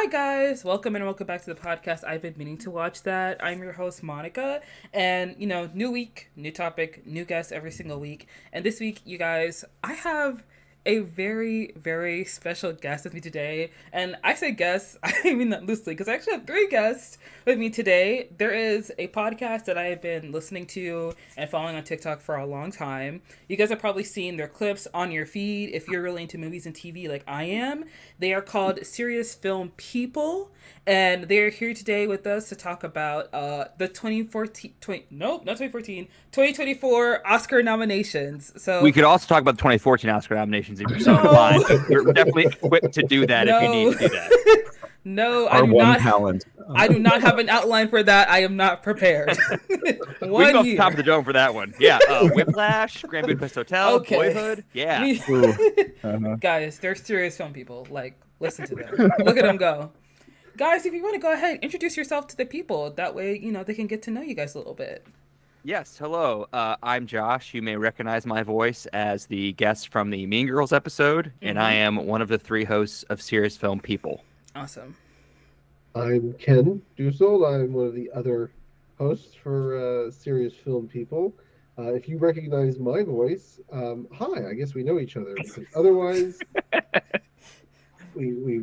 Hi guys, welcome back to the podcast. I've been meaning to watch that. I'm your host Monica, and new week, new topic, new guest every single week. And this week, you guys, I have a very special guest with me today. And I say guest, I mean that loosely because I actually have three guests with me today. There is a podcast that I have been listening to and following on TikTok for a long time. You guys have probably seen their clips on your feed if you're really into movies and TV like I am. They are called Serious Film People, and they're here today with us to talk about the 2024 Oscar nominations. We So, could also talk about the 2014 Oscar nominations if you're so no, inclined. You're definitely equipped to do that if you need no, to do that. no, I Our do one not. talent. I do not have an outline for that. I am not prepared. We can One go off the top of year. the dome for that one. Yeah, Whiplash, Grand Budapest Hotel, Okay. Boyhood. Yeah. Ooh. Uh-huh. Guys, they're serious film people. Like, listen to them. Look at them go. Guys, if you want to go ahead, introduce yourself to the people. That way, they can get to know you guys a little bit. Yes, hello. I'm Josh. You may recognize my voice as the guest from the Mean Girls episode, and I am one of the three hosts of Serious Film People. Awesome. I'm Ken Dussel. I'm one of the other hosts for Serious Film People. If you recognize my voice, hi. I guess we know each other because otherwise, we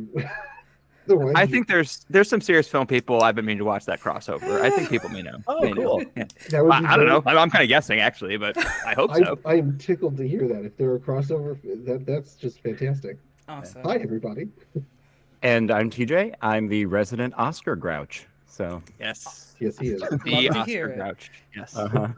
otherwise I think there's some Serious Film People I've been meaning to watch that crossover. I think people may know. Oh, May know. cool. Yeah. that would Well, be I don't know. very- I'm kind of guessing actually, but I hope so. I'm tickled to hear that. If there are crossover, that's just fantastic. Awesome. Hi, everybody. And I'm TJ. I'm the resident Oscar grouch. So, Yes. Yes, he is. The Love to Oscar hear it. grouch. Yes. uh-huh.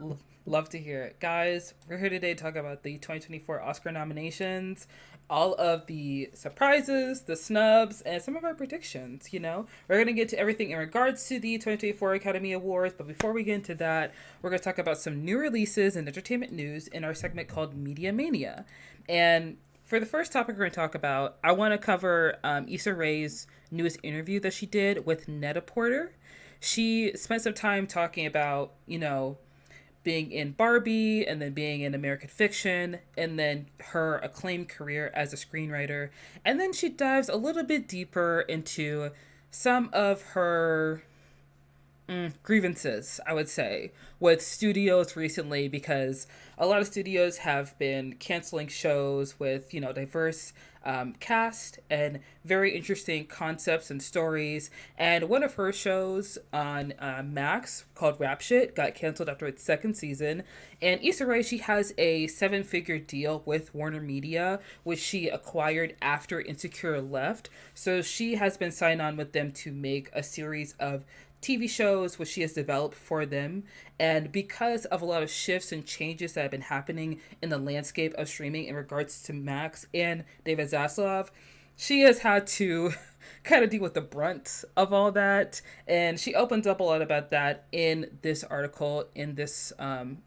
Love to hear it. Guys, we're here today to talk about the 2024 Oscar nominations, all of the surprises, the snubs, and some of our predictions. We're going to get to everything in regards to the 2024 Academy Awards, but before we get into that, we're going to talk about some new releases and entertainment news in our segment called Media Mania. And for the first topic we're going to talk about, I want to cover Issa Rae's newest interview that she did with Net-a-Porter. She spent some time talking about, being in Barbie and then being in American Fiction and then her acclaimed career as a screenwriter. And then she dives a little bit deeper into some of her grievances, I would say, with studios recently because a lot of studios have been canceling shows with, diverse cast and very interesting concepts and stories. And one of her shows on Max called Rap Shit got canceled after its second season. And Issa Rae, she has a 7-figure deal with Warner Media, which she acquired after Insecure left. So she has been signed on with them to make a series of TV shows which she has developed for them. And because of a lot of shifts and changes that have been happening in the landscape of streaming in regards to Max and David Zaslav, she has had to kind of deal with the brunt of all that. And she opens up a lot about that in this article, in this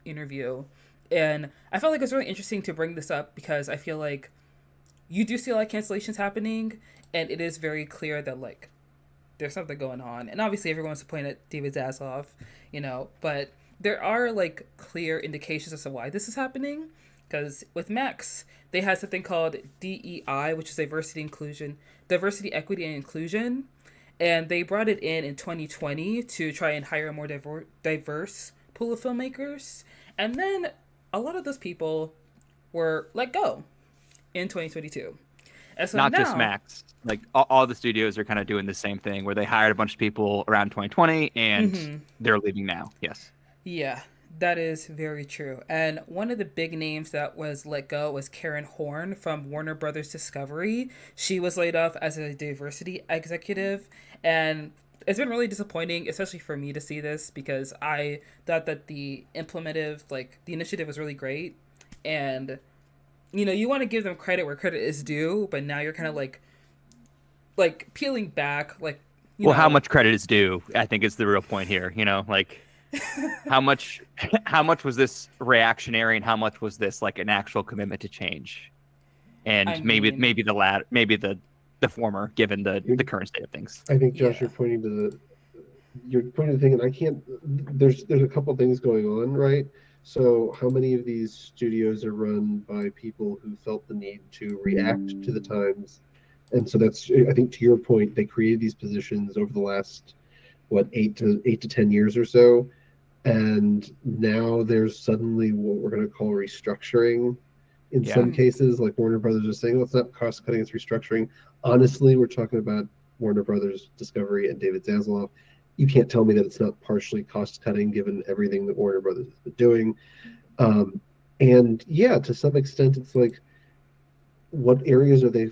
interview. And I felt like it's really interesting to bring this up because I feel like you do see a lot of cancellations happening, and it is very clear that, like, there's something going on. And obviously everyone wants to point at David Zaslav, but there are like clear indications as to why this is happening. Because with Max, they had something called DEI, which is diversity, equity, and inclusion. And they brought it in 2020 to try and hire a more diverse pool of filmmakers. And then a lot of those people were let go in 2022. And so Not now, just Max. Like all the studios are kind of doing the same thing where they hired a bunch of people around 2020 and they're leaving now. Yes. Yeah, that is very true. And one of the big names that was let go was Karen Horn from Warner Brothers Discovery. She was laid off as a diversity executive. And it's been really disappointing, especially for me to see this because I thought that the initiative was really great. And, you want to give them credit where credit is due, but now you're kind of like peeling back, How much credit is due, I think is the real point here. Like how much was this reactionary and how much was this like an actual commitment to change? And maybe the former, given the current state of things. I think, Josh, Yeah. you're pointing to the thing, and I can't. There's a couple things going on, right? So, how many of these studios are run by people who felt the need to react to the times And so that's, I think, to your point, they created these positions over the last, what, 8 to 10 years or so. And now there's suddenly what we're going to call restructuring in Yeah. some cases. Like Warner Brothers is saying, well, it's not cost cutting, it's restructuring. Honestly, we're talking about Warner Brothers Discovery and David Zaslav. You can't tell me that it's not partially cost cutting given everything that Warner Brothers has been doing. And yeah, to some extent, it's like, what areas are they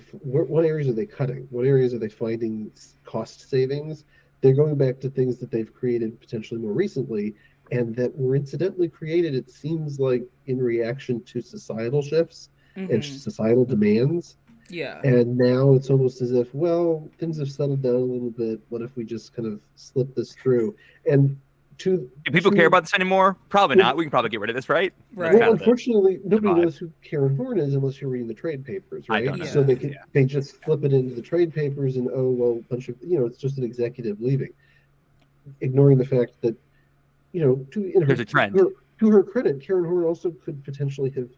cutting? What areas are they finding cost savings? They're going back to things that they've created potentially more recently and that were incidentally created, it seems like, in reaction to societal shifts and societal demands. Yeah. And now it's almost as if, well, things have settled down a little bit. What if we just kind of slip this through? And do people care about this anymore? Probably not. We can probably get rid of this, right? Right. Well, unfortunately, nobody vibe. knows who Karen Horn is unless you're reading the trade papers, right? I don't know. So they just flip it into the trade papers and, oh, well, a bunch of, it's just an executive leaving, ignoring the fact that, There's a trend. To her credit, Karen Horn also could potentially have,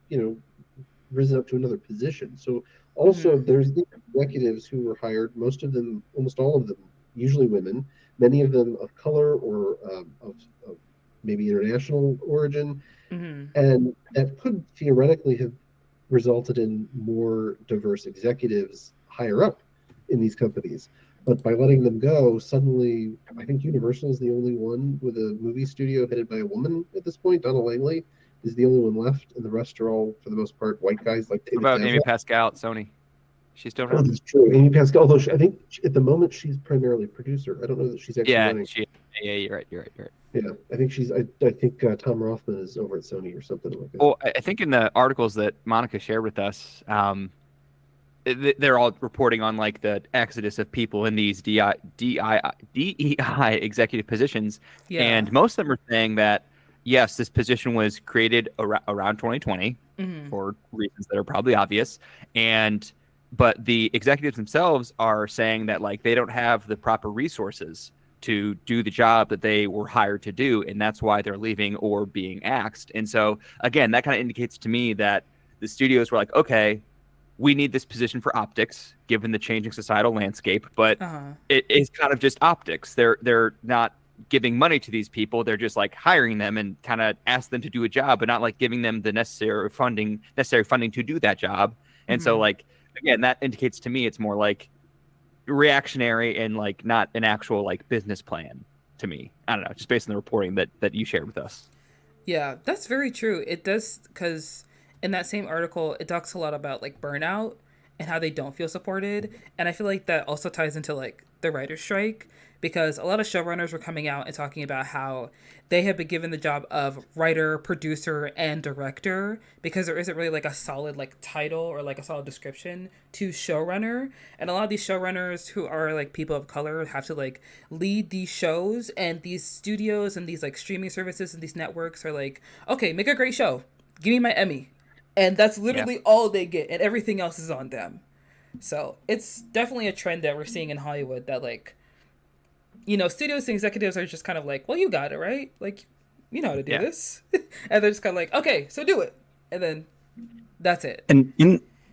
risen up to another position. So also there's the executives who were hired, most of them, almost all of them, usually women, many of them of color or of maybe international origin. And that could theoretically have resulted in more diverse executives higher up in these companies. But by letting them go, suddenly, I think Universal is the only one with a movie studio headed by a woman at this point. Donna Langley is the only one left, and the rest are all, for the most part, white guys like David What about Zaslav. Amy Pascal at Sony? She's still Oh, around? that's true. Amy Pascal, although I think at the moment she's primarily producer. I don't know that she's actually running. Yeah, you're right. Yeah, I think I think Tom Rothman is over at Sony or something like that. Well, I think in the articles that Monica shared with us, they're all reporting on like the exodus of people in these DEI executive positions, and most of them are saying that yes, this position was created around 2020 for reasons that are probably obvious, but the executives themselves are saying that like they don't have the proper resources to do the job that they were hired to do, and that's why they're leaving or being axed. And so again, that kind of indicates to me that the studios were like, okay, we need this position for optics given the changing societal landscape, but it is kind of just optics. They're not giving money to these people. They're just like hiring them and kind of ask them to do a job, but not like giving them the necessary funding to do that job. And so like, again, that indicates to me it's more like reactionary and like not an actual like business plan to me. I don't know, just based on the reporting that you shared with us. Yeah, that's very true. It does, because in that same article, it talks a lot about like burnout and how they don't feel supported. And I feel like that also ties into like the writer's strike, because a lot of showrunners were coming out and talking about how they have been given the job of writer, producer, and director because there isn't really like a solid like title or like a solid description to showrunner. And a lot of these showrunners who are like people of color have to like lead these shows, and these studios and these like streaming services and these networks are like, okay, make a great show. Give me my Emmy. And that's literally all they get, and everything else is on them. So it's definitely a trend that we're seeing in Hollywood that like, studios and executives are just kind of like, well, you got it, right? Like, you know how to do this. And they're just kind of like, okay, so do it. And then that's it. And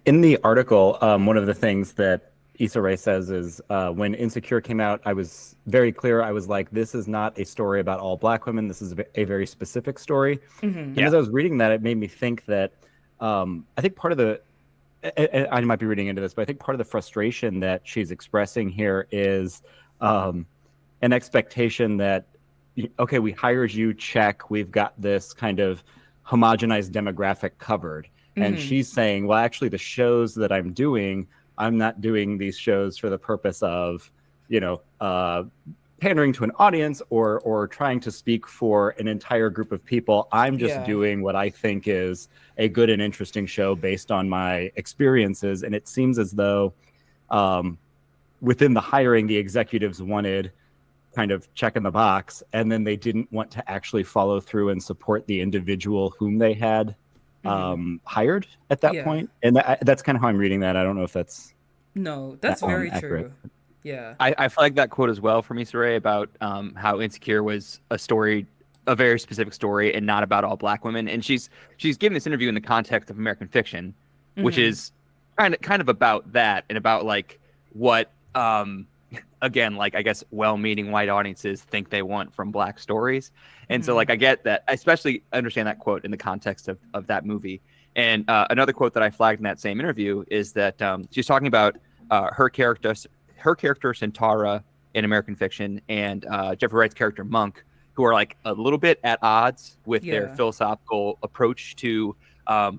in the article, one of the things that Issa Rae says is when Insecure came out, I was very clear. I was like, this is not a story about all Black women. This is a very specific story. And as I was reading that, it made me think that I think part of the, I might be reading into this, but I think part of the frustration that she's expressing here is an expectation that, okay, we hired you, check, we've got this kind of homogenized demographic covered. And she's saying, well, actually, the shows that I'm doing, I'm not doing these shows for the purpose of, pandering to an audience or trying to speak for an entire group of people. I'm just doing what I think is a good and interesting show based on my experiences. And it seems as though within the hiring, the executives wanted kind of check in the box, and then they didn't want to actually follow through and support the individual whom they had hired at that point. And that's kind of how I'm reading that. I don't know if that's very accurate. true. Yeah, I flagged that quote as well from Issa Rae about how Insecure was a very specific story and not about all Black women. And she's giving this interview in the context of American Fiction, which is kind of about that and about like what again, like I guess well-meaning white audiences think they want from Black stories. And so like I get that, I especially understand that quote in the context of that movie. And another quote that I flagged in that same interview is that she's talking about her character Centaura in American Fiction and Jeffrey Wright's character Monk, who are like a little bit at odds with their philosophical approach to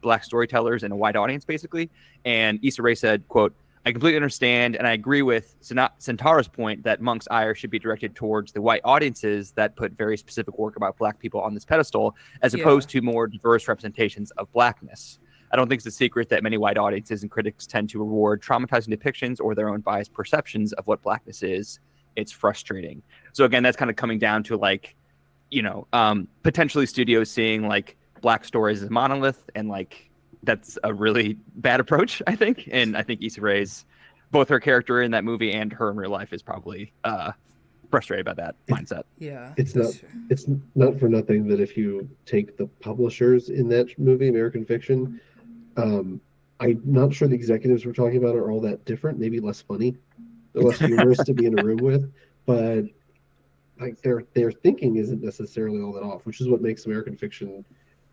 Black storytellers and a white audience, basically. And Issa Rae said, quote, "I completely understand, and I agree with Centaura's point that Monk's ire should be directed towards the white audiences that put very specific work about Black people on this pedestal, as opposed to more diverse representations of Blackness. I don't think it's a secret that many white audiences and critics tend to reward traumatizing depictions or their own biased perceptions of what Blackness is. It's frustrating." So again, that's kind of coming down to like, you know, potentially studios seeing like Black stories as a monolith, and like that's a really bad approach, I think. And I think Issa Rae's, both her character in that movie and her in real life, is probably frustrated by that mindset. Yeah, it's not for nothing that if you take the publishers in that movie, American Fiction, I'm not sure the executives we're talking about are all that different. Maybe less funny, they're less humorous to be in a room with, but like their thinking isn't necessarily all that off, which is what makes American Fiction,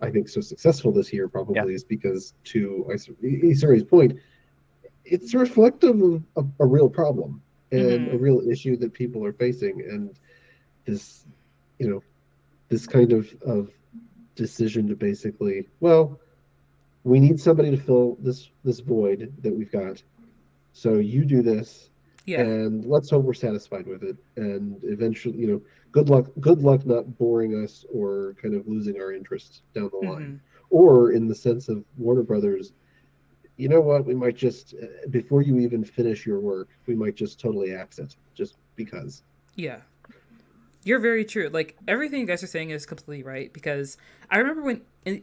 I think, so successful this year. Probably is because, to Issa Rae's point, it's reflective of a real problem and a real issue that people are facing, and this, you know, this kind of decision to basically, well, we need somebody to fill this void that we've got, so you do this. And let's hope we're satisfied with it. And eventually, you know, good luck not boring us or kind of losing our interest down the line. Or in the sense of Warner Brothers, you know what, we might just, before you even finish your work, we might just totally axe it, just because. Yeah. You're very true. Like, everything you guys are saying is completely right, because I remember when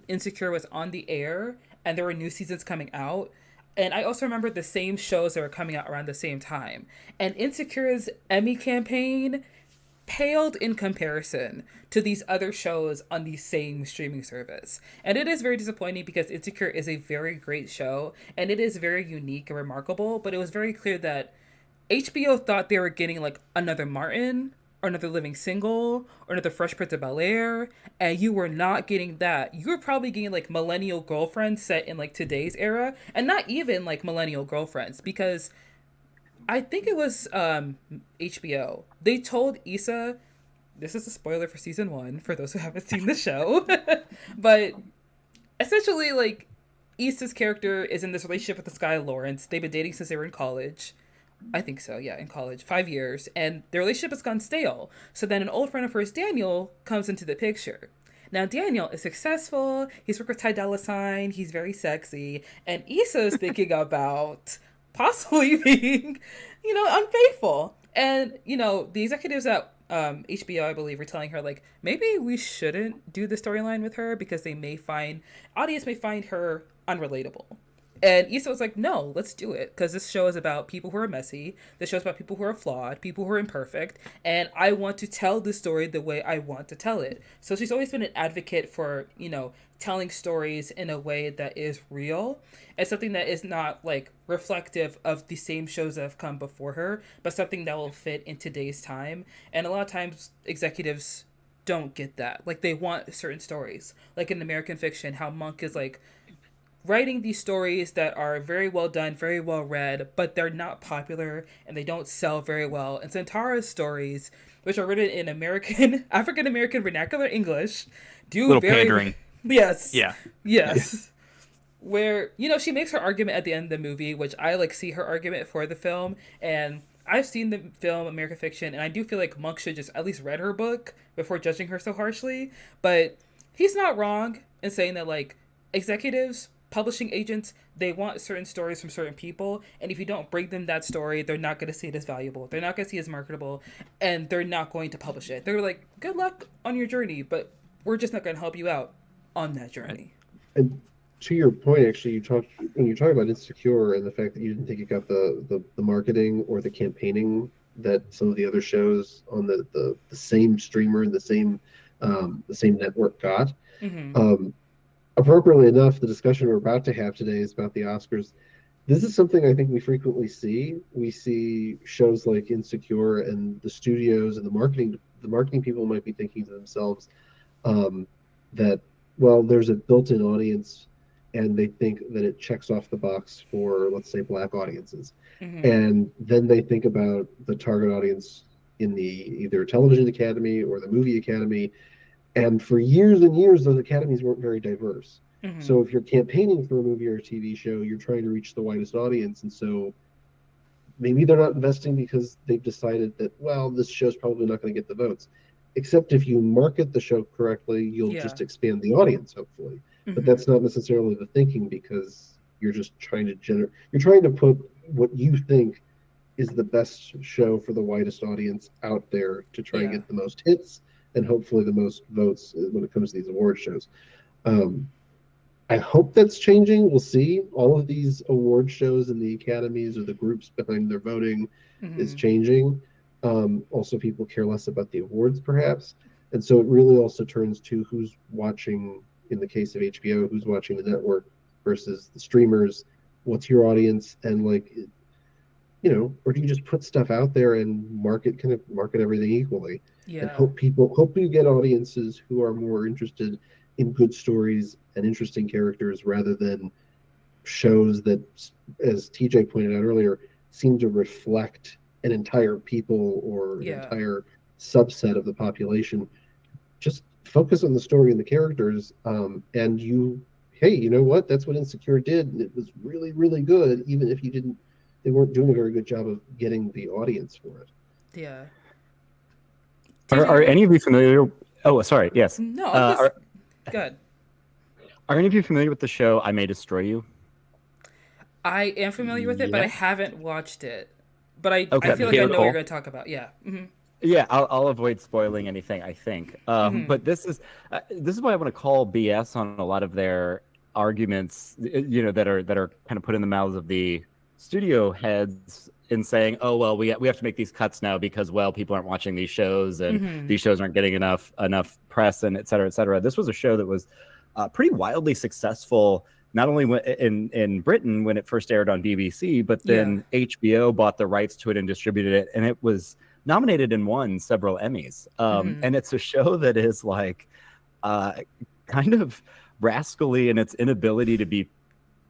Insecure was on the air and there were new seasons coming out. And I also remember the same shows that were coming out around the same time. And Insecure's Emmy campaign paled in comparison to these other shows on the same streaming service. And it is very disappointing, because Insecure is a very great show and it is very unique and remarkable. But it was very clear that HBO thought they were getting like another Martin or another Living Single or another Fresh Prince of Bel-Air, and you were not getting that. You were probably getting like Millennial Girlfriends set in like today's era, and not even like Millennial Girlfriends, because I think it was HBO. They told Issa, this is a spoiler for season 1 for those who haven't seen the show, but essentially like Issa's character is in this relationship with this guy Lawrence. They've been dating since they were in college. I think so, yeah, in college, 5 years, and their relationship has gone stale. So then an old friend of hers, Daniel, comes into the picture. Now, Daniel is successful, he's worked with Ty Dolla $ign, he's very sexy, and Issa's thinking about possibly being, you know, unfaithful. And, you know, the executives at HBO, I believe, were telling her, like, maybe we shouldn't do the storyline with her, because audience may find her unrelatable. And Issa was like, no, let's do it, because this show is about people who are messy. This show is about people who are flawed, people who are imperfect, and I want to tell the story the way I want to tell it. So she's always been an advocate for, you know, telling stories in a way that is real, and something that is not, like, reflective of the same shows that have come before her, but something that will fit in today's time. And a lot of times, executives don't get that. Like, they want certain stories. Like in American Fiction, how Monk is, like, writing these stories that are very well done, very well read, but they're not popular and they don't sell very well. And Centaura's stories, which are written in African American vernacular English, do little very pandering. Yes. Yeah. Yes. Where, you know, she makes her argument at the end of the movie, which I like see her argument for the film. And I've seen the film American Fiction, and I do feel like Monk should just at least read her book before judging her so harshly. But he's not wrong in saying that, like, executives, publishing agents, they want certain stories from certain people, and if you don't bring them that story, they're not going to see it as valuable, they're not going to see it as marketable, and they're not going to publish it. They're like, good luck on your journey, but we're just not going to help you out on that journey. And to your point, actually, when you talk about Insecure and the fact that you didn't think it got the marketing or the campaigning that some of the other shows on the same streamer and the same network got. Appropriately enough, the discussion we're about to have today is about the Oscars. This is something I think we frequently see. We see shows like Insecure, and the studios and the marketing people might be thinking to themselves, um, that, well, there's a built-in audience, and they think that it checks off the box for, let's say, Black audiences. Mm-hmm. And then they think about the target audience in the either television academy or the movie academy. And for years and years, those academies weren't very diverse. Mm-hmm. So if you're campaigning for a movie or a TV show, you're trying to reach the widest audience. And so maybe they're not investing because they've decided that, well, this show's probably not going to get the votes. Except if you market the show correctly, you'll Yeah. just expand the audience, hopefully. But Mm-hmm. that's not necessarily the thinking, because you're just trying to you're trying to put what you think is the best show for the widest audience out there to try and Yeah. get the most hits and hopefully the most votes when it comes to these award shows. Um, I hope that's changing. We'll see. All of these award shows and the academies or the groups behind their voting is Mm-hmm. changing. Also, people care less about the awards, perhaps. And so it really also turns to who's watching, in the case of HBO, who's watching the network versus the streamers. What's your audience? And, like, or do you just put stuff out there and kind of market everything equally, and Yeah. hope you get audiences who are more interested in good stories and interesting characters, rather than shows that, as TJ pointed out earlier, seem to reflect an entire people or an Yeah. entire subset of the population. Just focus on the story and the characters, and hey, you know what? That's what Insecure did, and it was really, really good, even if they weren't doing a very good job of getting the audience for it. Yeah. Are TJ? any of you familiar? Oh, sorry. Yes. No, I'm just Are good. any of you familiar with the show I May Destroy You? I am familiar with it, but I Yes. haven't watched it. But I Okay. feel like I know what you're Theatrical. going to talk about. Yeah. Mm-hmm. Yeah, I'll avoid spoiling anything, I think. Mhm. But this is why I want to call BS on a lot of their arguments, that are kind of put in the mouths of the studio heads in saying, oh, well, we have to make these cuts now because, well, people aren't watching these shows, and Mhm. these shows aren't getting enough press, and et cetera, et cetera. This was a show that was pretty wildly successful, not only in Britain when it first aired on BBC, but then HBO bought the rights to it and distributed it, and it was nominated and won several Emmys. Mhm. And it's a show that is like kind of rascally in its inability to be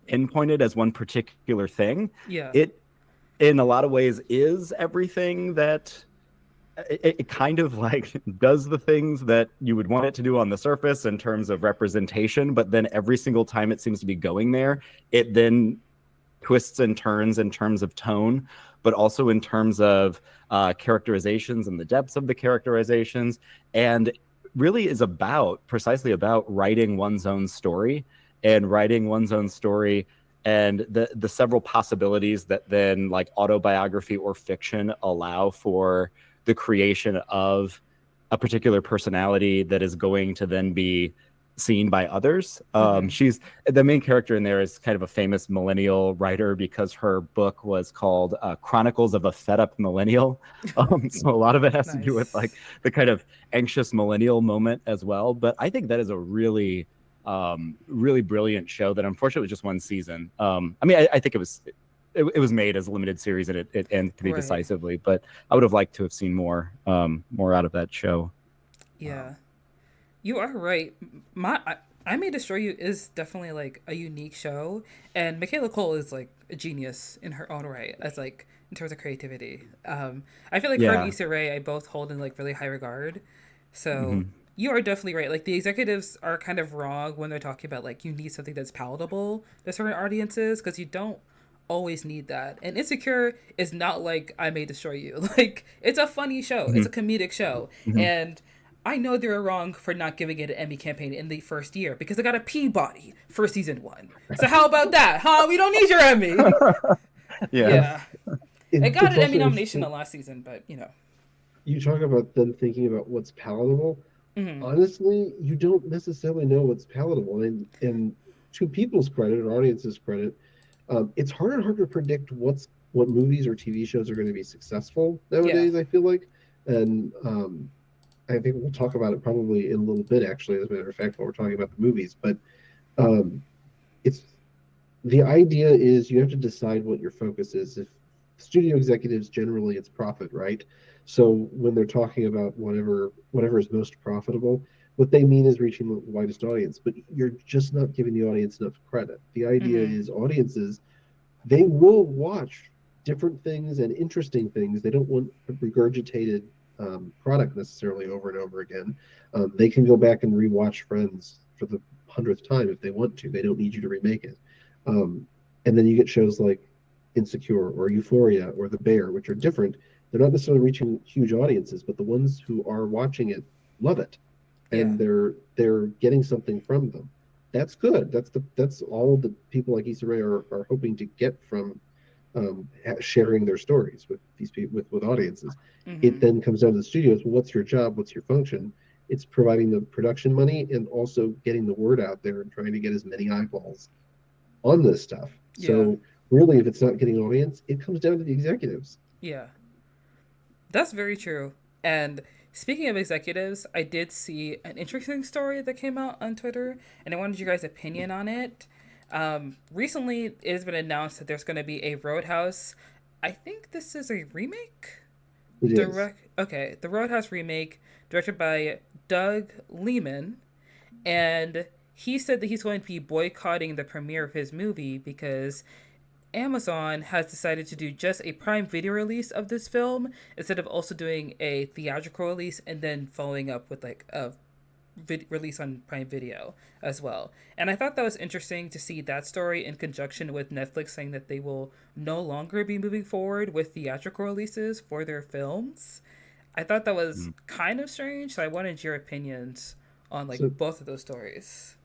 pinpointed as one particular thing. Yeah. It, in a lot of ways, is everything that it kind of like does the things that you would want it to do on the surface in terms of representation, but then every single time it seems to be going there, it then twists and turns in terms of tone, but also in terms of characterizations and the depths of the characterizations, and really is precisely about writing one's own story and the several possibilities that then, like, autobiography or fiction allow for the creation of a particular personality that is going to then be seen by others. She's the main character in there is kind of a famous millennial writer because her book was called Chronicles of a Fed Up Millennial. So a lot of it has to do with, like, the kind of anxious millennial moment as well. But I think that is a really, really brilliant show that unfortunately was just one season. I mean, I think it was made as a limited series, and it ended pretty decisively. But I would have liked to have seen more out of that show. Yeah. You are right. I May Destroy You is definitely like a unique show, and Michaela Cole is like a genius in her own right, as like in terms of creativity. I feel like her and Issa Rae I both hold in like really high regard. So you are definitely right. Like the executives are kind of wrong when they're talking about like you need something that's palatable to certain audiences, because you don't always need that. And Insecure is not like I May Destroy You. Like it's a funny show. It's a comedic show, and I know they were wrong for not giving it an Emmy campaign in the first year because they got a Peabody for season 1. So how about that? Huh? We don't need your Emmy. Yeah. It got an Emmy nomination the last season, but You talk about them thinking about what's palatable. Honestly, you don't necessarily know what's palatable. And to people's credit or audience's credit, it's harder and harder to predict what movies or TV shows are going to be successful nowadays, I feel like. And I think we'll talk about it probably in a little bit, actually, as a matter of fact, while we're talking about the movies. But it's the idea is you have to decide what your focus is. If studio executives, generally it's profit, right? So when they're talking about whatever is most profitable, what they mean is reaching the widest audience, but you're just not giving the audience enough credit. The idea Mm-hmm. is audiences, they will watch different things and interesting things. They don't want regurgitated product necessarily over and over again. They can go back and rewatch Friends for the 100th time if they want to. They don't need you to remake it. Um, and then you get shows like Insecure or Euphoria or The Bear, which are different. They're not necessarily reaching huge audiences, but the ones who are watching it love it, Yeah. and they're getting something from them. That's good. That's all the people like Issa Rae are hoping to get from sharing their stories with these people with audiences. It Mm-hmm. then comes down to the studios. Well, what's your job? What's your function? It's providing the production money and also getting the word out there and trying to get as many eyeballs on this stuff. Yeah. So really, if it's not getting audience, it comes down to the executives. Yeah. That's very true. And speaking of executives, I did see an interesting story that came out on Twitter, and I wanted your guys' opinion on it. Recently, it has been announced that there's going to be a Roadhouse. I think this is a remake. It is. The Roadhouse remake, directed by Doug Lehman, and he said that he's going to be boycotting the premiere of his movie because Amazon has decided to do just a Prime Video release of this film instead of also doing a theatrical release and then following up with like a release on Prime Video as well. And I thought that was interesting to see that story in conjunction with Netflix saying that they will no longer be moving forward with theatrical releases for their films. I thought that was Mm. kind of strange, so I wanted your opinions on like So both of those stories.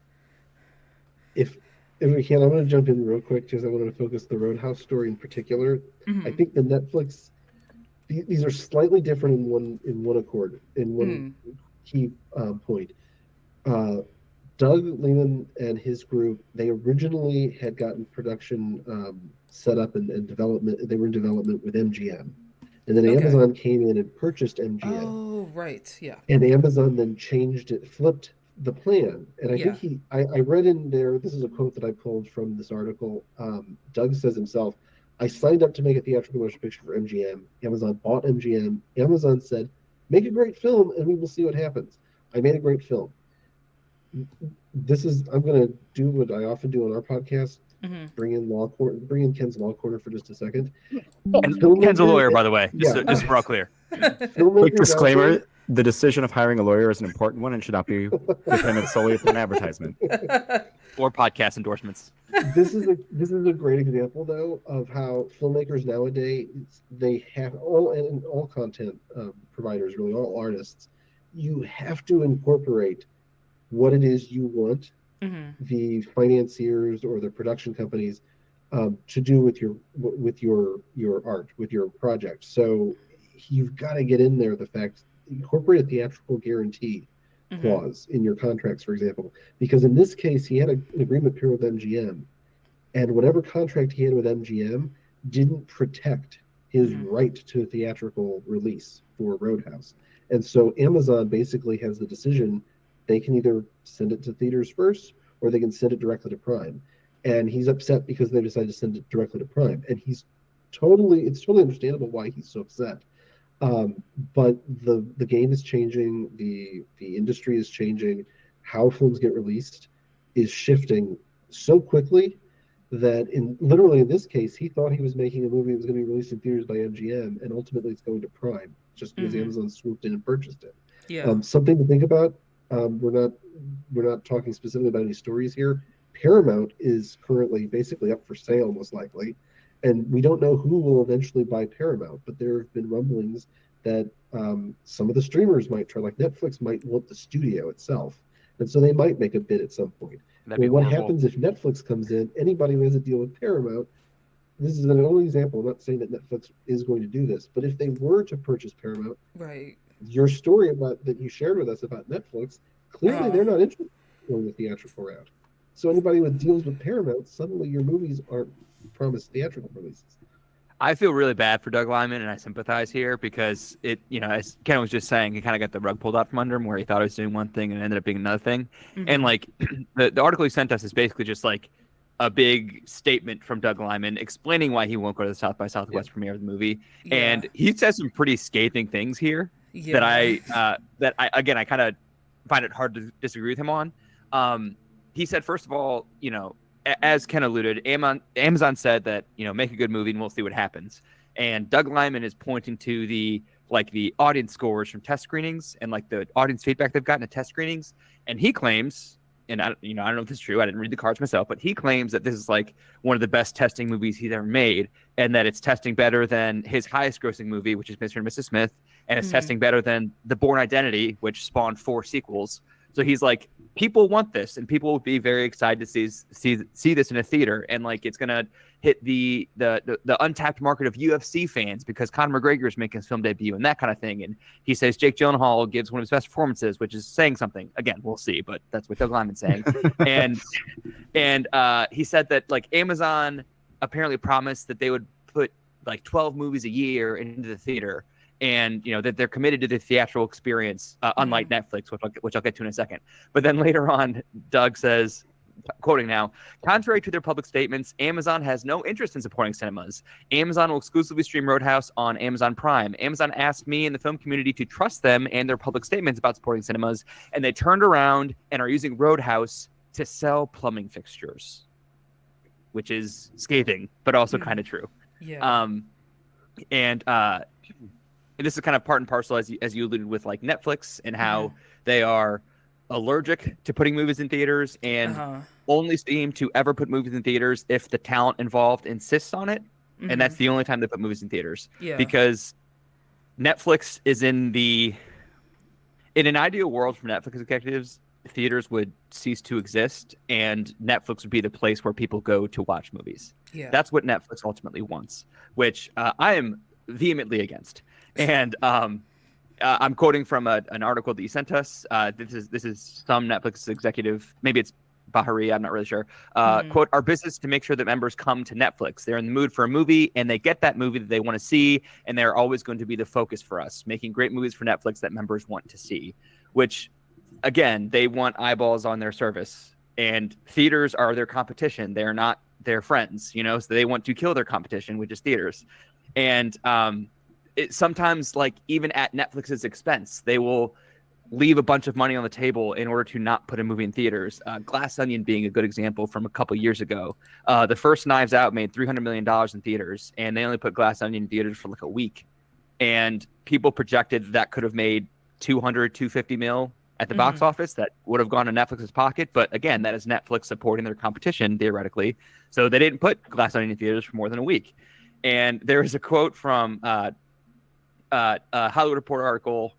if if we can, I'm going to jump in real quick because I wanted to focus the Roadhouse story in particular. I Mm-hmm. think the Netflix these are slightly different in one accord in one Mm-hmm. key point. Uh, Doug Lehman and his group, they originally had gotten production set up and development. They were in development with MGM, and then Okay. Amazon came in and purchased MGM, Oh, right. Yeah. and Amazon then changed it, flipped the plan. And I think Yeah. I read in there, this is a quote that I pulled from this article. Doug says himself, I signed up to make a theatrical motion picture for MGM. Amazon bought MGM. Amazon said, make a great film and we will see what happens. I made a great film. I'm going to do what I often do on our podcast, Mm-hmm. bring in Ken's Law Corner for just a second. And Ken's a Filmmakers, lawyer, by the way, yeah, just so we're all clear. Quick filmmakers out disclaimer: the decision of hiring a lawyer is an important one and should not be dependent solely upon advertisement. Or podcast endorsements. this is a great example though of how filmmakers nowadays, they have all content providers, really all artists, you have to incorporate what it is you want Mm-hmm. the financiers or the production companies to do with your art, with your project. So you've got to get in there the fact, incorporate a theatrical guarantee Mm-hmm. clause in your contracts, for example, because in this case he had an agreement period with MGM, and whatever contract he had with MGM didn't protect his Mm-hmm. right to a theatrical release for Roadhouse. And so Amazon basically has the decision, they can either send it to theaters first or they can send it directly to Prime. And he's upset because they decided to send it directly to Prime. And it's totally understandable why he's so upset. Um, but the game is changing, the industry is changing, how films get released is shifting so quickly that literally in this case, he thought he was making a movie that was going to be released in theaters by MGM, and ultimately it's going to Prime just because Mm-hmm. Amazon swooped in and purchased it. Yeah. Something to think about. We're not talking specifically about any stories here. Paramount is currently basically up for sale, most likely, and we don't know who will eventually buy Paramount. But there have been rumblings that some of the streamers might try, like Netflix might want the studio itself, and so they might make a bid at some point. That'd be Well, what horrible. happens if Netflix comes in? Anybody who has a deal with Paramount, this is an only example. I'm not saying that Netflix is going to do this, but if they were to purchase Paramount, Right. your story about that you shared with us about Netflix, clearly Uh-huh. they're not interested in going the theatrical route. So anybody with deals with Paramount, suddenly your movies aren't promised theatrical releases. I feel really bad for Doug Lyman, and I sympathize here because as Ken was just saying, he kind of got the rug pulled out from under him where he thought he was doing one thing and it ended up being another thing. Mm-hmm. And like the article he sent us is basically just like a big statement from Doug Liman explaining why he won't go to the South by Southwest premiere of the movie, and he says some pretty scathing things here that I again I kind of find it hard to disagree with him on. He said, first of all, you know, as Ken alluded, Amazon said that, you know, make a good movie and we'll see what happens. And Doug Liman is pointing to the audience scores from test screenings and like the audience feedback they've gotten at test screenings, and he claims, and I don't know if this is true, I didn't read the cards myself, but he claims that this is like one of the best testing movies he's ever made, and that it's testing better than his highest grossing movie, which is Mr. and Mrs. Smith, and it's testing better than The Bourne Identity, which spawned 4 sequels. So he's like, people want this, and people would be very excited to see this in a theater, and like it's gonna hit the untapped market of UFC fans because Conor McGregor is making his film debut and that kind of thing. And he says Jake Gyllenhaal gives one of his best performances, which is saying something. Again, we'll see, but that's what Doug Liman's saying. and he said that like Amazon apparently promised that they would put like 12 movies a year into the theater. And, you know, that they're committed to the theatrical experience, unlike Netflix, which I'll get to in a second. But then later on, Doug says, quoting now, contrary to their public statements, Amazon has no interest in supporting cinemas. Amazon will exclusively stream Roadhouse on Amazon Prime. Amazon asked me and the film community to trust them and their public statements about supporting cinemas, and they turned around and are using Roadhouse to sell plumbing fixtures, which is scathing, but also kind of true. Yeah. And this is kind of part and parcel, as you alluded with, like Netflix and how they are allergic to putting movies in theaters and only seem to ever put movies in theaters if the talent involved insists on it. And that's the only time they put movies in theaters. Yeah. Because Netflix is in an ideal world for Netflix executives, theaters would cease to exist and Netflix would be the place where people go to watch movies. Yeah. That's what Netflix ultimately wants, which I am vehemently against. And I'm quoting from an article that you sent us. This is some Netflix executive, maybe it's Bahari, I'm not really sure. Quote, our business is to make sure that members come to Netflix. They're in the mood for a movie and they get that movie that they want to see, and they're always going to be the focus for us, making great movies for Netflix that members want to see, which, again, they want eyeballs on their service. And theaters are their competition. They're not their friends, you know, so they want to kill their competition, which is theaters. And sometimes, like, even at Netflix's expense, they will leave a bunch of money on the table in order to not put a movie in theaters. Glass Onion being a good example from a couple years ago. The first Knives Out made $300 million in theaters, and they only put Glass Onion in theaters for like a week. And people projected that could have made $250 million at the box office. That would have gone to Netflix's pocket. But again, that is Netflix supporting their competition, theoretically. So they didn't put Glass Onion in theaters for more than a week. And there is a quote from a Hollywood Reporter article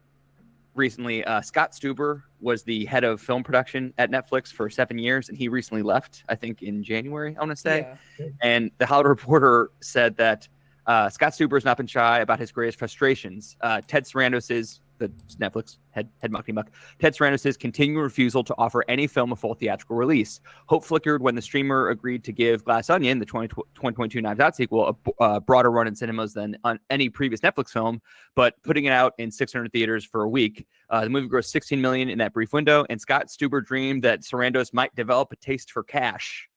recently. Scott Stuber was the head of film production at Netflix for 7 years, and he recently left, I think in January, I want to say. Yeah. And the Hollywood Reporter said that Scott Stuber has not been shy about his greatest frustrations. Ted Sarandos's, the Netflix head muckety muck, Ted Sarandos's continuing refusal to offer any film a full theatrical release. Hope flickered when the streamer agreed to give Glass Onion, the 2022 Knives Out sequel, a broader run in cinemas than on any previous Netflix film, but putting it out in 600 theaters for a week. The movie grossed $16 million in that brief window, and Scott Stuber dreamed that Sarandos might develop a taste for cash.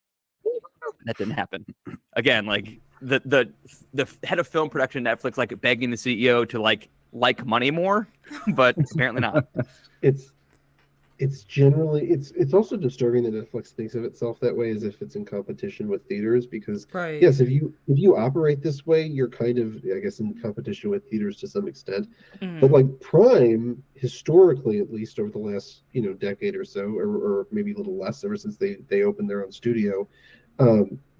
That didn't happen. Again, like the head of film production at Netflix, like begging the CEO to like money more, but apparently not. It's generally it's also disturbing that Netflix thinks of itself that way, as if it's in competition with theaters, because yes, if you operate this way, you're kind of, I guess, in competition with theaters to some extent. But like Prime, historically, at least over the last decade or so, or maybe a little less, ever since they opened their own studio,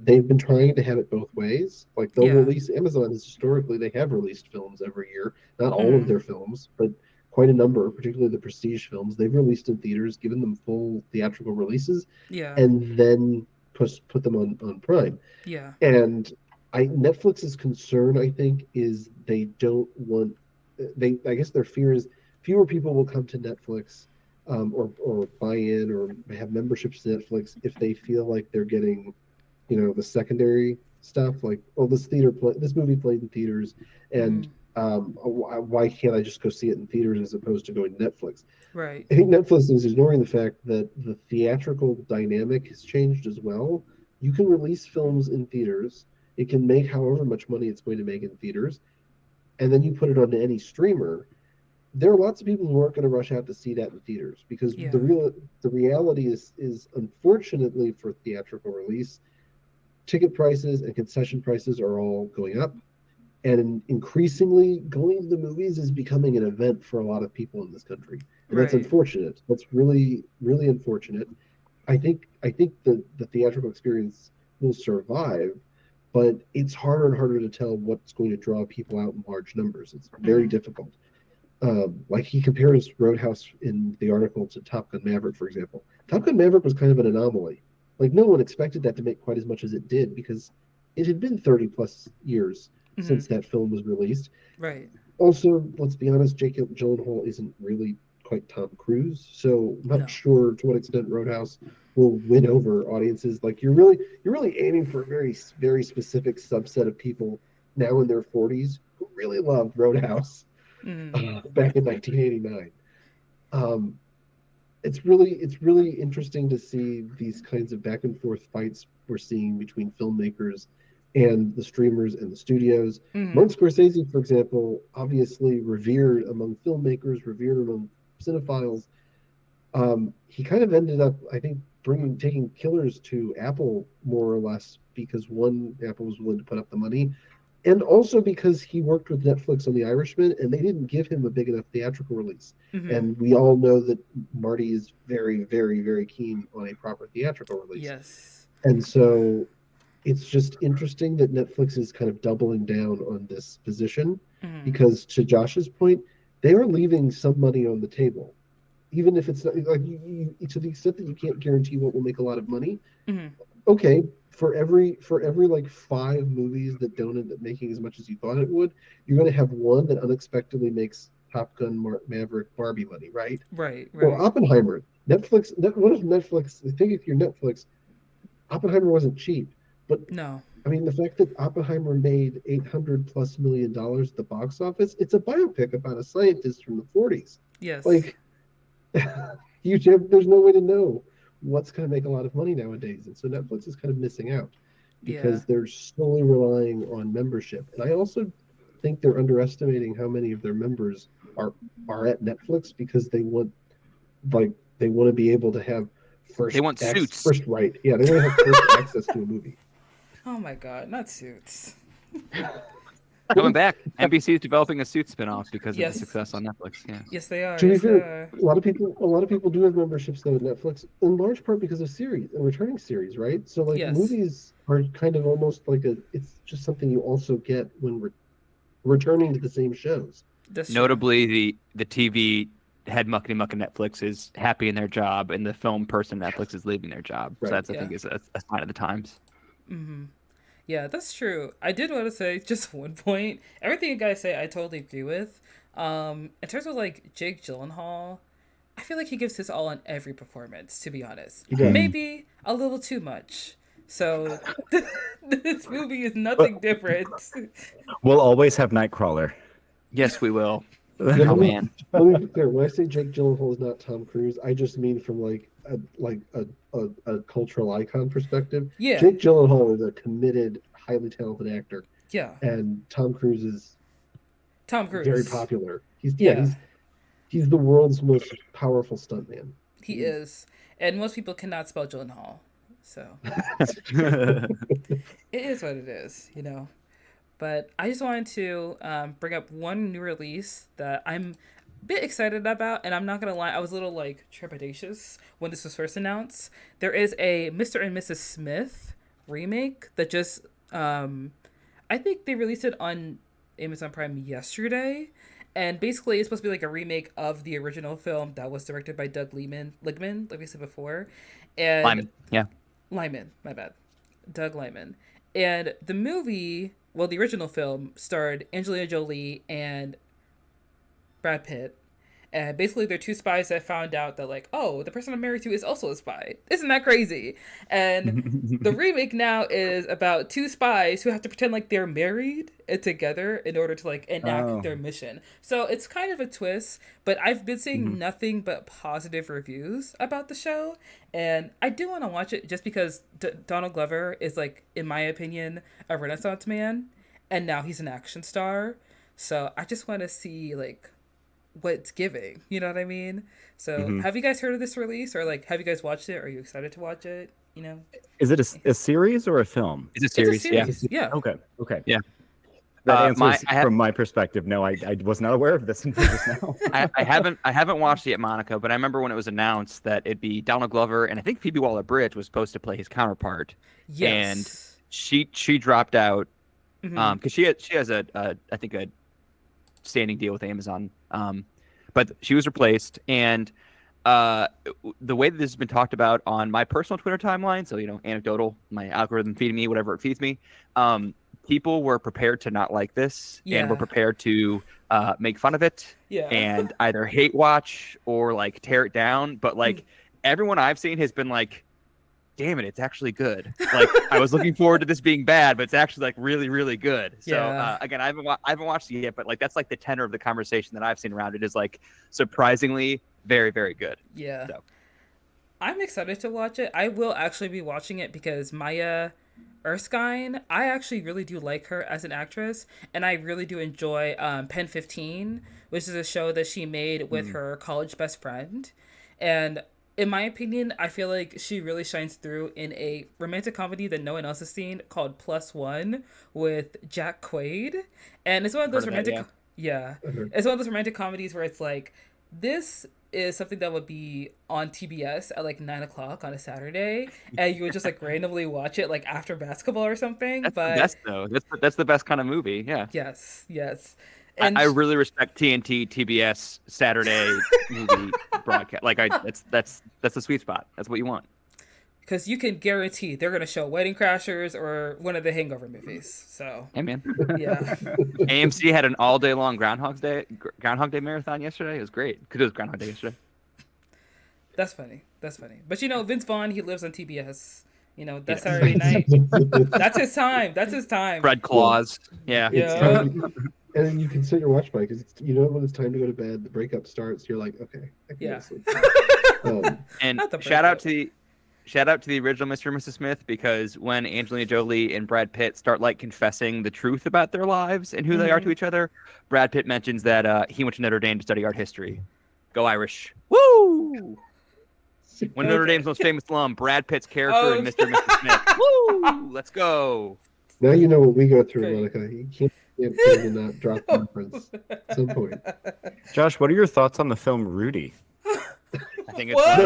they've been trying to have it both ways. Like they'll release, Amazon has historically, they have released films every year, not all of their films, but quite a number, particularly the prestige films, they've released in theaters, given them full theatrical releases, and then put them on Prime. Yeah. And Netflix's concern, I think, is they don't want, I guess their fear is fewer people will come to Netflix or buy in or have memberships to Netflix if they feel like they're getting, the secondary stuff, like, oh, this movie played in theaters, and why can't I just go see it in theaters as opposed to going to Netflix? I think Netflix is ignoring the fact that the theatrical dynamic has changed as well. you can release films in theaters. It can make however much money it's going to make in theaters, and then you put it onto any streamer. There are lots of people who aren't going to rush out to see that in theaters because Yeah. the reality is unfortunately for theatrical release, ticket prices and concession prices are all going up, and increasingly going to the movies is becoming an event for a lot of people in this country, and that's Right. unfortunate. That's really really unfortunate. I think the theatrical experience will survive, but it's harder and harder to tell what's going to draw people out in large numbers. It's very difficult. Like he compares Roadhouse in the article to Top Gun Maverick, for example. Top Gun Maverick was kind of an anomaly. Like no one expected that to make quite as much as it did because it had been 30 plus years since that film was released. Right. Also, let's be honest, Jake Gyllenhaal isn't really quite Tom Cruise, so I'm not No. sure to what extent Roadhouse will win over audiences. Like you're really aiming for a very very specific subset of people now in their 40s who really loved Roadhouse back in 1989. Um, it's really interesting to see these kinds of back and forth fights we're seeing between filmmakers and the streamers and the studios. Martin Scorsese, for example, obviously revered among filmmakers, revered among cinephiles. He kind of ended up, I think, taking Killers to Apple more or less because one, Apple was willing to put up the money, and also because he worked with Netflix on The Irishman, and they didn't give him a big enough theatrical release. And we all know that Marty is very, very, very keen on a proper theatrical release. Yes. And so it's just interesting that Netflix is kind of doubling down on this position because, to Josh's point, they are leaving some money on the table, even if it's not like to the extent that you can't guarantee what will make a lot of money. Okay, for every like 5 movies that don't end up making as much as you thought it would, you're going to have one that unexpectedly makes Top Gun Maverick Barbie money, right? Right. Or Oppenheimer. Netflix. What if Netflix? I think if you're Netflix, Oppenheimer wasn't cheap, but No. I mean, the fact that Oppenheimer made $800+ million at the box office, it's a biopic about a scientist from the 40s. Yes. Like, there's no way to know what's going to make a lot of money nowadays. And so Netflix is kind of missing out because they're solely relying on membership. And I also think they're underestimating how many of their members are at Netflix because they want to be able to have Suits. first right. Yeah, they want to have first access to a movie. Oh my God, not Suits. Coming back, NBC is developing a Suits spinoff because of the success on Netflix. Yeah. Yes, they are. To be fair, a lot of people do have memberships though at Netflix, in large part because of returning series, right? So like movies are kind of almost like it's just something you also get when we're returning to the same shows. Notably, the TV head muckety muck of Netflix is happy in their job, and the film person Netflix is leaving their job. Right. So that's I think is a sign of the times. Yeah, that's true. I did want to say just one point. Everything you guys say, I totally agree with. In terms of like Jake Gyllenhaal, I feel like he gives his all on every performance. To be honest, maybe a little too much. So this movie is nothing different. We'll always have Nightcrawler. Yes, we will. Oh man! Let me be clear. When I say Jake Gyllenhaal is not Tom Cruise, I just mean from a cultural icon perspective. Yeah. Jake Gyllenhaal is a committed, highly talented actor. Yeah. And Tom Cruise is very popular. He's the world's most powerful stuntman. He is, and most people cannot spell Gyllenhaal, so it is what it is, you know. But I just wanted to bring up one new release that I'm a bit excited about, and I'm not gonna lie, I was a little like trepidatious when this was first announced. There is a Mr. and Mrs. Smith remake that just I think they released it on Amazon Prime yesterday, and basically it's supposed to be like a remake of the original film that was directed by Doug Liman, like we said before, and Lyman, my bad, Doug Liman, and the movie. Well, the original film starred Angelina Jolie and Brad Pitt, And basically, they're two spies that found out that, like, oh, the person I'm married to is also a spy. Isn't that crazy? And the remake now is about two spies who have to pretend like they're married and together in order to, like, enact their mission. So it's kind of a twist, but I've been seeing nothing but positive reviews about the show. And I do want to watch it just because Donald Glover is, like, in my opinion, a Renaissance man. And now he's an action star. So I just want to see, like, what it's giving. You know what I mean? So have you guys heard of this release? Or, like, have you guys watched it? Are you excited to watch it? You know? Is it a series or a film? It's a series, yeah. Okay. Yeah. That answers from my perspective. No, I was not aware of this until just now. I haven't watched it yet, Monica, but I remember when it was announced that it'd be Donald Glover, and I think Phoebe Waller-Bridge was supposed to play his counterpart. Yes. And she dropped out because she has I think a standing deal with Amazon. But she was replaced, and the way that this has been talked about on my personal Twitter timeline, so anecdotal, my algorithm feeding me whatever it feeds me. People were prepared to not like this and were prepared to make fun of it and either hate watch or like tear it down. But like everyone I've seen has been like, damn it, it's actually good. Like I was looking forward to this being bad, but it's actually like really, really good. So again, I haven't watched it yet, but like that's like the tenor of the conversation that I've seen around it is like surprisingly very, very good. Yeah. So. I'm excited to watch it. I will actually be watching it because Maya Erskine, I actually really do like her as an actress, and I really do enjoy Pen 15, which is a show that she made with her college best friend. And in my opinion, I feel like she really shines through in a romantic comedy that no one else has seen called Plus One with Jack Quaid. And it's one of those romantic it's one of those romantic comedies where it's like, this is something that would be on TBS at like 9:00 on a Saturday, and you would just like randomly watch it like after basketball or something. That's but the best though. That's the best kind of movie. Yeah. Yes. And I really respect TNT TBS Saturday movie broadcast. Like that's the sweet spot. That's what you want. Because you can guarantee they're gonna show Wedding Crashers or one of the Hangover movies. So hey man. Yeah. AMC had an all day long Groundhog Day marathon yesterday. It was great because it was Groundhog Day yesterday. That's funny. But Vince Vaughn, he lives on TBS. That's Saturday night. That's his time. Fred Claus. Yeah. And then you can set your watch by because when it's time to go to bed, the breakup starts. You're like, okay, I can go sleep. And shout out to the original Mr. and Mrs. Smith, because when Angelina Jolie and Brad Pitt start like confessing the truth about their lives and who they are to each other, Brad Pitt mentions that he went to Notre Dame to study art history. Go Irish. Woo! One of Notre Dame's most famous alum, Brad Pitt's character in Mr. and Mrs. Smith. Woo! Let's go. Now you know what we go through, Monica. You can't not drop the reference at some point. Josh, what are your thoughts on the film Rudy? I think it's one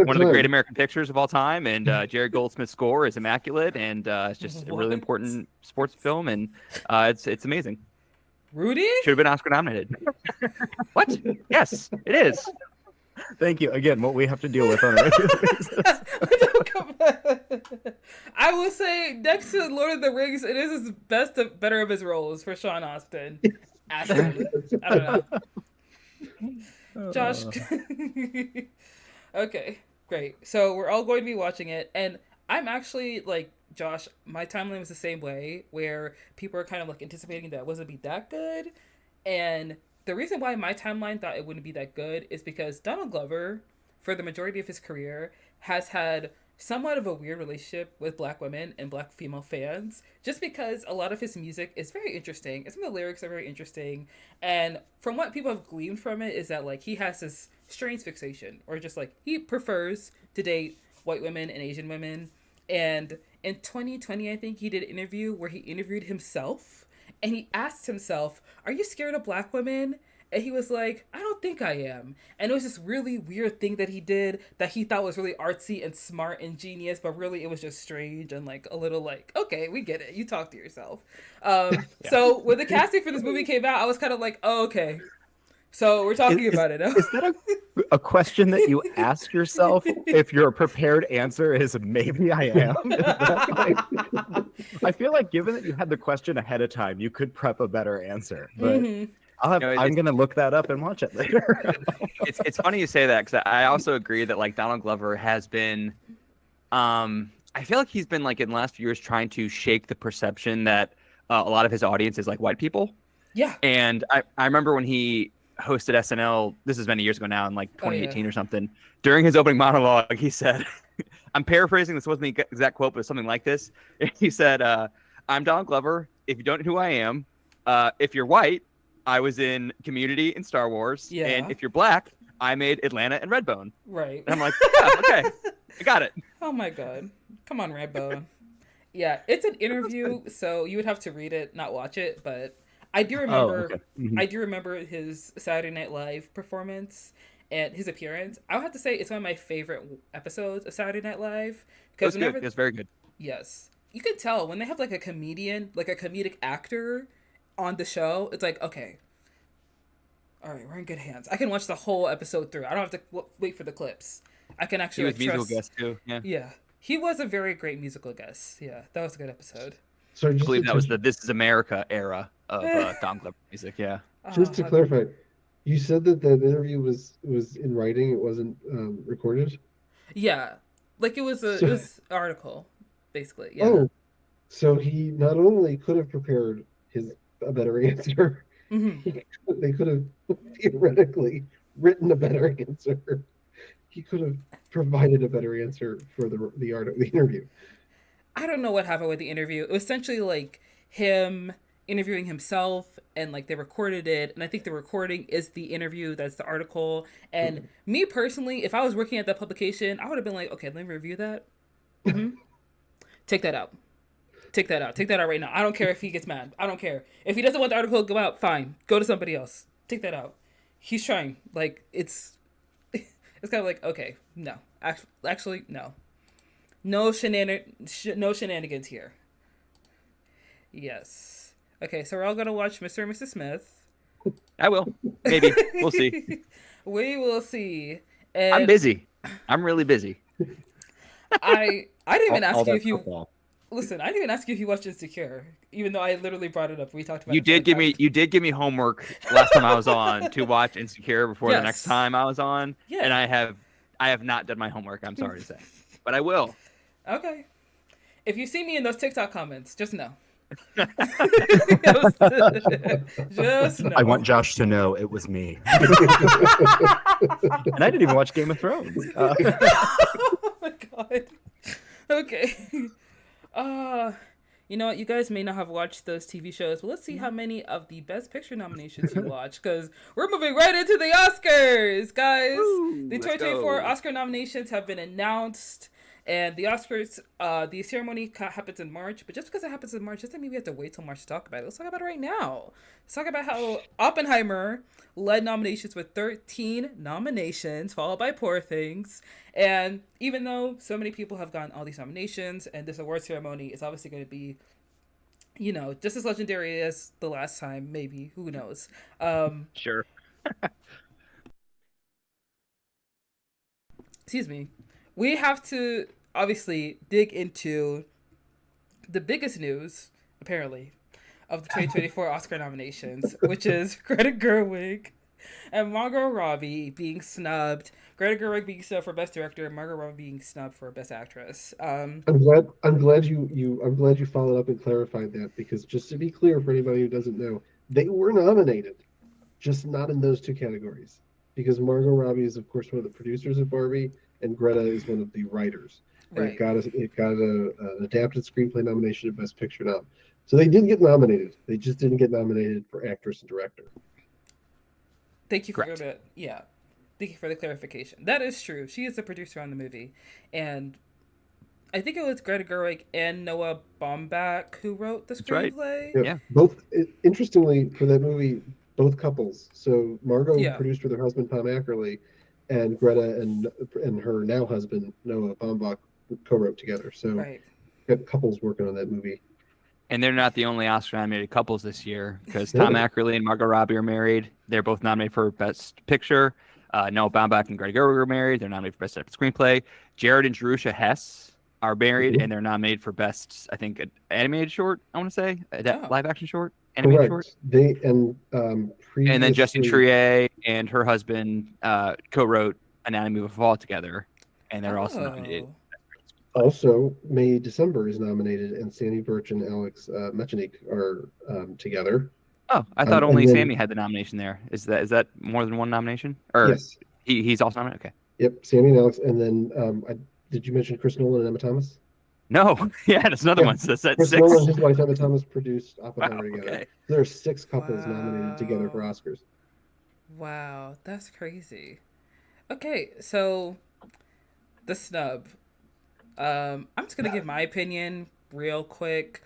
of the great American pictures of all time, and Jared Goldsmith's score is immaculate, and it's just a really important sports film, and it's amazing. Rudy should have been Oscar nominated. What? Yes, it is. Thank you again. What we have to deal with on a regular basis. I will say, next to Lord of the Rings, it is his better of his roles for Sean Austin. I don't know. Josh. Okay, great. So we're all going to be watching it, and I'm actually like Josh. My timeline was the same way, where people are kind of like anticipating that it wasn't be that good, and the reason why my timeline thought it wouldn't be that good is because Donald Glover, for the majority of his career, has had somewhat of a weird relationship with Black women and Black female fans, just because a lot of his music is very interesting, and some of the lyrics are very interesting, and from what people have gleaned from it is that like he has this strange fixation, or just like he prefers to date white women and Asian women. And in 2020, I think he did an interview where he interviewed himself, and he asked himself, "Are you scared of Black women?" And he was like, "I don't think I am." And it was this really weird thing that he did that he thought was really artsy and smart and genius, but really it was just strange and like a little like, okay, we get it. You talk to yourself. So when the casting for this movie came out, I was kind of like, oh, okay. So we're talking about it. Is that a question that you ask yourself if your prepared answer is maybe I am? I feel like given that you had the question ahead of time, you could prep a better answer. But I'm gonna look that up and watch it later. It's funny you say that because I also agree that like Donald Glover has been, I feel like he's been like in the last few years trying to shake the perception that a lot of his audience is like white people. Yeah. And I remember when he hosted SNL, this is many years ago now, in like 2018 or something. During his opening monologue, he said, I'm paraphrasing, this wasn't the exact quote, but something like this. He said, I'm Donald Glover. If you don't know who I am, if you're white, I was in Community and Star Wars. Yeah. And if you're black, I made Atlanta and Redbone. Right. And I'm like, yeah, okay, I got it. Oh my God. Come on, Redbone. Yeah, it's an interview, so you would have to read it, not watch it, but I do remember I do remember his Saturday Night Live performance and his appearance. I would have to say it's one of my favorite episodes of Saturday Night Live. Because it's very good. Yes. You can tell when they have like a comedian, like a comedic actor on the show, it's like, okay, all right, we're in good hands. I can watch the whole episode through. I don't have to wait for the clips. I can actually. He was musical guest too. Yeah, he was a very great musical guest. Yeah, that was a good episode. So I believe that was the This Is America era of Don Glover music. Yeah. Just to clarify, you said that the interview was in writing. It wasn't recorded. Yeah, like it was an article, basically. Yeah. Oh, so he not only could have prepared a better answer, they could have theoretically written a better answer. He could have provided a better answer for the interview. I don't know what happened with the interview. It was essentially like him interviewing himself, and like they recorded it, and I think the recording is the interview, that's the article. And me personally, if I was working at that publication, I would have been like, okay, let me review that. Take that out. Take that out. Take that out right now. I don't care if he gets mad. I don't care. If he doesn't want the article to go out, fine. Go to somebody else. Take that out. He's trying. Like, it's kind of like, okay, no. Actually, no. No shenanigans here. Yes. Okay, so we're all going to watch Mr. and Mrs. Smith. I will. Maybe. We'll see. We will see. And I'm busy. I'm really busy. I didn't even ask you if you... Football. Listen, I didn't even ask you if you watched Insecure, even though I literally brought it up. We talked about You it. did give me homework last time I was on to watch Insecure before the next time I was on. Yeah. And I have not done my homework, I'm sorry to say. But I will. Okay. If you see me in those TikTok comments, just know. Just know. I want Josh to know it was me. And I didn't even watch Game of Thrones. Oh my God. Okay. You know what? You guys may not have watched those TV shows, but let's see how many of the Best Picture nominations you watch, because we're moving right into the Oscars, guys. Woo, the 2024 Oscar nominations have been announced, and the Oscars, the ceremony happens in March, but just because it happens in March doesn't mean we have to wait till March to talk about it. Let's talk about it right now. Let's talk about how Oppenheimer led nominations with 13 nominations, followed by Poor Things. And even though so many people have gotten all these nominations, and this award ceremony is obviously going to be, you know, just as legendary as the last time, maybe, who knows? Sure. Excuse me. We have to obviously dig into the biggest news, apparently, of the 2024 Oscar nominations, which is Greta Gerwig and Margot Robbie being snubbed. Greta Gerwig being snubbed for Best Director, and Margot Robbie being snubbed for Best Actress. I'm glad you followed up and clarified that, because just to be clear for anybody who doesn't know, they were nominated, just not in those two categories, because Margot Robbie is of course one of the producers of Barbie, and Greta is one of the writers. And Right. it got an adapted screenplay nomination at Best Picture nom. So they did get nominated. They just didn't get nominated for actress and director. Thank you for Correct. Thank you for the clarification. That is true. She is the producer on the movie, and I think it was Greta Gerwig and Noah Baumbach who wrote the That's right. screenplay. Yeah. Both, interestingly, for that movie, both couples. So Margot Yeah. produced with her husband Tom Ackerley, and Greta and her now husband Noah Baumbach co-wrote together. So Right. got couples working on that movie. And they're not the only Oscar-nominated couples this year, because Tom Ackerley and Margot Robbie are married. They're both nominated for Best Picture. Noah Baumbach and Greta Gerwig are married. They're nominated for Best Screenplay. Jared and Jerusha Hess are married, and they're nominated for Best, I think, animated short. I want to say live-action short, animated short. Correct. They And then Justine previously. Triet and her husband co-wrote Anatomy of a Fall together, and they're also nominated. Oh. Also, May December is nominated, and Sammy Birch and Alex Mechanik are together. Oh, I thought And only then- Sammy had the nomination there. Is that more than one nomination? Or Yes. he's also nominated? Okay. Yep, Sammy and Alex, and then did you mention Chris Nolan and Emma Thomas? No, yeah, that's another Yeah. one. So that's Chris six. Nolan and his wife Emma Thomas produced Oppenheimer Wow, together. okay. There are 6 couples nominated together for Wow. Oscars. Wow, that's crazy. Okay, so the snub. I'm just gonna give my opinion real quick.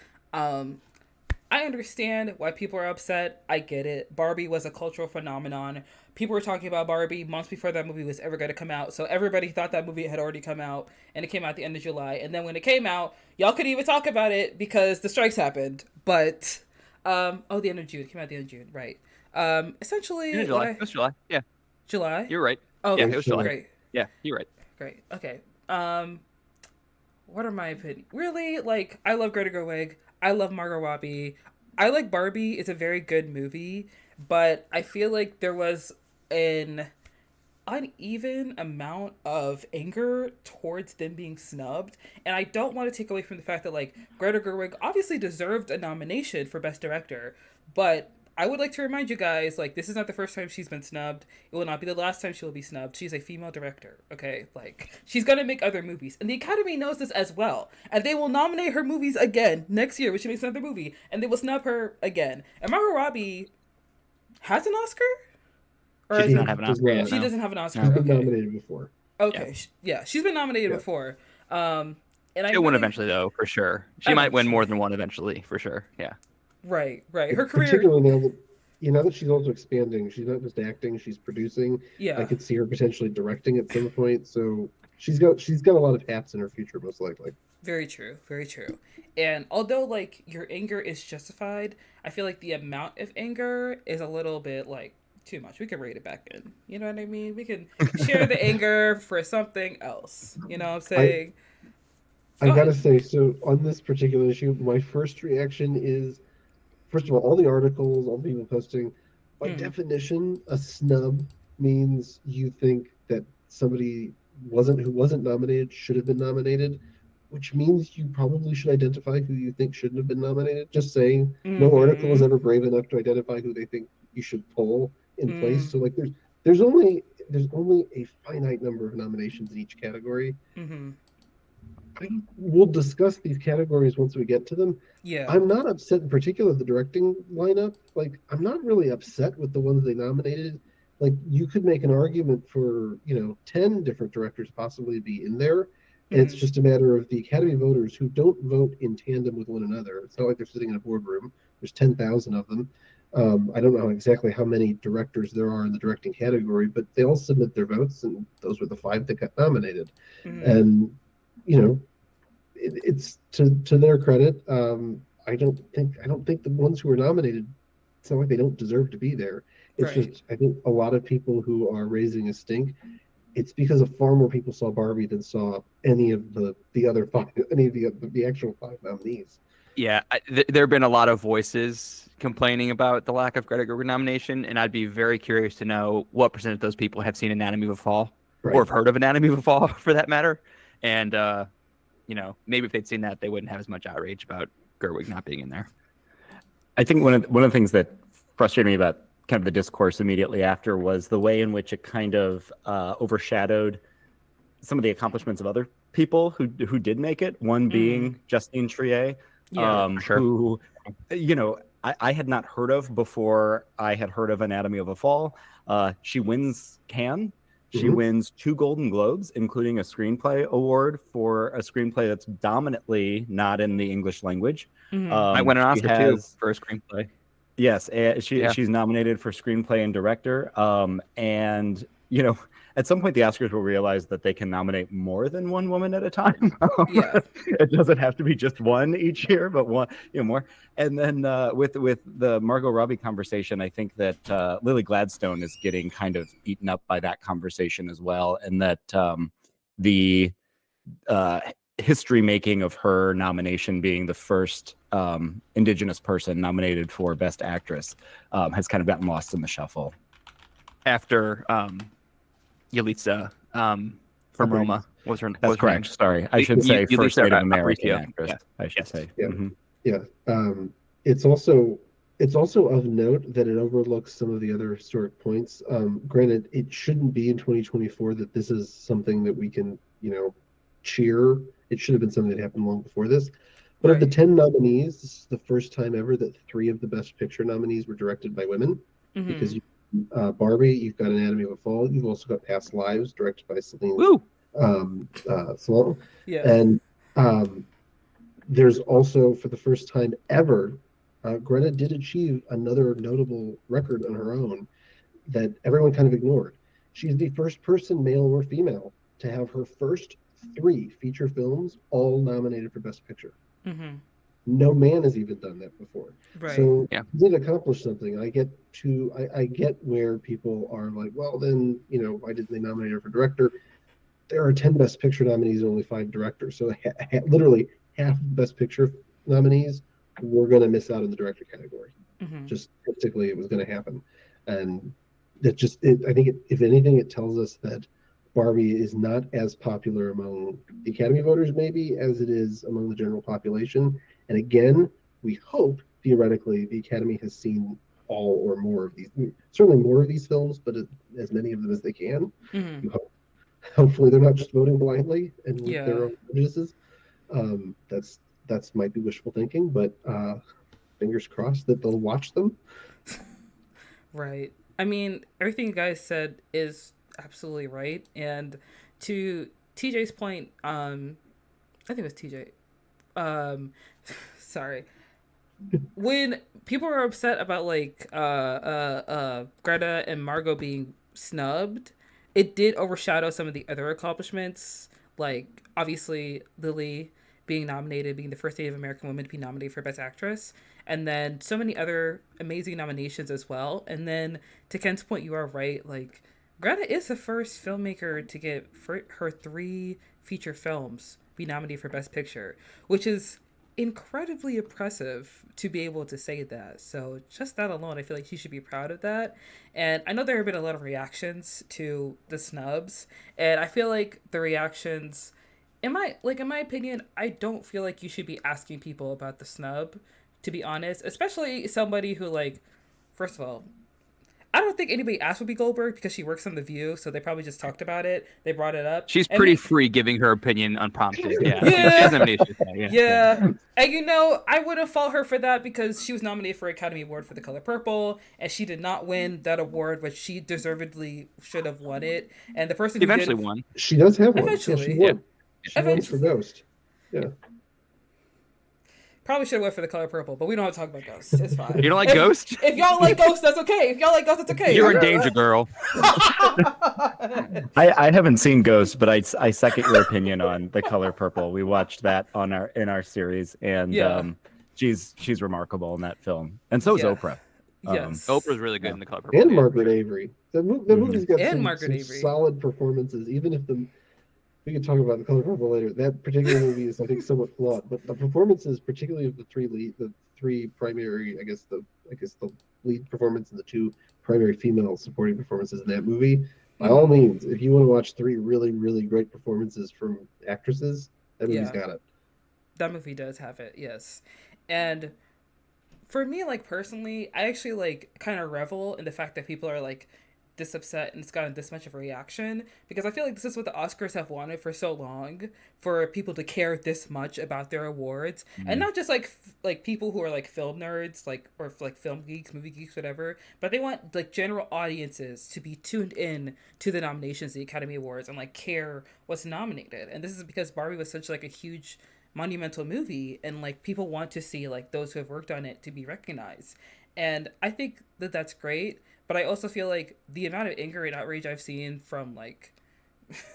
I understand why people are upset. I get it. Barbie was a cultural phenomenon. People were talking about Barbie months before that movie was ever going to come out. So everybody thought that movie had already come out, and it came out at the end of July. And then when it came out, y'all couldn't even talk about it because the strikes happened. But the end of June. It came out at the end of June, right? Essentially, In July. It was July. Yeah, July. you're right. Oh, Yeah, it was July. great. Yeah, you're right. Great. Okay. What are my opinions? Really, like, I love Greta Gerwig. I love Margot Robbie. I like Barbie. It's a very good movie, but I feel like there was an uneven amount of anger towards them being snubbed, and I don't want to take away from the fact that, like, Greta Gerwig obviously deserved a nomination for Best Director, but I would like to remind you guys, like, this is not the first time she's been snubbed. It will not be the last time she will be snubbed. She's a female director, okay? Like, she's gonna make other movies. And the Academy knows this as well. And they will nominate her movies again next year when she makes another movie. And they will snub her again. And Margot Robbie has an Oscar? Or She is does it- not have an Oscar yet. She no. doesn't have an Oscar. She's been Okay. nominated before. Okay. Yeah, she's been nominated Yeah. before. And I She'll win really- eventually, though, for sure. She might win Eventually. more than one eventually, for sure. Yeah. Right. Her career. Particularly now that she's also expanding, she's not just acting, she's producing. Yeah. I could see her potentially directing at some point. So she's got a lot of hats in her future, most likely. Very true. Very true. And although, like, your anger is justified, I feel like the amount of anger is a little bit, like, too much. We can rate it back in. You know what I mean? We can share the anger for something else. You know what I'm saying? I Go gotta ahead. say, so on this particular issue, my first reaction is, first of all the articles, all the people posting, by definition, a snub means you think that somebody who wasn't nominated should have been nominated, which means you probably should identify who you think shouldn't have been nominated. Just saying, no article is ever brave enough to identify who they think you should pull in place. So, like, there's only a finite number of nominations in each category. Mm-hmm. We'll discuss these categories once we get to them. Yeah. I'm not upset in particular the directing lineup. Like, I'm not really upset with the ones they nominated. Like, you could make an argument for 10 different directors possibly be in there. And it's just a matter of the Academy voters who don't vote in tandem with one another. It's not like they're sitting in a boardroom. There's 10,000 of them. I don't know exactly how many directors there are in the directing category, but they all submit their votes, and those were the 5 that got nominated. And it's to their credit. I don't think the ones who are nominated, it's not like they don't deserve to be there. It's just, I think a lot of people who are raising a stink, it's because of far more people saw Barbie than saw any of the other 5, any of the actual 5 nominees. Yeah, there have been a lot of voices complaining about the lack of Greta Gerwig nomination, and I'd be very curious to know what percent of those people have seen Anatomy of a Fall, or have heard of Anatomy of a Fall, for that matter. And maybe if they'd seen that, they wouldn't have as much outrage about Gerwig not being in there. I think one of the things that frustrated me about kind of the discourse immediately after was the way in which it kind of overshadowed some of the accomplishments of other people who did make it. One being Justine Triet, who I had not heard of before I had heard of Anatomy of a Fall. She wins Cannes. She wins 2 Golden Globes, including a screenplay award for a screenplay that's dominantly not in the English language. I won an Oscar too for a screenplay. Yes, she's nominated for screenplay and director. And at some point the Oscars will realize that they can nominate more than one woman at a time. It doesn't have to be just one each year, but one, more. And then with the Margot Robbie conversation, I think that Lily Gladstone is getting kind of eaten up by that conversation as well, and that history making of her nomination being the first Indigenous person nominated for Best Actress has kind of gotten lost in the shuffle. After Yalitza from Roma was her. That's was her correct. name. Sorry, I should say Yalitza first Native Aparicio. American actress. Yeah. I should Yes. say. Yeah. Mm-hmm. Yeah. It's also of note that it overlooks some of the other historic points. Granted, it shouldn't be in 2024 that this is something that we can, cheer. It should have been something that happened long before this. But of the 10 nominees, this is the first time ever that 3 of the Best Picture nominees were directed by women. Mm-hmm. Because Barbie, you've got Anatomy of a Fall, you've also got Past Lives, directed by Celine Song. Yeah. And there's also, for the first time ever, Greta did achieve another notable record on her own that everyone kind of ignored. She's the first person, male or female, to have her first 3 feature films all nominated for Best Picture. Mm-hmm. No man has even done that before. Right. So she did accomplish something. I get where people are like, well, then, why didn't they nominate her for director? There are 10 Best Picture nominees and only 5 directors. So literally half the Best Picture nominees were going to miss out in the director category. Mm-hmm. Just statistically, it was going to happen. And I think if anything, it tells us that Barbie is not as popular among the Academy voters, maybe, as it is among the general population. And again, we hope, theoretically, the Academy has seen all or more of these, certainly more of these films, but as many of them as they can. Mm-hmm. Hopefully they're not just voting blindly and with Yeah. their own prejudices. That's might be wishful thinking, but fingers crossed that they'll watch them. Right. I mean, everything you guys said is absolutely right. And to TJ's point, I think it was TJ. Sorry. When people are upset about like Greta and Margot being snubbed, it did overshadow some of the other accomplishments. Like obviously Lily being nominated, being the first Native American woman to be nominated for Best Actress, and then so many other amazing nominations as well. And then to Ken's point, you are right. Like Greta is the first filmmaker to get her 3 feature films be nominated for Best Picture, which is incredibly impressive to be able to say that. So just that alone, I feel like she should be proud of that. And I know there have been a lot of reactions to the snubs, and I feel like the reactions, in my opinion, I don't feel like you should be asking people about the snub, to be honest, especially somebody who, like, first of all, I don't think anybody asked Whoopi Goldberg because she works on The View, so they probably just talked about it. They brought it up. She's pretty free giving her opinion unprompted. Yeah. Yeah. She doesn't have any issues with that. Yeah. And I wouldn't fault her for that because she was nominated for Academy Award for The Color Purple, and she did not win that award, which she deservedly should have won it. And the person who eventually won. She does have one. Eventually. Yeah, she won for Ghost. Yeah. Probably should have went for The Color Purple, but we don't have to talk about Ghost. It's fine. You don't like Ghost? If y'all like Ghost, that's okay. If y'all like Ghost, that's okay. You're in danger, girl. I haven't seen Ghost, but I second your opinion on The Color Purple. We watched that in our series, and she's remarkable in that film, and so is Oprah. Yes, Oprah's really good in The Color Purple. And Margaret Avery. The movie's got some Avery. solid performances, even if we can talk about The Color Purple later. That particular movie is, I think, somewhat flawed, but the performances, particularly of the 3 primary, I guess the lead performance and the 2 primary female supporting performances in that movie. By all means, if you want to watch 3 really, really great performances from actresses, that movie's got it. That movie does have it, yes. And for me, like, personally, I actually, like, kind of revel in the fact that people are, like, this upset and it's gotten this much of a reaction, because I feel like this is what the Oscars have wanted for so long, for people to care this much about their awards, and not just like people who are like film nerds, like, or like film geeks, movie geeks, whatever, but they want like general audiences to be tuned in to the nominations, the Academy Awards, and like care what's nominated. And this is because Barbie was such like a huge monumental movie, and like people want to see like those who have worked on it to be recognized. And I think that that's great. But I also feel like the amount of anger and outrage I've seen from like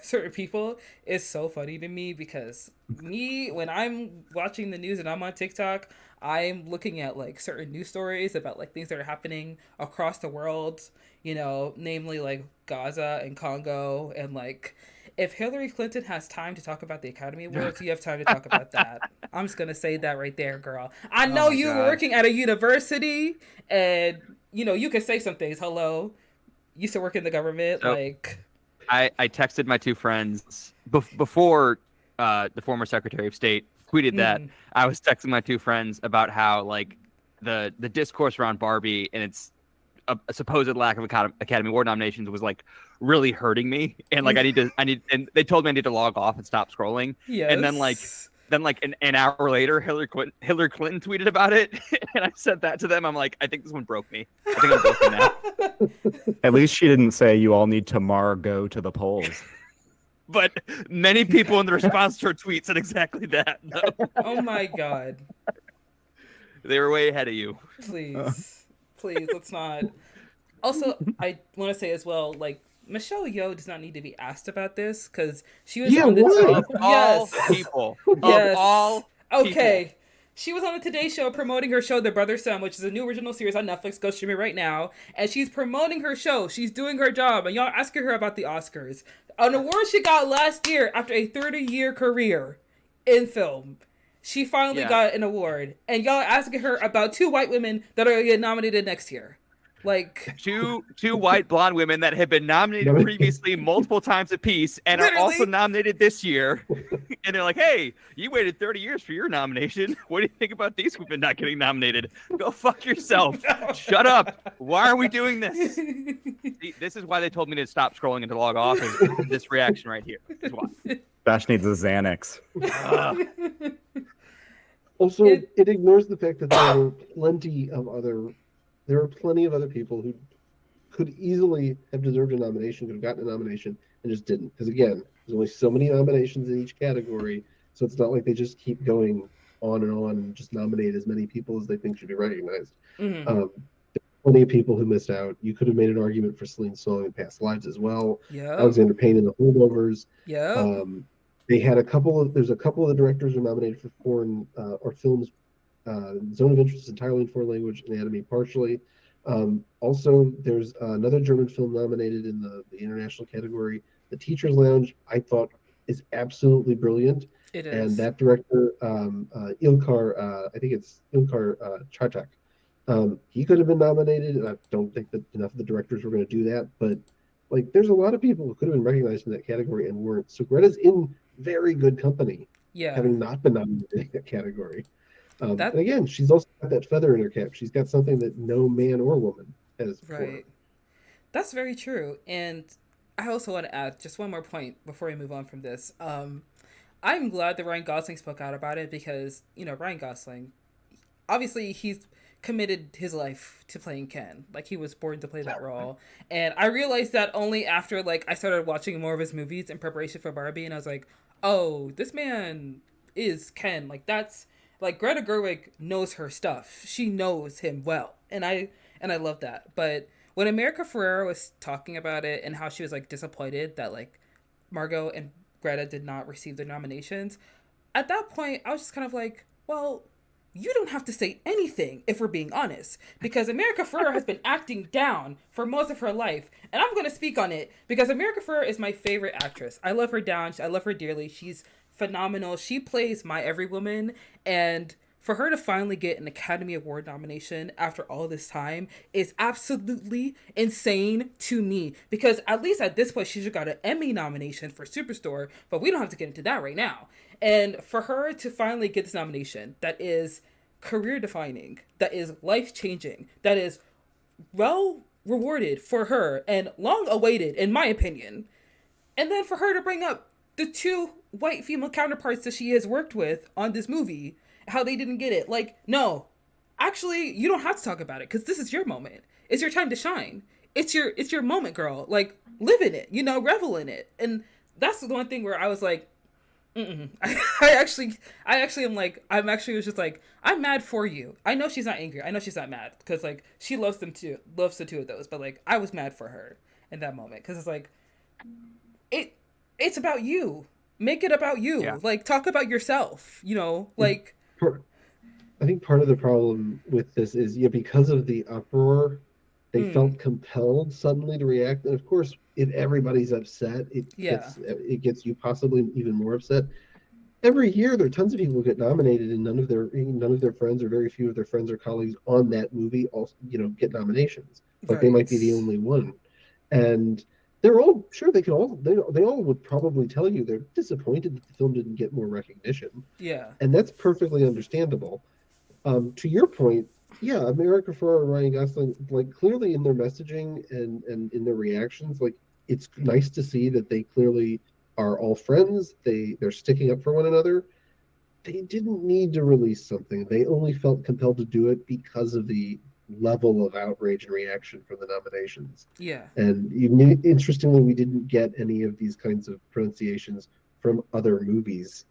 certain people is so funny to me, because when I'm watching the news and I'm on TikTok, I'm looking at like certain news stories about like things that are happening across the world, namely like Gaza and Congo, and like if Hillary Clinton has time to talk about the Academy Awards, you have time to talk about that. I'm just gonna say that right there, girl. I know you were working at a university, and you can say some things. Hello, used to work in the government. So, I texted my two friends before the former Secretary of State tweeted that. I was texting my two friends about how like the discourse around Barbie and its a supposed lack of Academy Award nominations was like really hurting me, and like I need, and they told me I need to log off and stop scrolling. Yes. And then like an hour later, Hillary Clinton tweeted about it, and I said that to them. I'm like, I think this one broke me. I think I'm broken now. At least she didn't say you all need to go to the polls. But many people in the response to her tweet said exactly that. Oh my God. They were way ahead of you. Please, let's not. Also, I want to say as well, like, Michelle Yeoh does not need to be asked about this because she was on the of all people. Of all people. She was on the Today Show promoting her show, The Brother's Son, which is a new original series on Netflix. Go stream it right now. And she's promoting her show. She's doing her job. And y'all asking her about the Oscars. An award she got last year after a 30-year career in film. She finally got an award. And y'all asking her about two white women that are going to get nominated next year. Like two white blonde women that have been nominated previously multiple times apiece and are also nominated this year. And they're like, hey, you waited 30 years for your nomination. What do you think about these women not getting nominated? Go fuck yourself. Shut up. Why are we doing this? See, this is why they told me to stop scrolling and to log off. Is this reaction right here. This is why. Bash needs a Xanax. Also, it ignores the fact that there were plenty of other people who could easily have deserved a nomination, could have gotten a nomination, and just didn't. Because again, there's only so many nominations in each category, so it's not like they just keep going on and just nominate as many people as they think should be recognized. There are plenty of people who missed out. You could have made an argument for Celine Song in Past Lives as well. Alexander Payne in The Holdovers. There's a couple of the directors who are nominated for foreign or films. Zone of Interest entirely in foreign language, Anatomy partially. Also, there's another German film nominated in the international category. The Teacher's Lounge, I thought, is absolutely brilliant. It is. And that director, Ilkar, I think it's Ilkar Chartak, he could have been nominated, and I don't think that enough of the directors were going to do that. But like, there's a lot of people who could have been recognized in that category and weren't. So Greta's in very good company, having not been nominated in that category. And again, she's also got that feather in her cap. She's got something that no man or woman has before. Right. That's very true. And I also want to add just one more point before we move on from this. I'm glad that Ryan Gosling spoke out about it because, Ryan Gosling, obviously he's committed his life to playing Ken. Like, he was born to play that role. And I realized that only after, like, I started watching more of his movies in preparation for Barbie, and I was like, oh, this man is Ken. Like, that's... Like, Greta Gerwig knows her stuff. She knows him well. And I love that. But when America Ferrera was talking about it and how she was, like, disappointed that, like, Margot and Greta did not receive their nominations, at that point, I was just kind of like, well, you don't have to say anything if we're being honest. Because America Ferrera has been acting down for most of her life. And I'm going to speak on it because America Ferrera is my favorite actress. I love her down. I love her dearly. She's phenomenal. She plays My Every Woman, and for her to finally get an Academy Award nomination after all this time is absolutely insane to me, because at least at this point she should got an Emmy nomination for Superstore, but we don't have to get into that right now. And for her to finally get this nomination that is career defining, that is life changing, that is well rewarded for her and long awaited in my opinion, and then for her to bring up the two white female counterparts that she has worked with on this movie, how they didn't get it. Like, no, actually, you don't have to talk about it because this is your moment. It's your time to shine. It's your moment, girl. Like, live in it, revel in it. And that's the one thing where I was like, I actually am like, was just like, I'm mad for you. I know she's not angry. I know she's not mad because, like, she loves them too, loves the two of those. But, like, I was mad for her in that moment because it's like, it's about you. Make it about you. Yeah. Like, talk about yourself, like. I think part of the problem with this is, because of the uproar They felt compelled suddenly to react, and of course, if everybody's upset, Yeah. it gets you possibly even more upset. Every year, there are tons of people who get nominated, and none of their friends, or very few of their friends or colleagues on that movie, also get nominations. Like they might be the Right. only one, and they're all sure they all would probably tell you they're disappointed that the film didn't get more recognition, Yeah. and that's perfectly understandable. To your point, yeah, America Ferrera and Ryan Gosling, like clearly in their messaging and in their reactions, like it's nice to see that they clearly are all friends. They're sticking up for one another. They didn't need to release something. They only felt compelled to do it because of the level of outrage and reaction from the nominations. Yeah. And interestingly, we didn't get any of these kinds of pronunciations from other movies.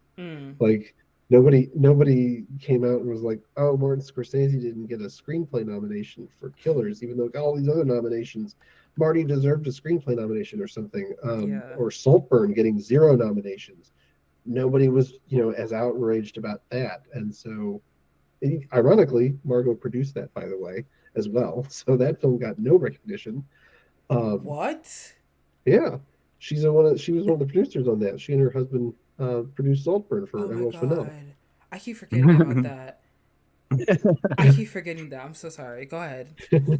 Like nobody came out and was like, "Oh, Martin Scorsese didn't get a screenplay nomination for Killers, even though it got all these other nominations. Marty deserved a screenplay nomination or something." Yeah. Or Saltburn getting 0 nominations. Nobody was, as outraged about that, and so, ironically, Margot produced that, by the way, as well. So that film got no recognition. What? Yeah, she was one of the producers on that. She and her husband produced Saltburn Oh for my Emerald Fennell. god. I keep forgetting about that. I keep forgetting that. I'm so sorry. Go ahead.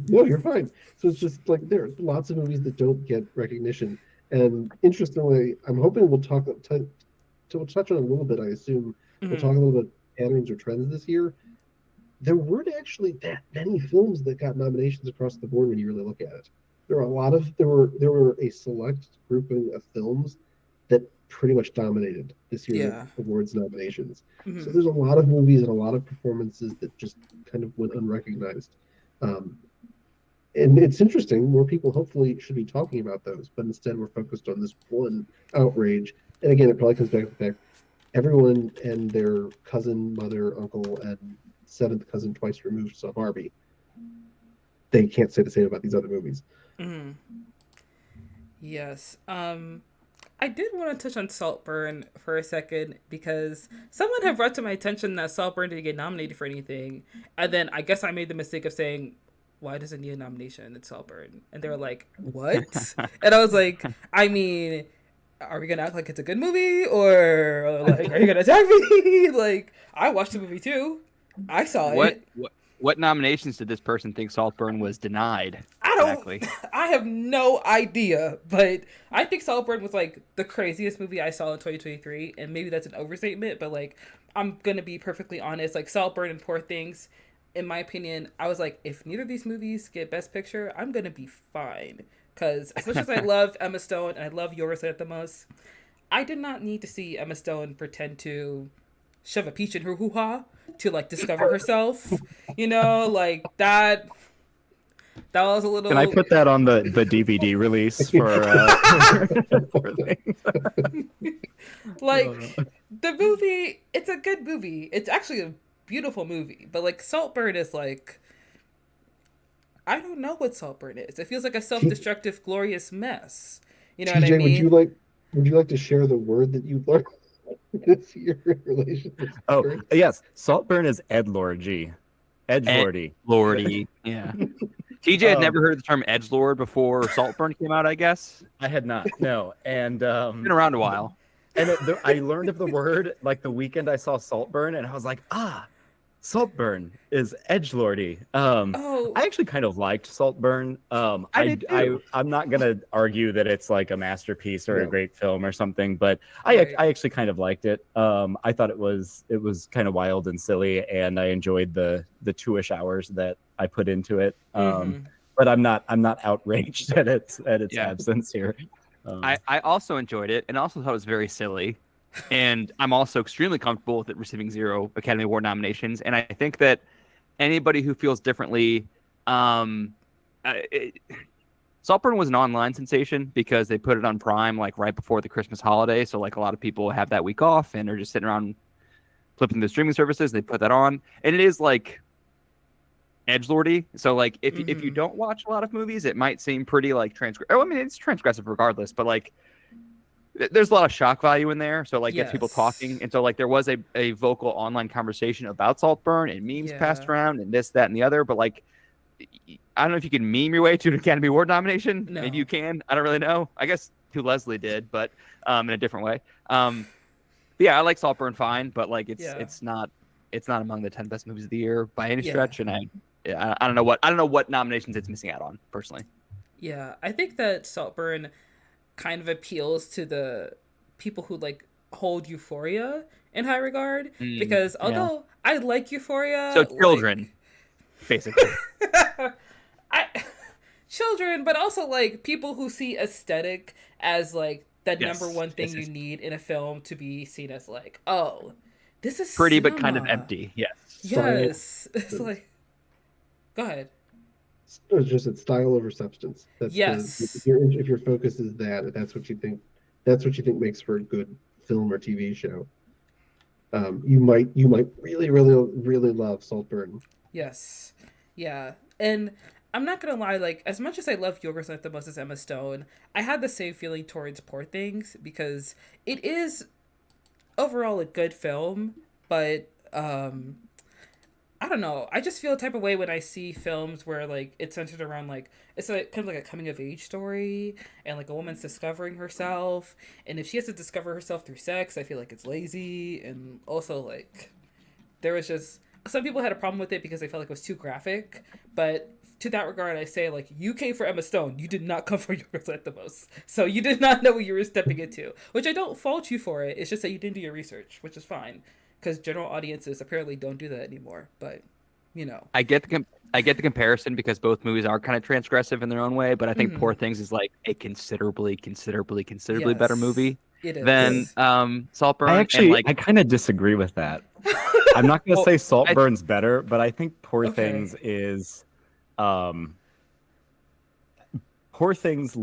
No, you're fine. So it's just like there are lots of movies that don't get recognition, and interestingly, I'm hoping we'll touch on a little bit. I assume we'll talk a little bit patterns or trends this year. There weren't actually that many films that got nominations across the board when you really look at it. There were a select grouping of films that pretty much dominated this year's Yeah. awards nominations. So there's a lot of movies and a lot of performances that just kind of went unrecognized. And it's interesting, more people hopefully should be talking about those, but instead we're focused on this one outrage. And again, it probably comes back to the fact everyone and their cousin, mother, uncle, and seventh cousin twice removed saw Barbie. They can't say the same about these other movies. Yes. I did want to touch on Saltburn for a second because someone had brought to my attention that Saltburn didn't get nominated for anything, and then I guess I made the mistake of saying, "Why does it need a nomination? It's Saltburn," and they were like, "What?" And I was like, "I mean, are we gonna act like it's a good movie, or like, are you gonna attack me?" Like, I watched the movie too. I saw it. What nominations did this person think Saltburn was denied? Exactly. I have no idea, but I think Saltburn was like the craziest movie I saw in 2023, and maybe that's an overstatement, but like I'm gonna be perfectly honest, like Saltburn and Poor Things, in my opinion, I was like, if neither of these movies get Best Picture, I'm gonna be fine. Because as much as I love Emma Stone and I love Yorgos Lanthimos, I did not need to see Emma Stone pretend to shove a peach in her hoo-ha to like discover herself, like that was a little. Can I put that on the DVD release for things? Like the movie, it's a good movie. It's actually a beautiful movie, but like Saltburn is like, I don't know what Saltburn is. It feels like a self-destructive, glorious mess. You know TJ, what I mean? Would you like to share the word that you learned this year in relation to Saltburn? Oh, yes. Saltburn is edgelordy. Edgelordy. Edgelordy. Yeah. TJ had never heard the term edgelord before Saltburn came out, I guess. I had not. No. And been around a while. And I learned of the word like the weekend I saw Saltburn, and I was like, Saltburn is edgelordy. I actually kind of liked Saltburn. I'm not gonna argue that it's like a masterpiece or a great film or something, but I actually kind of liked it. I thought it was kind of wild and silly, and I enjoyed the 2-ish hours that I put into it. But I'm not outraged at its absence here. I also enjoyed it, and also thought it was very silly. And I'm also extremely comfortable with it receiving 0 Academy Award nominations. And I think that anybody who feels differently, Saltburn was an online sensation because they put it on Prime like right before the Christmas holiday. So like a lot of people have that week off and are just sitting around flipping the streaming services. They put that on, and it is like edgelordy. So like if you don't watch a lot of movies, it might seem pretty like it's transgressive regardless, but like there's a lot of shock value in there, so like gets people talking. And so like there was a vocal online conversation about Saltburn and memes passed around and this, that, and the other, but like I don't know if you can meme your way to an Academy Award nomination. No. Maybe you can. I don't really know. I guess To Leslie did, but in a different way. But yeah, I like Saltburn fine, but like it's not among the 10 best movies of the year by any stretch. And I don't know what nominations it's missing out on personally. Yeah, I think that Saltburn kind of appeals to the people who like hold Euphoria in high regard, because although I like Euphoria, so children, basically. Children, but also like people who see aesthetic as like the number one thing you need in a film to be seen as like, oh, this is pretty cinema. but kind of empty. Yes. It's like, go ahead. It's just it's style over substance. That's if your focus is that, if that's what you think makes for a good film or TV show, you might really love Saltburn. Yes. Yeah. And I'm not gonna lie, like, as much as I love Yorgos Lanthimos as Emma Stone, I had the same feeling towards Poor Things, because it is overall a good film, but I don't know. I just feel a type of way when I see films where like it's centered around like it's like kind of like a coming of age story, and like a woman's discovering herself, and if she has to discover herself through sex, I feel like it's lazy. And also like there was just some people had a problem with it because they felt like it was too graphic, but to that regard, I say, like, you came for Emma Stone. You did not come for Yorgos Lanthimos. So you did not know what you were stepping into, which I don't fault you for it. It's just that you didn't do your research, which is fine, because general audiences apparently don't do that anymore. But, you know. I get the comparison because both movies are kind of transgressive in their own way, but I think Poor Things is like a considerably better movie than Saltburn. I kind of disagree with that. I'm not going to say Saltburn's better, but I think Poor Things is... Poor Things,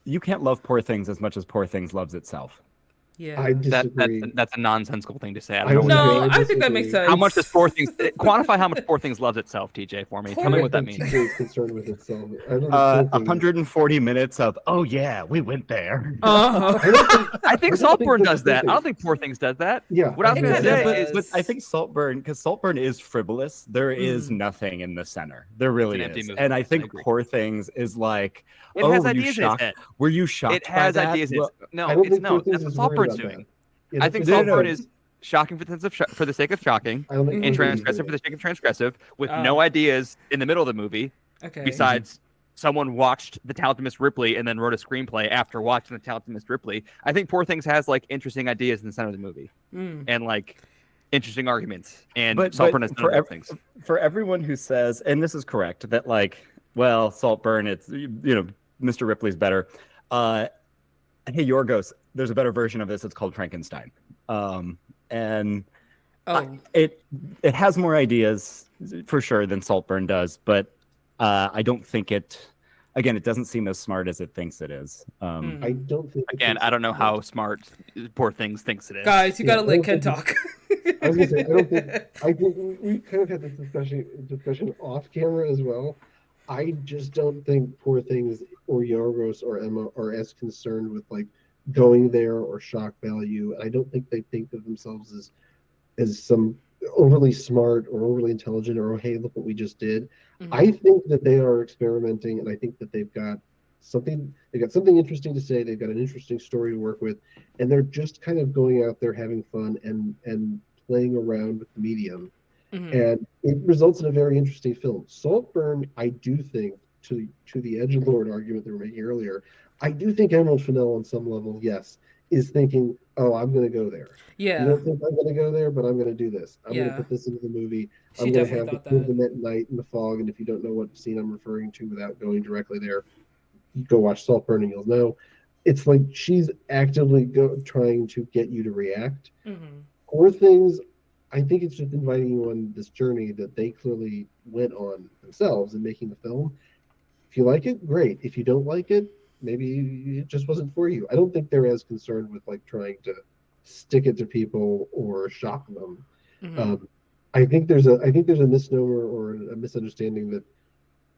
you can't love Poor Things as much as Poor Things loves itself. Yeah, I disagree. That's a nonsensical thing to say. I think that makes sense. How much does Poor Things quantify? How much Poor Things loves itself, TJ, for me? Tell me what that means. TJ is concerned with itself. 140 minutes of we went there. I think Saltburn does that. I don't think Poor Things does that. Yeah, what I was going to say is, I think Saltburn, because Saltburn is frivolous. There is nothing in the center. There really is, and I think Poor Things is like, were you shocked? It has by that? ideas. Well, That's what Saltburn's doing. I think Saltburn is shocking for the sake of shocking, and transgressive for the sake of transgressive, with no ideas in the middle of the movie. Okay. Besides, someone watched The Talented Miss Ripley and then wrote a screenplay after watching The Talented Miss Ripley. I think Poor Things has like interesting ideas in the center of the movie, and like interesting arguments. And Saltburn has none of those things. For everyone who says, and this is correct, that like, well, Saltburn, it's Mr. Ripley's better. Hey, Yorgos, there's a better version of this. It's called Frankenstein. It has more ideas for sure than Saltburn does, but I don't think it doesn't seem as smart as it thinks it is. I don't think. Again, I don't know how smart Poor Things thinks it is. Guys, you gotta let Ken talk. I was gonna say, I think we kind of had this discussion off camera as well. I just don't think Poor Things or Yorgos or Emma are as concerned with like going there or shock value. I don't think they think of themselves as some overly smart or overly intelligent or, oh, hey, look what we just did. I think that they are experimenting, and I think that they've got something interesting to say. They've got an interesting story to work with, and they're just kind of going out there having fun and playing around with the medium. And it results in a very interesting film. Saltburn, I do think, to the edgelord argument that we were making earlier, I do think Emerald Fennell on some level, yes, is thinking, oh, I'm going to go there. Yeah. You don't think I'm going to go there, but I'm going to do this. I'm going to put this into the movie. I'm going to have them at night in the fog, and if you don't know what scene I'm referring to without going directly there, you go watch Saltburn and you'll know. It's like she's actively trying to get you to react. Poor Things, I think it's just inviting you on this journey that they clearly went on themselves in making the film. If you like it, great. If you don't like it, maybe it just wasn't for you. I don't think they're as concerned with like trying to stick it to people or shock them. I think there's a misnomer or a misunderstanding that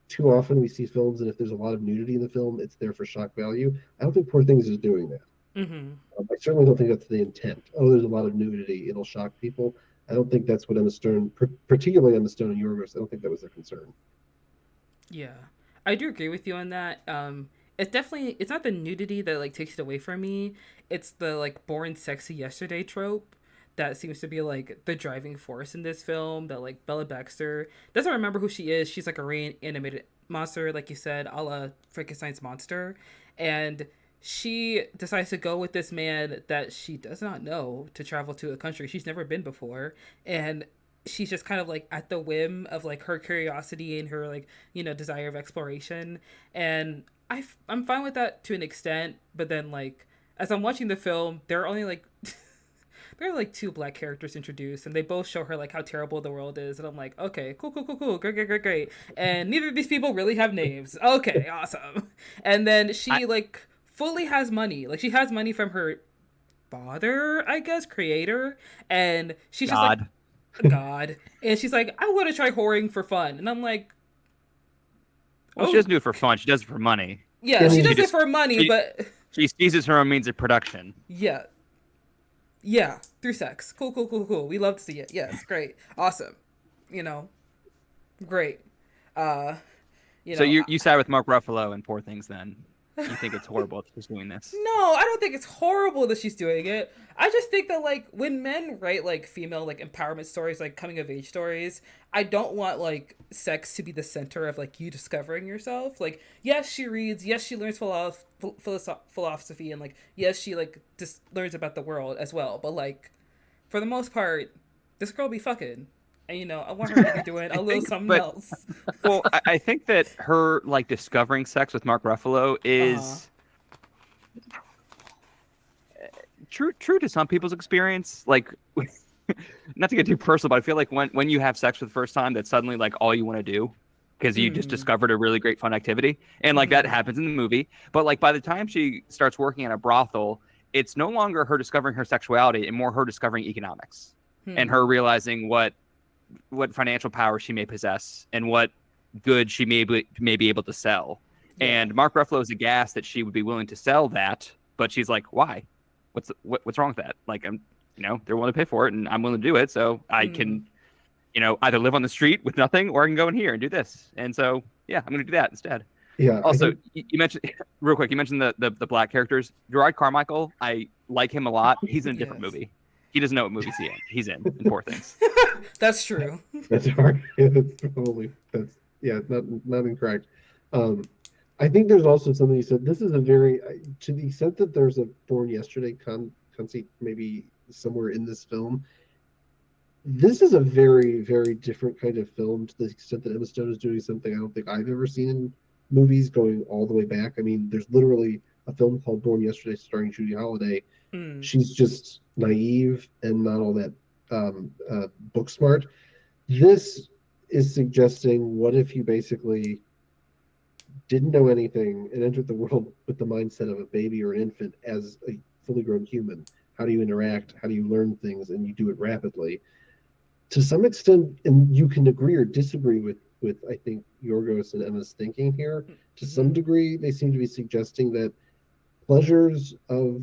too often we see films, and if there's a lot of nudity in the film, it's there for shock value. I don't think Poor Things is doing that. I certainly don't think that's the intent. Oh, there's a lot of nudity, it'll shock people. I don't think that's what Emma Stone, particularly Emma Stone and Yorgos, I don't think that was their concern. Yeah, I do agree with you on that. It's definitely, it's not the nudity that like takes it away from me. It's the like born sexy yesterday trope that seems to be like the driving force in this film. That like Bella Baxter doesn't remember who she is. She's like a reanimated monster, like you said, a la Frankenstein's monster, and she decides to go with this man that she does not know to travel to a country she's never been before, and she's just kind of like at the whim of like her curiosity and her like, you know, desire of exploration. And I'm fine with that to an extent, but then like as I'm watching the film, there are only like there are like two black characters introduced, and they both show her like how terrible the world is, and I'm like, okay, cool, cool, cool, cool, great, great, great, great. And neither of these people really have names. Okay, awesome. And then I, she like fully has money. Like she has money from her father, I guess, creator, and she's just like, God. God. And she's like, I want to try whoring for fun. And I'm like, Well, she oh, doesn't do it for fun. She does it for money. yeah, I she mean, She does it just for money, she but she seizes her own means of production. yeah, yeah, through sex. Cool, cool, cool, cool. We love to see it. Yes, great, awesome. You know, great. Uh, you So know, you side with Mark Ruffalo and Poor Things then? You think it's horrible that she's doing this? no, I don't think it's horrible that she's doing it. I just think that like when men write like female like empowerment stories, like coming of age stories, I don't want like sex to be the center of like you discovering yourself. Like yes, she reads, yes, she learns philosophy, and like yes, she like just learns about the world as well. But like for the most part, this girl be fucking, and you know I want her to be doing I a little think, something but else. well, I think that her like discovering sex with Mark Ruffalo Uh huh. is true to some people's experience. Like, not to get too personal, but I feel like when you have sex for the first time, that's suddenly like all you want to do because you just Mm-hmm. discovered a really great fun activity, and like that Mm-hmm. happens in the movie. But like by the time she starts working at a brothel, it's no longer her discovering her sexuality and more her discovering economics and Hmm. her realizing what financial power she may possess and what goods she may be able to sell. Yeah. And Mark Ruffalo is aghast that she would be willing to sell that, but she's like, why? What's wrong with that? Like, I'm, they're willing to pay for it, and I'm willing to do it, so I Mm. can, either live on the street with nothing, or I can go in here and do this. And so, yeah, I'm going to do that instead. yeah, I Also, think you mentioned real quick. You mentioned the black characters. Gerard Carmichael, I like him a lot. He's in a different Yes. movie. He doesn't know what movies he's in Poor Things. That's true. that's hard. Yeah, that's yeah, not incorrect. Um, I think there's also something you said. This is a very to the extent that there's a Born Yesterday conceit maybe somewhere in this film. This is a very, very different kind of film to the extent that Emma Stone is doing something I don't think I've ever seen in movies going all the way back. I mean, there's literally a film called Born Yesterday starring Judy Holliday. Mm. She's just naive and not all that book smart. This is suggesting what if you basically didn't know anything and entered the world with the mindset of a baby or an infant as a fully grown human? How do you interact? How do you learn things? And you do it rapidly to some extent, and you can agree or disagree with I think Yorgos and Emma's thinking here. To some Mm-hmm. degree, they seem to be suggesting that pleasures of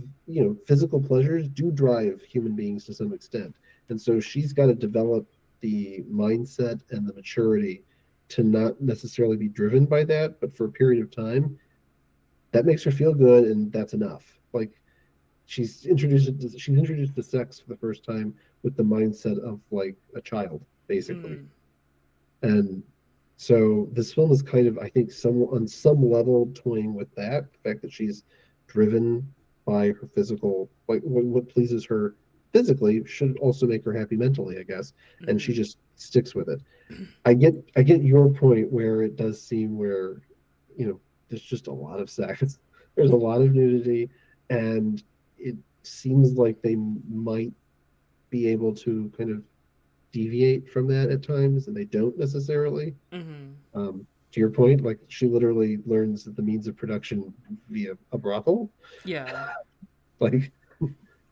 physical pleasures do drive human beings to some extent, and so she's got to develop the mindset and the maturity to not necessarily be driven by that, but for a period of time, that makes her feel good, and that's enough. Like she's introduced to sex for the first time with the mindset of like a child, basically. Mm. And so this film is kind of, I think, on some level toying with that. The fact that she's driven by her physical, like what pleases her physically should also make her happy mentally, I guess. And she Mm-hmm. just sticks with it. I get your point where it does seem where, there's just a lot of sex. There's a lot of nudity, and it seems like they might be able to kind of deviate from that at times, and they don't necessarily. Mm-hmm. To your point, like she literally learns that the means of production via a brothel, Yeah. like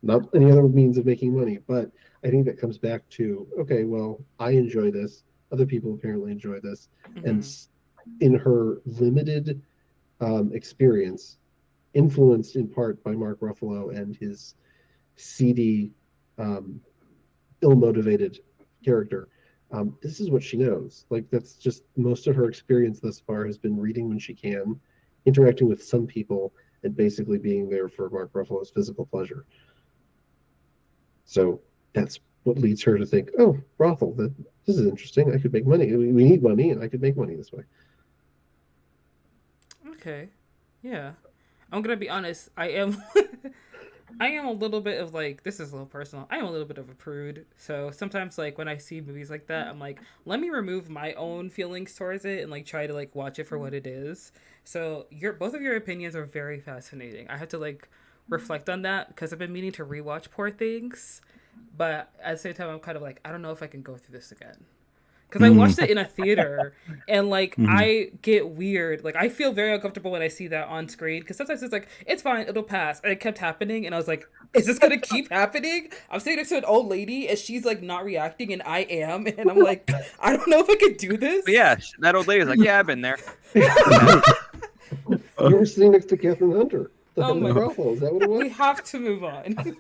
not any other means of making money. But I think that comes back to, okay, well, I enjoy this. Other people apparently enjoy this, and Mm-hmm. in her limited experience, influenced in part by Mark Ruffalo and his seedy, um, ill-motivated character, This is what she knows. Like, that's just most of her experience thus far has been reading when she can, interacting with some people, and basically being there for Mark Ruffalo's physical pleasure. So that's what leads her to think, oh, brothel, this is interesting. I could make money. We need money, and I could make money this way. Okay. Yeah. I'm gonna be honest. I am I am a little bit of like, this is a little personal. I am a little bit of a prude. So sometimes like when I see movies like that, I'm like, let me remove my own feelings towards it and like try to like watch it for what it is. So both of your opinions are very fascinating. I have to like reflect on that because I've been meaning to rewatch Poor Things, but at the same time I'm kind of like, I don't know if I can go through this again. Because I watched it in a theater, and like I get weird. Like I feel very uncomfortable when I see that on screen. Because sometimes it's like it's fine, it'll pass, and it kept happening, and I was like, "Is this gonna keep happening?" I'm sitting next to an old lady, and she's like not reacting, and I am, and I'm like, I don't know if I could do this. But yeah, that old lady's like, yeah, I've been there. You were sitting next to Catherine Hunter. Oh my brothel. Is that what it was? We have to move on.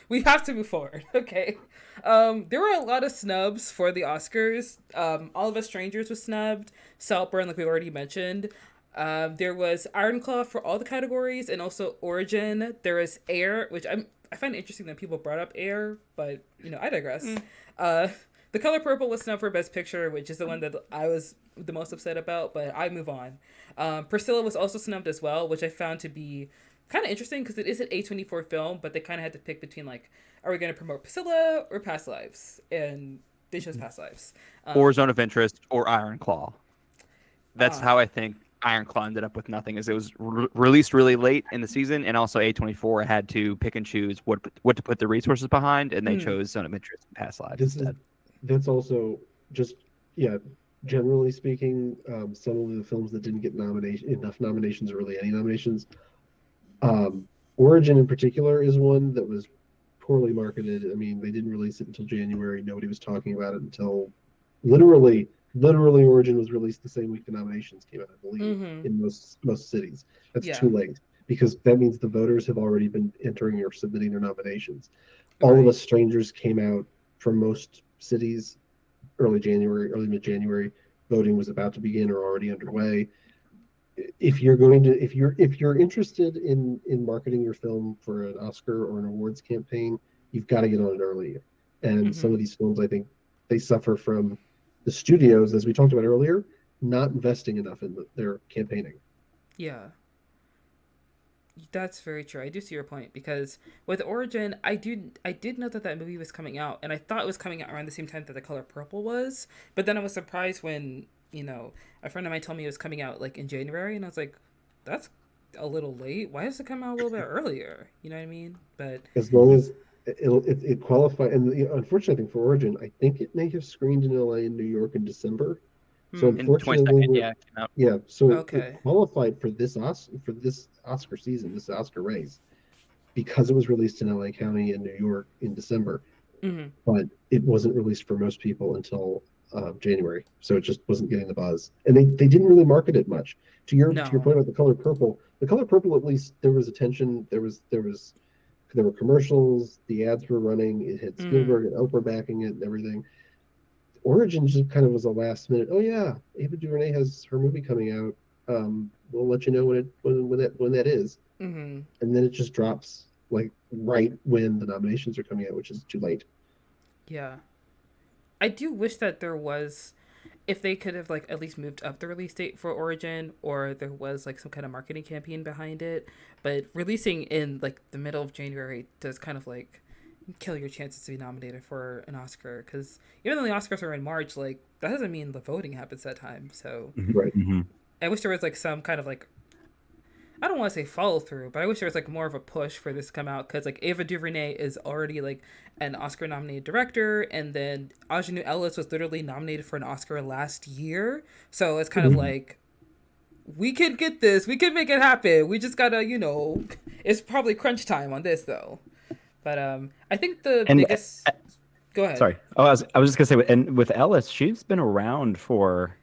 We have to move forward. Okay. There were a lot of snubs for the Oscars. All of Us Strangers was snubbed. Saltburn, like we already mentioned. There was Ironclaw for all the categories, and also Origin. There was Air, which I find it interesting that people brought up Air, but I digress. The Color Purple was snubbed for Best Picture, which is the one that I was the most upset about, but I move on. Priscilla was also snubbed as well, which I found to be kind of interesting because it is an A24 film, but they kind of had to pick between like, are we going to promote Priscilla or Past Lives? And they chose Past Lives. Or Zone of Interest or Iron Claw. That's how I think Iron Claw ended up with nothing, is it was released really late in the season, and also A24 had to pick and choose what to put the resources behind, and they chose Zone of Interest and Past Lives instead. That's also just, generally speaking, some of the films that didn't get enough nominations, or really any nominations. Origin in particular is one that was poorly marketed. I mean, they didn't release it until January. Nobody was talking about it until literally Origin was released the same week the nominations came out, I believe, in most cities. That's too late, because that means the voters have already been entering or submitting their nominations. All of Us Strangers came out from most cities early mid-January. Voting was about to begin or already underway. If you're interested in marketing your film for an Oscar or an awards campaign, you've got to get on it early. And some of these films, I think, they suffer from the studios, as we talked about earlier, not investing enough in their campaigning. Yeah, that's very true. I do see your point, because with Origin, I did know that movie was coming out, and I thought it was coming out around the same time that The Color Purple was. But then I was surprised when a friend of mine told me it was coming out like in January, and I was like, that's a little late. Why does it come out a little bit earlier? You know what I mean? But as long as it qualified, and the unfortunate thing for Origin, I think it may have screened in LA and New York in December. So unfortunately, it qualified for this Oscar season, this Oscar race, because it was released in LA County and New York in December. But it wasn't released for most people until January, so it just wasn't getting the buzz, and they didn't really market it much. To your point about The Color Purple, at least there was attention. There were commercials, the ads were running. It had Spielberg and Oprah backing it and everything. Origin just kind of was a last minute. Oh yeah, Ava DuVernay has her movie coming out. We'll let you know when that is. And then it just drops like right when the nominations are coming out, which is too late. Yeah, I do wish that there was, if they could have like at least moved up the release date for Origin, or there was like some kind of marketing campaign behind it. But releasing in like the middle of January does kind of like kill your chances to be nominated for an Oscar, because even though the Oscars are in March, like that doesn't mean the voting happens that time. So I wish there was like some kind of like, I don't want to say follow through, but I wish there was like more of a push for this to come out, because like Ava DuVernay is already like an Oscar nominated director, and then Aunjanue Ellis was literally nominated for an Oscar last year. So it's kind of like, we could get this, we could make it happen. We just gotta, it's probably crunch time on this though. But I think the biggest. Go ahead. Sorry. Oh, I was just gonna say, and with Ellis, she's been around for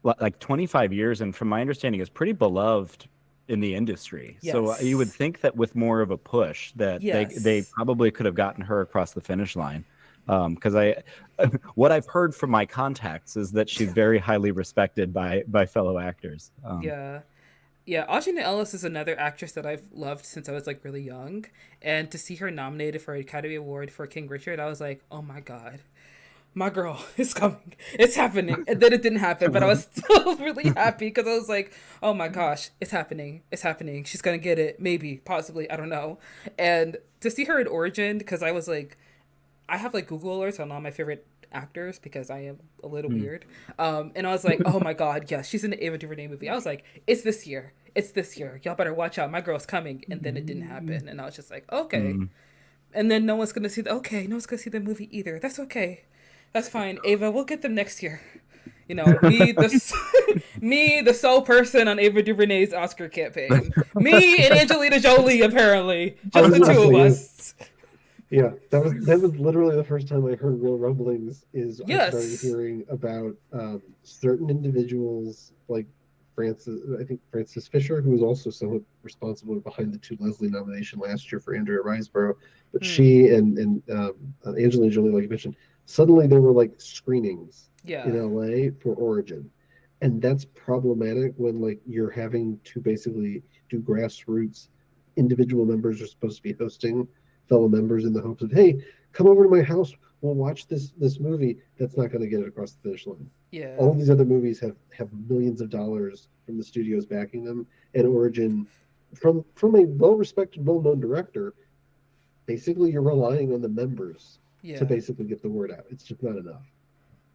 like 25 years, and from my understanding, is pretty beloved in the industry. Yes. So you would think that with more of a push, that they probably could have gotten her across the finish line. Because what I've heard from my contacts is that she's very highly respected by fellow actors. Yeah. Yeah, Audrina Ellis is another actress that I've loved since I was like really young. And to see her nominated for an Academy Award for King Richard, I was like, oh my God, my girl is coming. It's happening. And then it didn't happen, but I was still really happy because I was like, oh my gosh, it's happening. It's happening. She's going to get it. Maybe, possibly. I don't know. And to see her in Origin, because I was like, I have like Google alerts on all my favorite actors because I am a little weird. And I was like, oh my God, yes, she's in the Ava DuVernay movie. I was like, it's this year. It's this year. Y'all better watch out. My girl's coming. And then it didn't happen. And I was just like, okay. And then no one's going to see no one's going to see the movie either. That's okay. That's fine. Ava, we'll get them next year. You know, me, the sole person on Ava DuVernay's Oscar campaign. Me and Angelina Jolie, apparently. Just the two of us. Yeah, that was literally the first time I heard real rumblings. I started hearing about certain individuals like Frances Fisher, who was also somewhat responsible behind the 2 Leslie nomination last year for Andrea Riseborough. But she and Angelina Jolie, like you mentioned, suddenly there were like screenings in LA for Origin, and that's problematic when like you're having to basically do grassroots. Individual members are supposed to be hosting fellow members in the hopes of, hey, come over to my house, we'll watch this movie. That's not going to get it across the finish line. Yeah. All of these other movies have millions of dollars from the studios backing them, and Origin, from a well-respected, well-known director, basically you're relying on the members to basically get the word out. It's just not enough.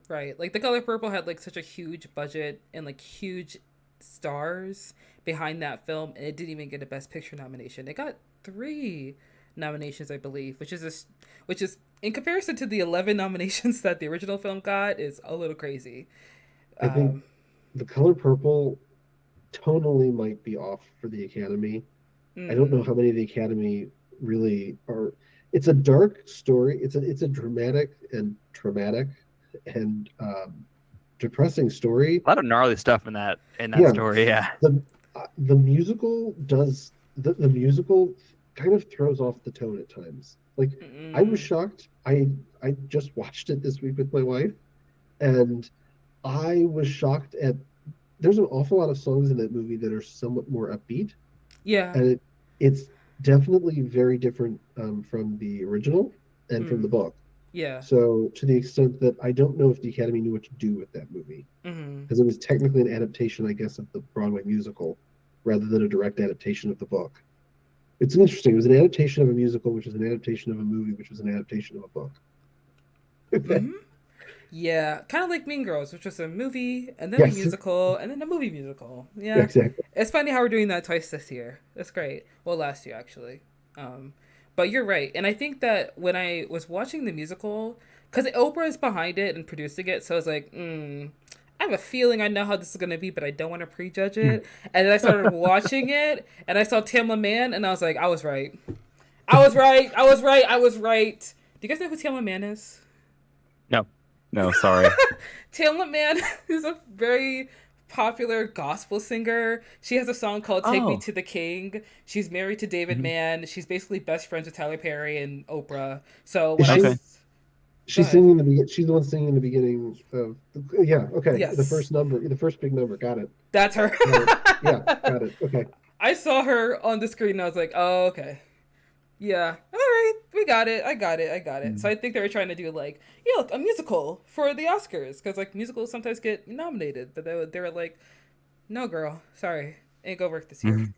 Right. Like The Color Purple had like such a huge budget and like huge stars behind that film, and it didn't even get a Best Picture nomination. It got 3 nominations, I believe, which is in comparison to the 11 nominations that the original film got, is a little crazy. I think The Color Purple tonally might be off for the Academy. I don't know how many of the Academy really are. It's a dark story. It's a dramatic and traumatic and depressing story. A lot of gnarly stuff in that story. Yeah. The musical does the musical kind of throws off the tone at times. Like I was shocked. I just watched it this week with my wife, and I was shocked at. There's an awful lot of songs in that movie that are somewhat more upbeat. Yeah. And it's definitely very different from the original and from the book. Yeah. So to the extent that I don't know if the Academy knew what to do with that movie, because it was technically an adaptation, I guess, of the Broadway musical rather than a direct adaptation of the book. It's interesting. It was an adaptation of a musical, which is an adaptation of a movie, which was an adaptation of a book. Yeah, kind of like Mean Girls, which was a movie and then a musical and then a movie musical. Yeah, exactly. It's funny how we're doing that twice this year. That's great. Well, last year actually. But you're right, and I think that when I was watching the musical, because Oprah is behind it and producing it, so I was like, I have a feeling I know how this is going to be, but I don't want to prejudge it. And then I started watching it, and I saw Tamla Mann, and I was like, I was right. I was right. Do you guys know who Tamla Mann is? No, sorry. Tamla Mann is a very popular gospel singer. She has a song called Take Me to the King. She's married to David Mann. She's basically best friends with Tyler Perry and Oprah. So when she's singing she's the one singing in the beginning of Yes. the first big number. Got it. That's her. Got it. Okay. I saw her on the screen and I was like, oh, okay. Yeah. All right. We got it. I got it. So I think they were trying to do like, look, a musical for the Oscars. Because like musicals sometimes get nominated. But they were like, no, girl. Sorry. Ain't gonna work this year.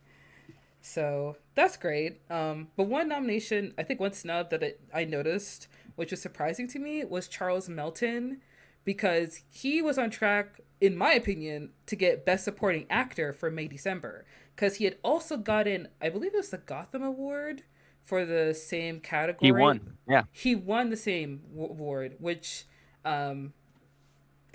So that's great. But one nomination, I think one snub that I noticed, which was surprising to me, was Charles Melton. Because he was on track, in my opinion, to get Best Supporting Actor for May-December. Because he had also gotten, I believe it was the Gotham Award for the same category. He won, yeah. He won the same award, which the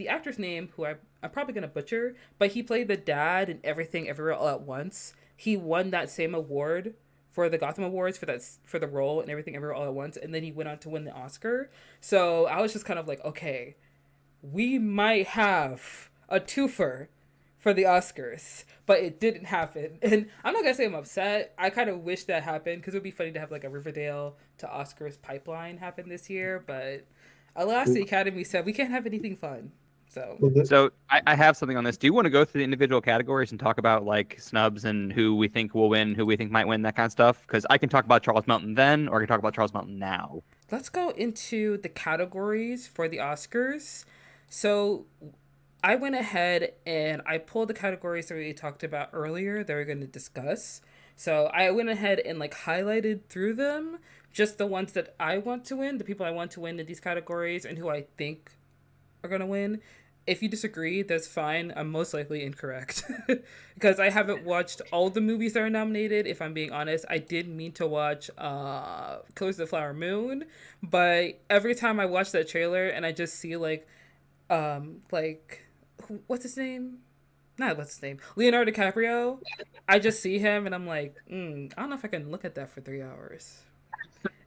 actor's name, who I'm probably going to butcher, but he played the dad in Everything Everywhere All at Once. He won that same award for the Gotham Awards for the role in Everything Everywhere All at Once, and then he went on to win the Oscar. So I was just kind of like, okay, we might have a twofer for the Oscars, but it didn't happen. And I'm not gonna say I'm upset. I kind of wish that happened because it would be funny to have like a Riverdale to Oscars pipeline happen this year, but Alas, the Academy said we can't have anything fun. So Well, So I have something on this. Do you want to go through the individual categories and talk about like snubs and who we think will win, who we think might win, that kind of stuff? Because I can talk about Charles Melton then, or I can talk about Charles Melton now. let's go into the categories for the Oscars. So I went ahead and I pulled the categories that we talked about earlier that we're going to discuss. So I went ahead and like highlighted through them just the ones that I want to win, the people I want to win in these categories, and who I think are going to win. If you disagree, that's fine. I'm most likely incorrect because I haven't watched all the movies that are nominated. If I'm being honest, I did mean to watch Killers of the Flower Moon, but every time I watch that trailer and I just see like what's his name? Not what's his name? Leonardo DiCaprio. I just see him and I'm like, I don't know if I can look at that for 3 hours.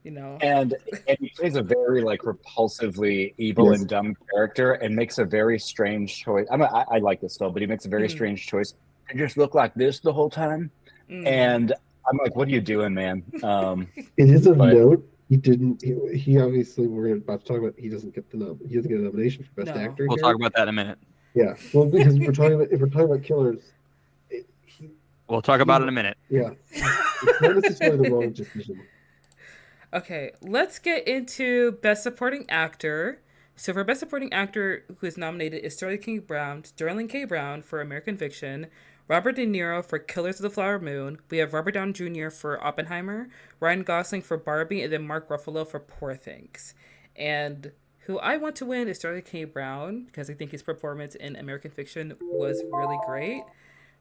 You know. And he plays a very like repulsively evil Yes. and dumb character, and makes a very strange choice. I like this film, but he makes a very strange choice to just look like this the whole time. And I'm like, what are you doing, man? It is of But- note. He didn't. He obviously, we're about to talk about. He doesn't get he doesn't get a nomination for best No. actor. We'll here. talk about that in a minute. Yeah, well, because if we're talking about killers, We'll talk about it in a minute. yeah, it's not necessarily the wrong decision. Okay, let's get into Best Supporting Actor. So for Best Supporting Actor, who is nominated is Sterling K. Brown for American Fiction, Robert De Niro for Killers of the Flower Moon. We have Robert Downey Jr. for Oppenheimer, Ryan Gosling for Barbie, and then Mark Ruffalo for Poor Things. And who I want to win is Sterling K. Brown because I think his performance in American Fiction was really great.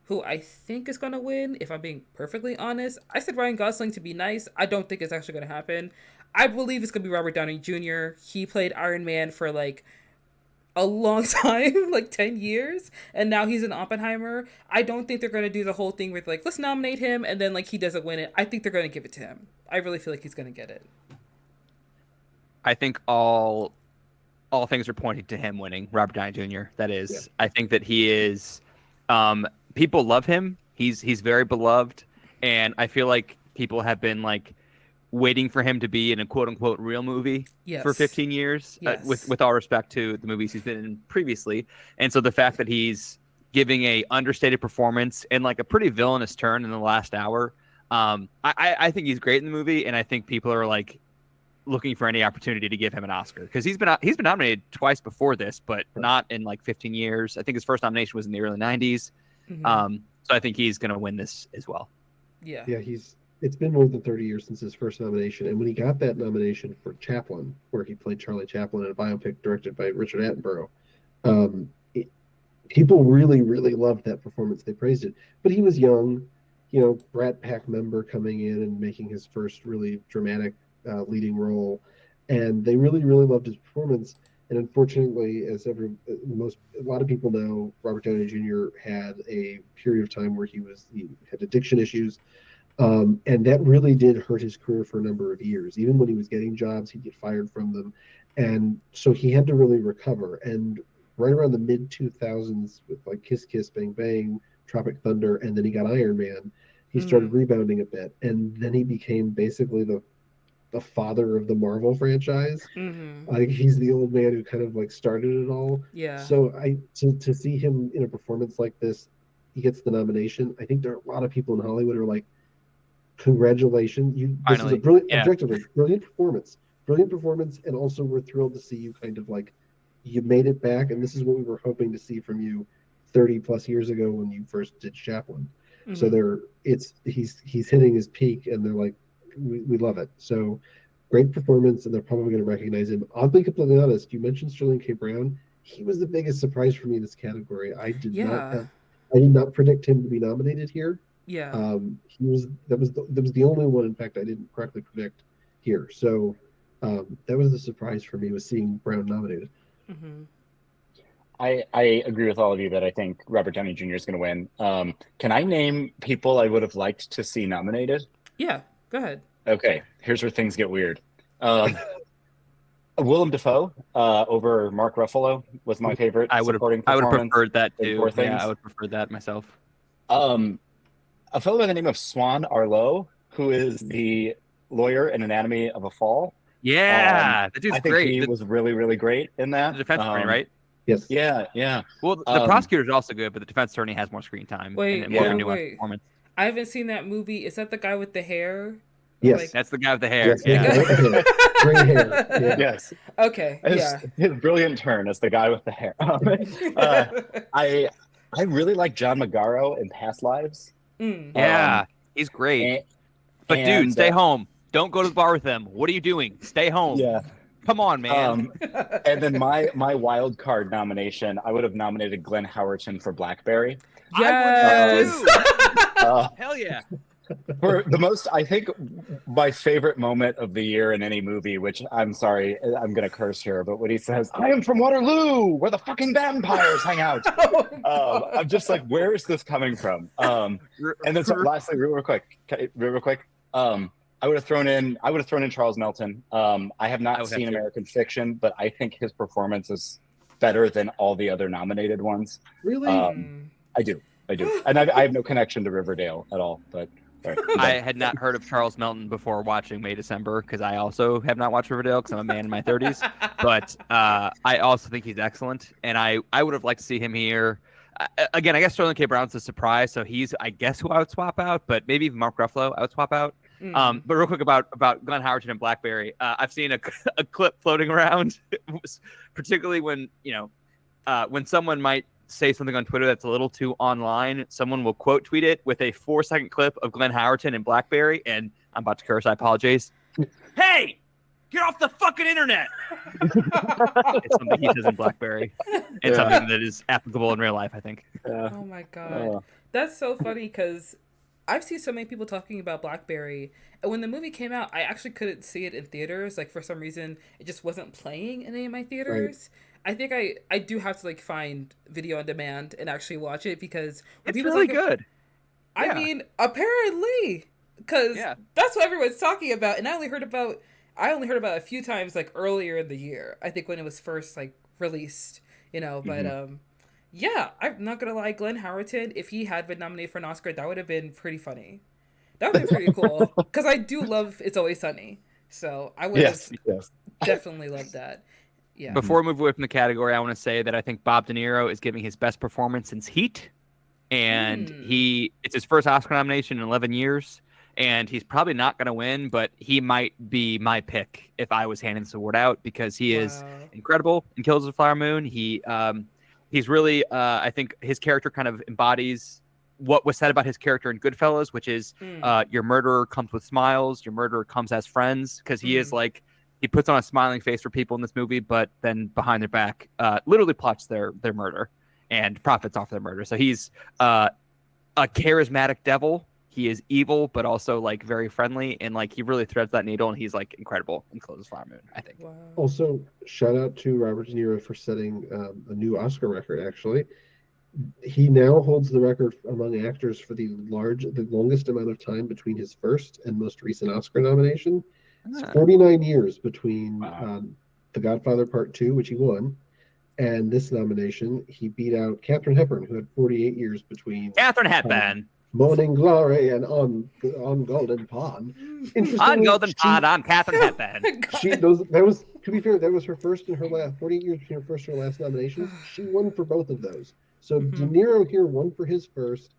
Who I think is going to win, if I'm being perfectly honest. I said Ryan Gosling to be nice. I don't think it's actually going to happen. I believe it's going to be Robert Downey Jr. He played Iron Man for like a long time, like 10 years, and now he's in Oppenheimer. I don't think they're going to do the whole thing with like, let's nominate him, and then like he doesn't win it. I think they're going to give it to him. I really feel like he's going to get it. I think all things are pointing to him winning, Robert Downey Jr. That is, Yeah. I think that he is. People love him. He's very beloved, and I feel like people have been like waiting for him to be in a quote unquote real movie Yes. for 15 years. Yes. With all respect to the movies he's been in previously, and so the fact that he's giving a understated performance and like a pretty villainous turn in the last hour, I think he's great in the movie, and I think people are like looking for any opportunity to give him an Oscar because he's been nominated twice before this, but not in like 15 years. I think his first nomination was in the early 90s. So I think he's going to win this as well. Yeah. Yeah, it's been more than 30 years since his first nomination, and when he got that nomination for Chaplin, where he played Charlie Chaplin in a biopic directed by Richard Attenborough, people really, really loved that performance. They praised it, but he was young, Brat Pack member coming in and making his first really dramatic leading role, and they really, really loved his performance. And unfortunately, as a lot of people know, Robert Downey Jr. had a period of time where he had addiction issues, and that really did hurt his career for a number of years. Even when he was getting jobs, he'd get fired from them, and so he had to really recover. And right around the mid 2000s, with like Kiss Kiss Bang Bang, Tropic Thunder, and then he got Iron Man, he started rebounding a bit, and then he became basically the father of the Marvel franchise. Like he's the old man who kind of like started it all. Yeah. So to see him in a performance like this, he gets the nomination. I think there are a lot of people in Hollywood who are like, congratulations, this is a brilliant, objectively brilliant performance, and also we're thrilled to see you kind of like you made it back, and this is what we were hoping to see from you 30 plus years ago when you first did Chaplin. So he's hitting his peak, and they're like, we love it. So great performance, and they're probably going to recognize him. I'll be completely honest. You mentioned Sterling K. Brown. He was the biggest surprise for me in this category. I did not predict him to be nominated here. Yeah. That was the only one, in fact, I didn't correctly predict here. So that was the surprise for me, was seeing Brown nominated. I agree with all of you that I think Robert Downey Jr. is going to win. Can I name people I would have liked to see nominated? Yeah, go ahead. Okay, here's where things get weird. Willem Dafoe over Mark Ruffalo was my favorite. I would have preferred that too. Yeah, I would prefer that myself. A fellow by the name of Swan Arlo, who is the lawyer in Anatomy of a Fall, Yeah, that dude's I think great. he was really, really great in that. The defense attorney, right? Yes. Yeah. Well, the prosecutor's also good, but the defense attorney has more screen time Wait, and more yeah. of a nuanced wait. performance. I haven't seen that movie. Is that the guy with the hair? Yes. Like, That's the guy with the hair. Yes, Yeah. The guy with the hair. Gray hair. Yeah. Yes. okay, His brilliant turn as the guy with the hair. I really like John Magaro in Past Lives. Yeah, he's great. But dude, stay home. Don't go to the bar with them. What are you doing? Stay home. Yeah. Come on, man. And then my wild card nomination, I would have nominated Glenn Howerton for Blackberry. Yes. Hell yeah. For the most, I think my favorite moment of the year in any movie, which I'm sorry, I'm going to curse here, but when he says, "I am from Waterloo, where the fucking vampires hang out." I'm just like, where is this coming from? And then lastly, real quick, I would have thrown in Charles Melton. I have not seen American Fiction, but I think his performance is better than all the other nominated ones. Really? I do. And I have no connection to Riverdale at all, but sorry. I had not heard of Charles Melton before watching May December because I also have not watched Riverdale because I'm a man in my 30s. But I also think he's excellent, and I would have liked to see him here. Again, I guess Sterling K. Brown's a surprise, so he's, I guess, who I would swap out, but maybe even Mark Ruffalo I would swap out. But real quick about Glenn Howerton and Blackberry, I've seen a clip floating around, particularly when when someone might say something on Twitter that's a little too online, someone will quote tweet it with a 4-second clip of Glenn Howerton and Blackberry, and I'm about to curse, I apologize. Hey, get off the fucking internet! It's something he says in Blackberry, and something that is applicable in real life, I think. Oh my god, that's so funny because I've seen so many people talking about Blackberry, and when the movie came out, I actually couldn't see it in theaters. Like, for some reason, it just wasn't playing in any of my theaters. Right. I think I do have to find video on demand and actually watch it because it's really good. I mean, apparently, because that's what everyone's talking about, and I only heard about it a few times earlier in the year. I think when it was first released, but yeah, I'm not gonna lie, Glenn Howerton, if he had been nominated for an Oscar, that would have been pretty funny. That would have been pretty cool because I do love It's Always Sunny, so I would have definitely loved that. Yeah. Before we move away from the category, I want to say that I think Bob De Niro is giving his best performance since Heat, and it's his first Oscar nomination in 11 years, and he's probably not going to win, but he might be my pick if I was handing this award out because he is incredible in Killers of the Flower Moon. He's really, I think his character kind of embodies what was said about his character in Goodfellas, which is your murderer comes with smiles, your murderer comes as friends, because he is he puts on a smiling face for people in this movie, but then behind their back, literally plots their murder and profits off their murder. So he's a charismatic devil. He is evil, but also very friendly, and he really threads that needle. And he's incredible in Killers of the Flower Moon, I think. Wow. Also, shout out to Robert De Niro for setting a new Oscar record. Actually, he now holds the record among actors for the longest amount of time between his first and most recent Oscar nomination. It's 49 years between The Godfather Part 2, which he won, and this nomination. He beat out Katharine Hepburn, who had 48 years between. Katharine Hepburn. Morning Glory and on Golden Pond. On Golden Pond, I'm Katharine Hepburn. That was, to be fair, that was her first and her last. 48 years between her first and her last nominations. She won for both of those. So De Niro here won for his first.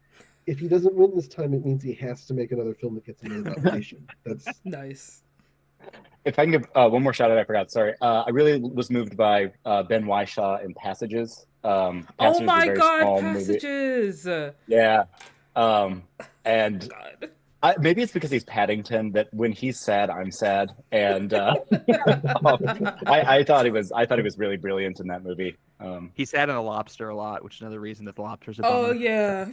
If he doesn't win this time, it means he has to make another film that gets another nomination. That's nice. If I can give one more shout out, I forgot. Sorry, I really was moved by Ben Whishaw in Passages. Passages oh my god, Passages! Movie. Yeah, and maybe it's because he's Paddington that when he's sad, I'm sad, and I thought he was really brilliant in that movie. He sat in The Lobster a lot, which is another reason that The Lobster's a bummer. Oh yeah.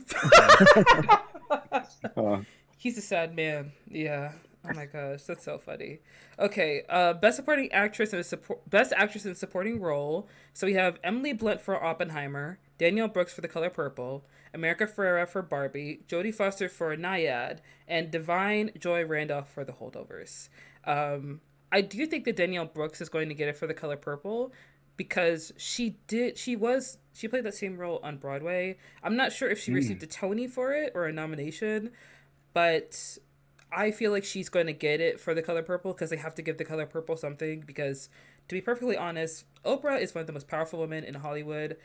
He's a sad man. Yeah. Oh my gosh, that's so funny. Okay, best supporting actress and best actress in supporting role. So we have Emily Blunt for Oppenheimer, Danielle Brooks for The Color Purple, America Ferrera for Barbie, Jodie Foster for Nyad, and Divine Joy Randolph for The Holdovers. I do think that Danielle Brooks is going to get it for The Color Purple because she played that same role on Broadway. I'm not sure if she received a Tony for it or a nomination, but I feel like she's going to get it for The Color Purple because they have to give The Color Purple something. Because, to be perfectly honest, Oprah is one of the most powerful women in Hollywood.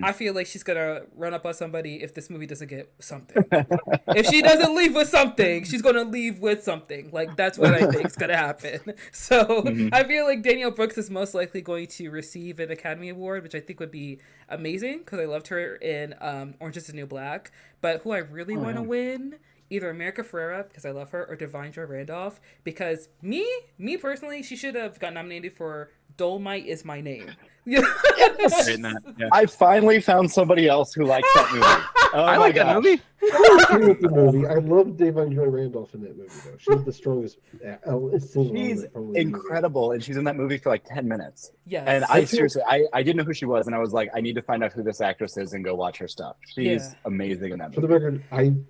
I feel like she's going to run up on somebody if this movie doesn't get something. If she doesn't leave with something, she's going to leave with something. Like, that's what I think is going to happen. So I feel like Danielle Brooks is most likely going to receive an Academy Award, which I think would be amazing because I loved her in Orange is the New Black. But who I really want to win, either America Ferrera, because I love her, or Divine Joy Randolph, because me personally, she should have got nominated for Dolomite Is My Name. Yeah. I finally found somebody else who likes that movie. Oh, I like that movie. With the movie, I love Davine Joy Randolph in that movie, though. She's the strongest single. She's incredible, and she's in that movie for like 10 minutes. Yes. And I seriously, I didn't know who she was, and I was like, I need to find out who this actress is and go watch her stuff. She's amazing in that movie. For the record, I'm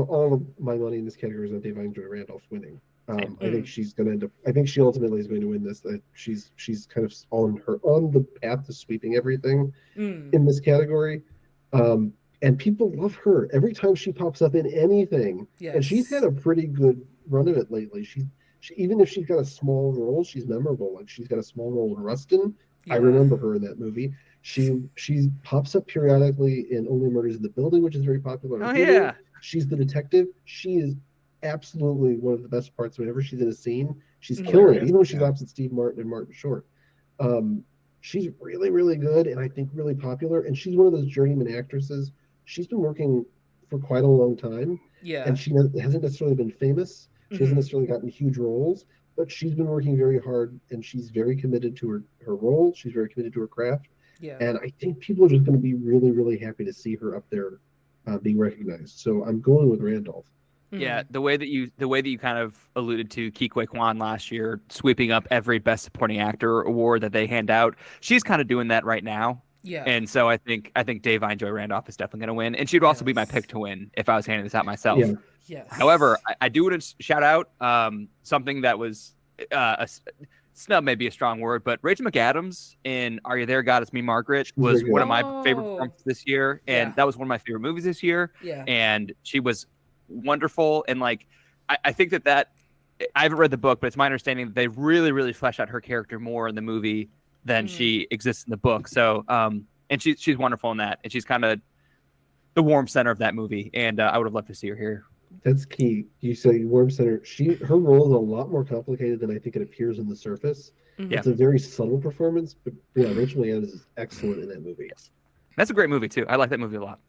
all of my money in this category is on Davine Joy Randolph winning. I think she's going to end up. I think she ultimately is going to win this. That she's kind of on the path to sweeping everything in this category. And people love her every time she pops up in anything. Yes. And she's had a pretty good run of it lately. She even if she's got a small role, she's memorable. Like she's got a small role in Rustin. I remember her in that movie. She pops up periodically in Only Murders in the Building, which is very popular. Oh yeah. She's the detective. She is absolutely one of the best parts. Whenever she's in a scene, she's killing it. Even when she's opposite Steve Martin and Martin Short. She's really, really good, and I think really popular. And she's one of those journeyman actresses. She's been working for quite a long time. Yeah. And she hasn't necessarily been famous. She hasn't necessarily gotten huge roles, but she's been working very hard, and she's very committed to her role. She's very committed to her craft. Yeah. And I think people are just going to be really, really happy to see her up there being recognized. So I'm going with Randolph. Yeah, the way that you kind of alluded to Ke Huy Quan last year, sweeping up every Best Supporting Actor award that they hand out, she's kind of doing that right now. Yeah. And so I think Davine Joy Randolph is definitely going to win, and she'd also be my pick to win if I was handing this out myself. Yeah. Yes. However, I do want to shout out something that was a snub, may be a strong word, but Rachel McAdams in Are You There, God? It's Me, Margaret was one of my favorite performances this year, and that was one of my favorite movies this year. Yeah. And she was wonderful, and like I think that I haven't read the book, but it's my understanding that they really flesh out her character more in the movie than she exists in the book. So and she's wonderful in that, and she's kind of the warm center of that movie, and I would have loved to see her here. That's key. You say warm center. Her role is a lot more complicated than I think it appears on the surface. It's a very subtle performance, but yeah, Rachel McAdams is excellent in that movie. That's a great movie too. I like that movie a lot.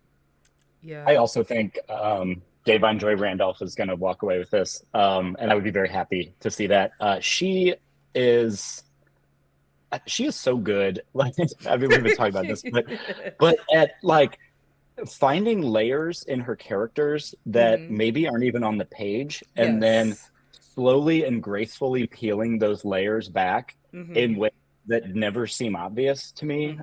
Yeah. I also think Davine Joy Randolph is going to walk away with this, and I would be very happy to see that. She is so good. Like, I mean, we've been talking about this, but at like finding layers in her characters that maybe aren't even on the page, and then slowly and gracefully peeling those layers back in ways that never seem obvious to me.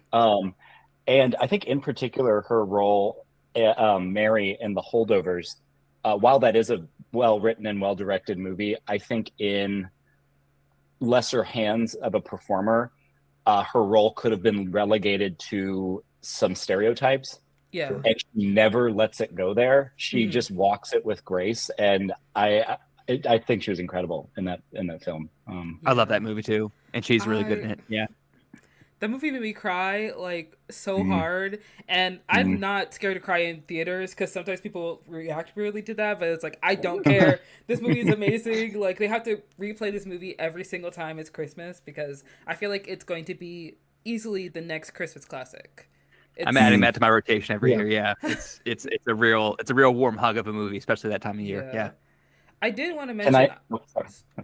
And I think in particular her role, Mary in The Holdovers, while that is a well-written and well-directed movie, I think in lesser hands of a performer, her role could have been relegated to some stereotypes. Yeah. And she never lets it go there. She just walks it with grace, and I think she was incredible in that film. I love that movie too, and she's really good in it. Yeah. That movie made me cry like so hard, and I'm not scared to cry in theaters because sometimes people react weirdly to that, but it's like I don't care. This movie is amazing. Like they have to replay this movie every single time it's Christmas because I feel like it's going to be easily the next Christmas classic. I'm adding that to my rotation every year. Yeah, it's a real warm hug of a movie, especially that time of year. Yeah. I did want to mention.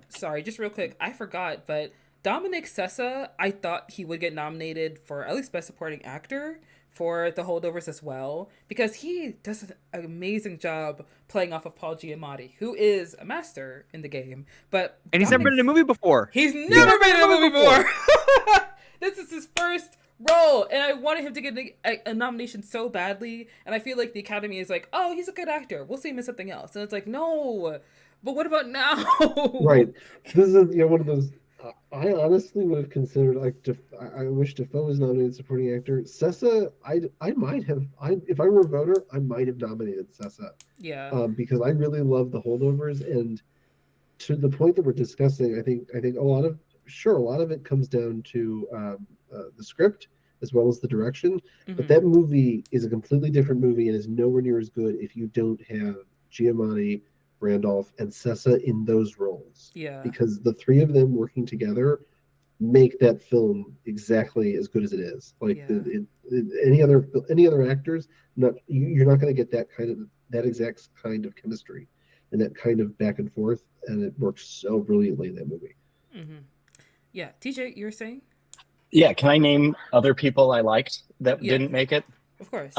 Sorry, just real quick. I forgot, but Dominic Sessa, I thought he would get nominated for at least Best Supporting Actor for The Holdovers as well, because he does an amazing job playing off of Paul Giamatti, who is a master in the game. And he's never been in a movie before. He's never been in a movie before. This is his first role, and I wanted him to get a nomination so badly, and I feel like the Academy is like, oh, he's a good actor, we'll see him in something else, and it's like, no, but what about now? Right. This is one of those I honestly would have considered like I wish Defoe was nominated supporting actor. Sessa, I might have if I were a voter, I might have nominated Sessa, Yeah. because I really love the holdovers, and to the point that we're discussing, I think a lot of it comes down to the script as well as the direction, but that movie is a completely different movie and is nowhere near as good if you don't have Giamatti, Randolph, and Sessa in those roles, Yeah. because the three of them working together make that film exactly as good as it is. Like Yeah. any other actors, you're not going to get that exact kind of chemistry and that kind of back and forth, and it works so brilliantly in that movie. Yeah. TJ, you were saying? Yeah, can I name other people I liked that Yeah. didn't make it? Of course.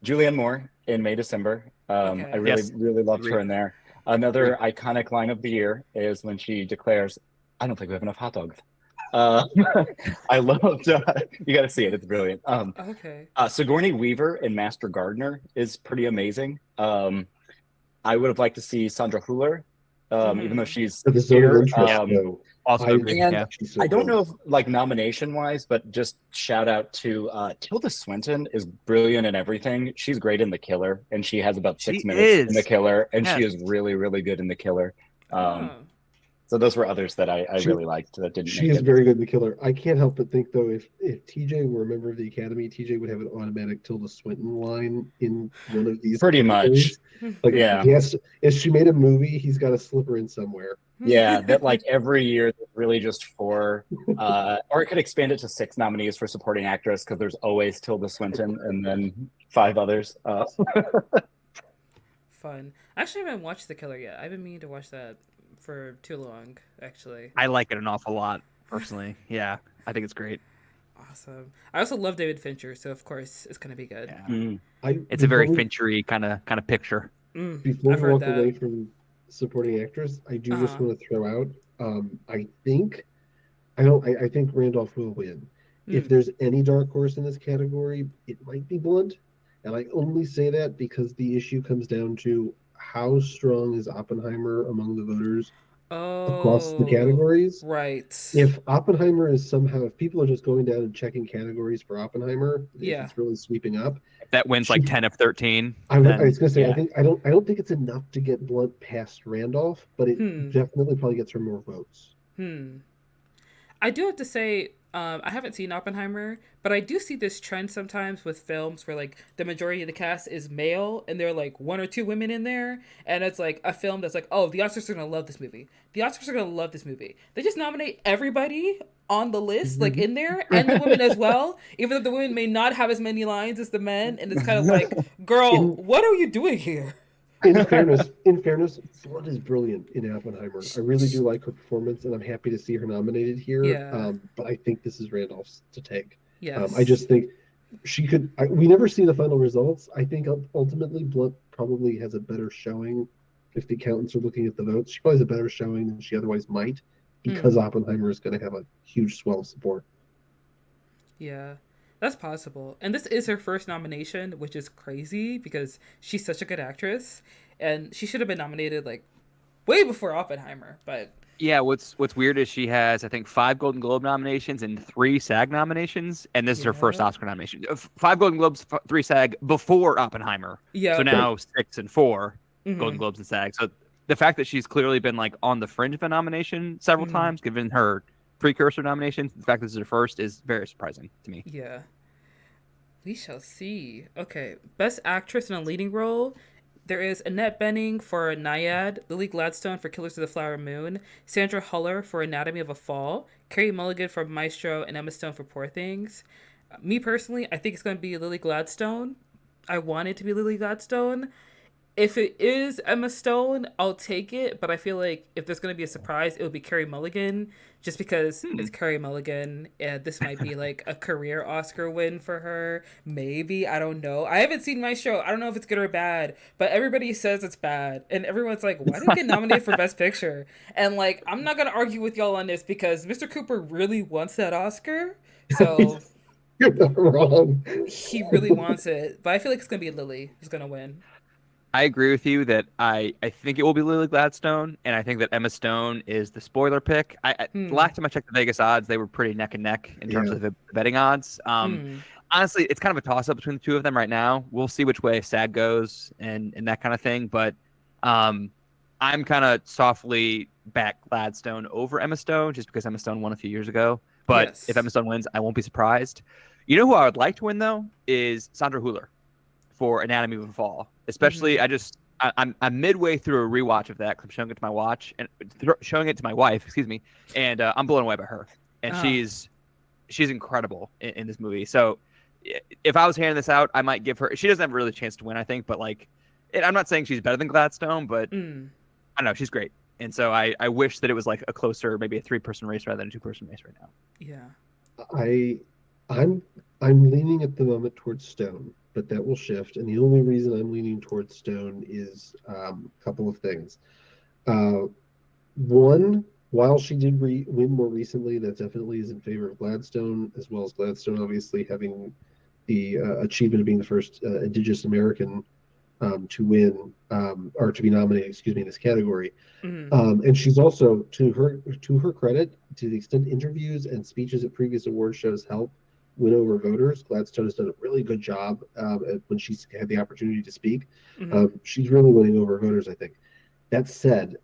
Julianne Moore in May December. Okay. I really Yes. really loved her Agreed. in there. Another iconic line of the year is when she declares, "I don't think we have enough hot dogs." I loved. You got to see it; it's brilliant. Okay. Sigourney Weaver in Master Gardener is pretty amazing. I would have liked to see Sandra Hüller, even though she's For the zone of here. interest, though, Also agree. And Yeah. she's so I don't good. know if like nomination wise, but just shout out to Tilda Swinton is brilliant in everything. She's great in The Killer, and she has about She 6 minutes in The is. Killer, and Yeah. she is really, really good in The Killer. Oh. So those were others that I She- really liked that didn't She make is it. very good in The Killer. I can't help but think, though, if TJ were a member of the Academy, TJ would have an automatic Tilda Swinton line in one of these. Pretty much. Like, Yeah. Yes, if she made a movie, he's got to slip her in somewhere. Yeah, that like every year there's really just 4, or it could expand it to 6 nominees for supporting actress because there's always Tilda Swinton and then 5 others. Fun. I actually haven't watched The Killer yet. I've been meaning to watch that for too long, actually. I like it an awful lot, personally. Yeah, I think it's great. Awesome. I also love David Fincher, so of course it's gonna be good. Yeah. It's a very Finchery kind of picture. Before I've we heard walk that. away from supporting actress, I do just want to throw out. I think Randolph will win. If there's any dark horse in this category, it might be Blunt, and I only say that because the issue comes down to how strong is Oppenheimer among the voters across the categories. Right. If Oppenheimer is somehow, if people are just going down and checking categories for Oppenheimer, Yeah. if it's really sweeping up, If that wins like 10 of 13. I was gonna say, yeah. I don't think it's enough to get Blunt past Randolph, but it definitely probably gets her more votes. I do have to say, I haven't seen Oppenheimer, but I do see this trend sometimes with films where like the majority of the cast is male and there are like 1 or 2 women in there, and it's like a film that's like, oh, the Oscars are gonna love this movie. The Oscars are gonna love this movie. They just nominate everybody on the list, like in there, and the women as well, even though the women may not have as many lines as the men, and it's kind of like, girl, what are you doing here? In fairness, Blunt is brilliant in Oppenheimer. I really do like her performance, and I'm happy to see her nominated here. Yeah. But I think this is Randolph's to take. Yes. I just think she could. We never see the final results. I think ultimately Blunt probably has a better showing. If the accountants are looking at the votes, she probably has a better showing than she otherwise might, because Oppenheimer is going to have a huge swell of support. Yeah. That's possible. And this is her first nomination, which is crazy because she's such a good actress. And she should have been nominated like way before Oppenheimer. But yeah, what's weird is she has, I think, 5 Golden Globe nominations and 3 SAG nominations, and this is her first Oscar nomination. 5 Golden Globes, 3 SAG before Oppenheimer. Yeah. So now 6 and 4 Golden Globes and SAG. So the fact that she's clearly been like on the fringe of a nomination several times, given her precursor nominations, the fact that this is her first is very surprising to me. Yeah. We shall see. Okay. Best actress in a leading role. There is Annette Bening for Naiad, Lily Gladstone for Killers of the Flower Moon, Sandra Huller for Anatomy of a Fall, Carey Mulligan for Maestro, and Emma Stone for Poor Things. Me personally, I think it's going to be Lily Gladstone. I want it to be Lily Gladstone. If it is Emma Stone, I'll take it, but I feel like if there's going to be a surprise, it would be Carey Mulligan, just because it's Carey Mulligan, and this might be like a career Oscar win for her. Maybe, I don't know. I haven't seen Maestro. I don't know if it's good or bad, but everybody says it's bad, and everyone's like, why did it get nominated for Best Picture? And like, I'm not going to argue with y'all on this, because Mr. Cooper really wants that Oscar, so... You're not wrong. He really wants it, but I feel like it's going to be Lily who's going to win. I agree with you that I think it will be Lily Gladstone, and I think that Emma Stone is the spoiler pick. The last time I checked the Vegas odds, they were pretty neck and neck in terms Yeah. of the betting odds. Honestly, it's kind of a toss up between the two of them right now. We'll see which way SAG goes and that kind of thing. But I'm kind of softly back Gladstone over Emma Stone just because Emma Stone won a few years ago. But if Emma Yes. Stone wins, I won't be surprised. You know who I would like to win though is Sandra Hüller for Anatomy of a Fall. Especially, I'm midway through a rewatch of that. 'Cause I'm showing it to my watch and showing it to my wife. Excuse me, and I'm blown away by her. And she's incredible in this movie. So if I was handing this out, I might give her. She doesn't have really a chance to win, I think, but like, I'm not saying she's better than Gladstone, but I don't know, she's great. And so I wish that it was like a closer, maybe a 3-person race rather than a 2-person race right now. Yeah. I'm leaning at the moment towards Stone, but that will shift. And the only reason I'm leaning towards Stone is a couple of things. One, while she did win more recently, that definitely is in favor of Gladstone, as well as Gladstone obviously having the achievement of being the first Indigenous American to win or to be nominated, excuse me, in this category. And she's also, to her credit, to the extent interviews and speeches at previous award shows help win over voters, Gladstone has done a really good job when she's had the opportunity to speak. She's really winning over voters, I think. That said,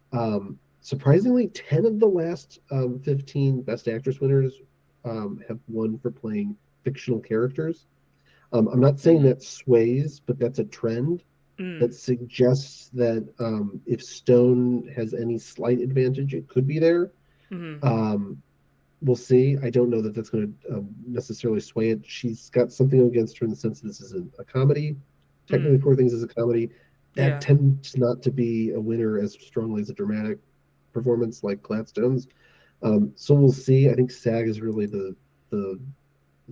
surprisingly, 10 of the last 15 Best Actress winners have won for playing fictional characters. I'm not saying that sways, but that's a trend that suggests that if Stone has any slight advantage, it could be there. We'll see. I don't know that that's going to necessarily sway it. She's got something against her in the sense that this is a comedy. Technically, Poor Things is a comedy. That tends not to be a winner as strongly as a dramatic performance like Gladstone's. So we'll see. I think SAG is really the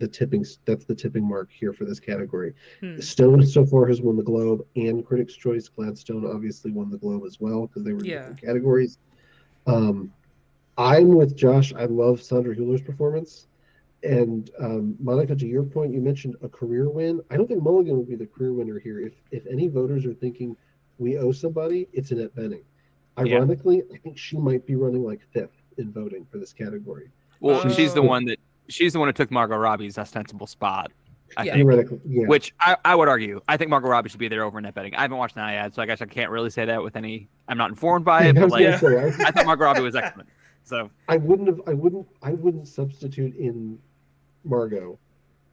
tipping mark here for this category. Stone so far has won the Globe and Critics' Choice. Gladstone obviously won the Globe as well because they were in different categories. I'm with Josh. I love Sandra Hüller's performance. And Monica, to your point, you mentioned a career win. I don't think Mulligan would be the career winner here. If any voters are thinking we owe somebody, it's Annette Bening. Ironically, I think she might be running like 5th in voting for this category. Well, she's the one who took Margot Robbie's ostensible spot. I think, theoretically, which I would argue. I think Margot Robbie should be there over Annette Bening. I haven't watched that yet, so I guess I can't really say that with any. I'm not informed by it, but like, I thought Margot Robbie was excellent. So I wouldn't substitute in Margot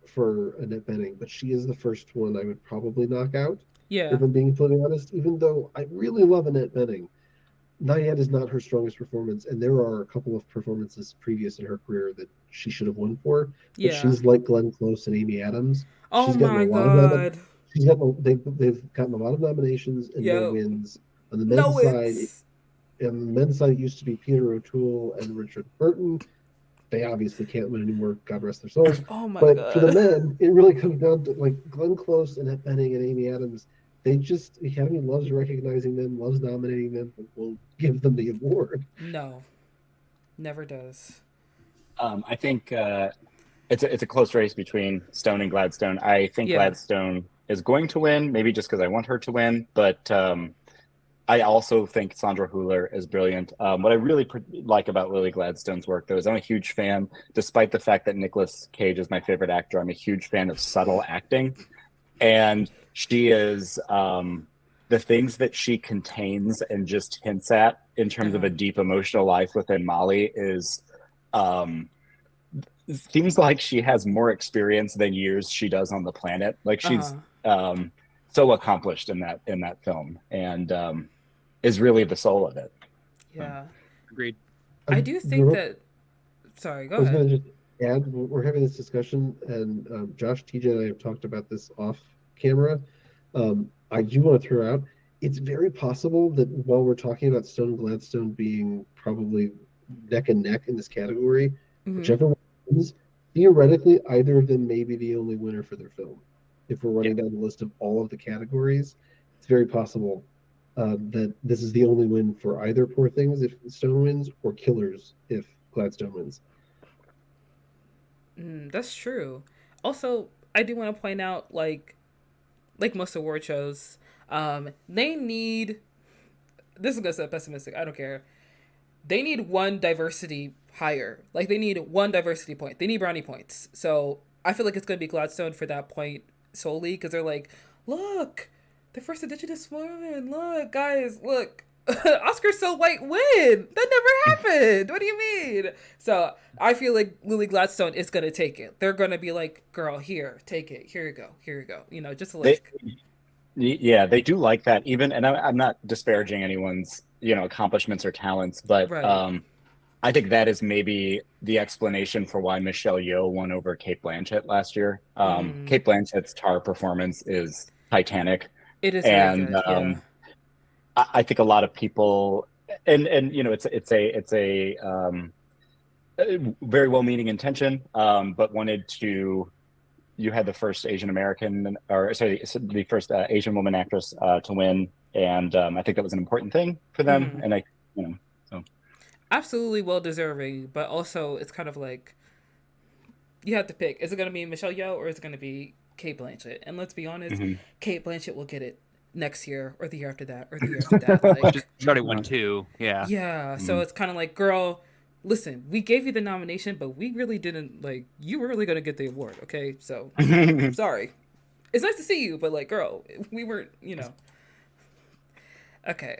for Annette Bening, but she is the first one I would probably knock out. If I'm being totally honest, even though I really love Annette Bening, Nyad is not her strongest performance, and there are a couple of performances previous in her career that she should have won for. But she's like Glenn Close and Amy Adams. Oh my God. They've gotten a lot of nominations and no wins. On the men's side, on the men's side, it used to be Peter O'Toole and Richard Burton. They obviously can't win anymore. God rest their souls. Oh my God. For God. the men, it really comes down to like Glenn Close and Annette Bening and Amy Adams. The Academy loves recognizing them, loves nominating them, but won't give them the award. No, never does. I think it's a close race between Stone and Gladstone. I think Gladstone is going to win, maybe just because I want her to win, but I also think Sandra Hüller is brilliant. What I really like about Lily Gladstone's work, though, is I'm a huge fan, despite the fact that Nicolas Cage is my favorite actor, I'm a huge fan of subtle acting. And she is the things that she contains and just hints at in terms of a deep emotional life within Molly is seems like she has more experience than years she does on the planet. Like she's so accomplished in that film and is really the soul of it. Yeah. Agreed. I do think that. Sorry, go ahead. I was going to just add, we're having this discussion, and Josh, TJ, and I have talked about this off camera. I do want to throw out, it's very possible that while we're talking about Stone and Gladstone being probably neck and neck in this category, whichever one wins, theoretically, either of them may be the only winner for their film. If we're running down the list of all of the categories, it's very possible that this is the only win for either Poor Things if Stone wins, or Killers if Gladstone wins. That's true. Also, I do want to point out, like most award shows, They need. This is gonna sound pessimistic. I don't care. They need one diversity hire. Like they need one diversity point. They need brownie points. So I feel like it's gonna be Gladstone for that point solely because they're like, look, the first Indigenous woman. Look, guys, look. Oscar's so white win. That never happened. What do you mean? So I feel like Lily Gladstone is gonna take it. They're gonna be like, girl, here, take it. Here you go. Here you go. You know, just like. Yeah, they do like that. Even, and I'm not disparaging anyone's, accomplishments or talents, but Right. I think that is maybe the explanation for why Michelle Yeoh won over Kate Blanchett last year. Kate Blanchett's Tar performance is titanic, It is very and good. Yeah. I think a lot of people, and it's a very well-meaning intention, but wanted to. You had the first Asian American, or sorry, the first Asian woman actress to win, and I think that was an important thing for them. And so Absolutely well deserving, but also it's kind of like you have to pick: is it going to be Michelle Yeoh or is it going to be Kate Blanchett? And let's be honest, Kate Blanchett will get it next year or the year after that or the year after that. Like, She's already won 2. Yeah. yeah. So it's kind of like, girl, listen, we gave you the nomination, but we really didn't like. You were really going to get the award, okay? So sorry. It's nice to see you, but like, girl, we weren't. Okay.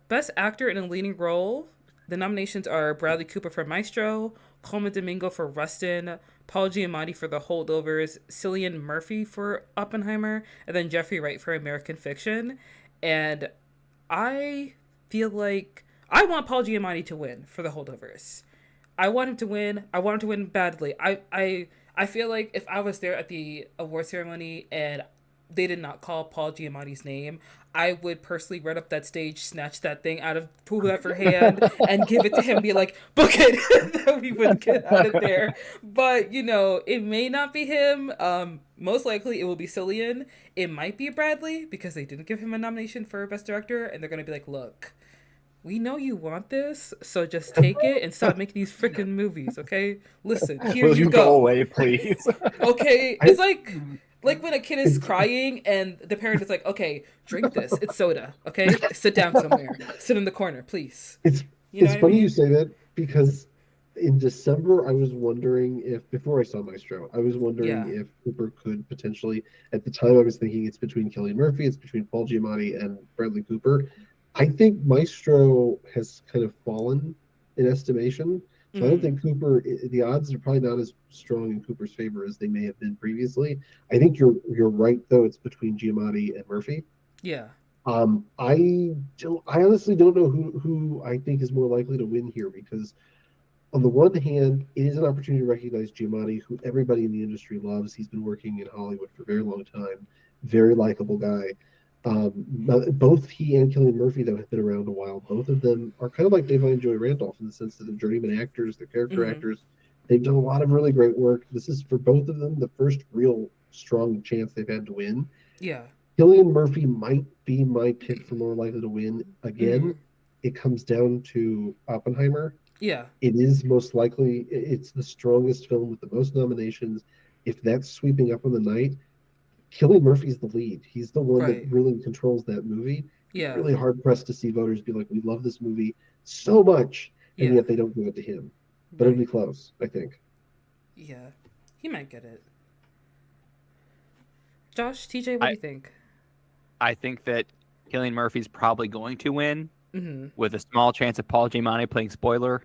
Best actor in a leading role. The nominations are Bradley Cooper for Maestro, Coleman Domingo for Rustin, Paul Giamatti for The Holdovers, Cillian Murphy for Oppenheimer, and then Jeffrey Wright for American Fiction. And I feel like I want Paul Giamatti to win for The Holdovers. I want him to win. I want him to win badly. I feel like if I was there at the award ceremony and they did not call Paul Giamatti's name, I would personally run up that stage, snatch that thing out of whoever hand, and give it to him. Be like, book it. That we would get out of there. But it may not be him. Most likely it will be Cillian. It might be Bradley because they didn't give him a nomination for Best Director, and they're gonna be like, look, we know you want this, so just take it and stop making these freaking movies, okay? Listen, here will you you go. go away, please? Okay, it's like when a kid is crying and the parent is like, okay, drink this. It's soda, okay? Sit down somewhere. Sit in the corner, please. It's funny you say that because in December I was wondering if, before I saw Maestro, I was wondering if Cooper could potentially, at the time I was thinking it's between Cillian Murphy, it's between Paul Giamatti and Bradley Cooper. I think Maestro has kind of fallen in estimation. So I don't think Cooper, the odds are probably not as strong in Cooper's favor as they may have been previously. I think you're right, though. It's between Giamatti and Murphy. Yeah. I honestly don't know who I think is more likely to win here, because on the one hand, it is an opportunity to recognize Giamatti, who everybody in the industry loves. He's been working in Hollywood for a very long time. Very likable guy. Both he and Cillian Murphy, though, have been around a while. Both of them are kind of like Devine Joy Randolph in the sense that they're journeyman actors, they're character actors. They've done a lot of really great work. This is, for both of them, the first real strong chance they've had to win. Yeah. Cillian Murphy might be my pick for more likely to win. Again, it comes down to Oppenheimer. Yeah. It is most likely, it's the strongest film with the most nominations. If that's sweeping up on the night, Cillian Murphy's the lead. He's the one that really controls that movie. Yeah. It's really hard pressed to see voters be like, we love this movie so much, and yet they don't give it to him. But it'll be close, I think. Yeah. He might get it. Josh, TJ, what do you think? I think that Cillian Murphy's probably going to win with a small chance of Paul Giamatti playing spoiler.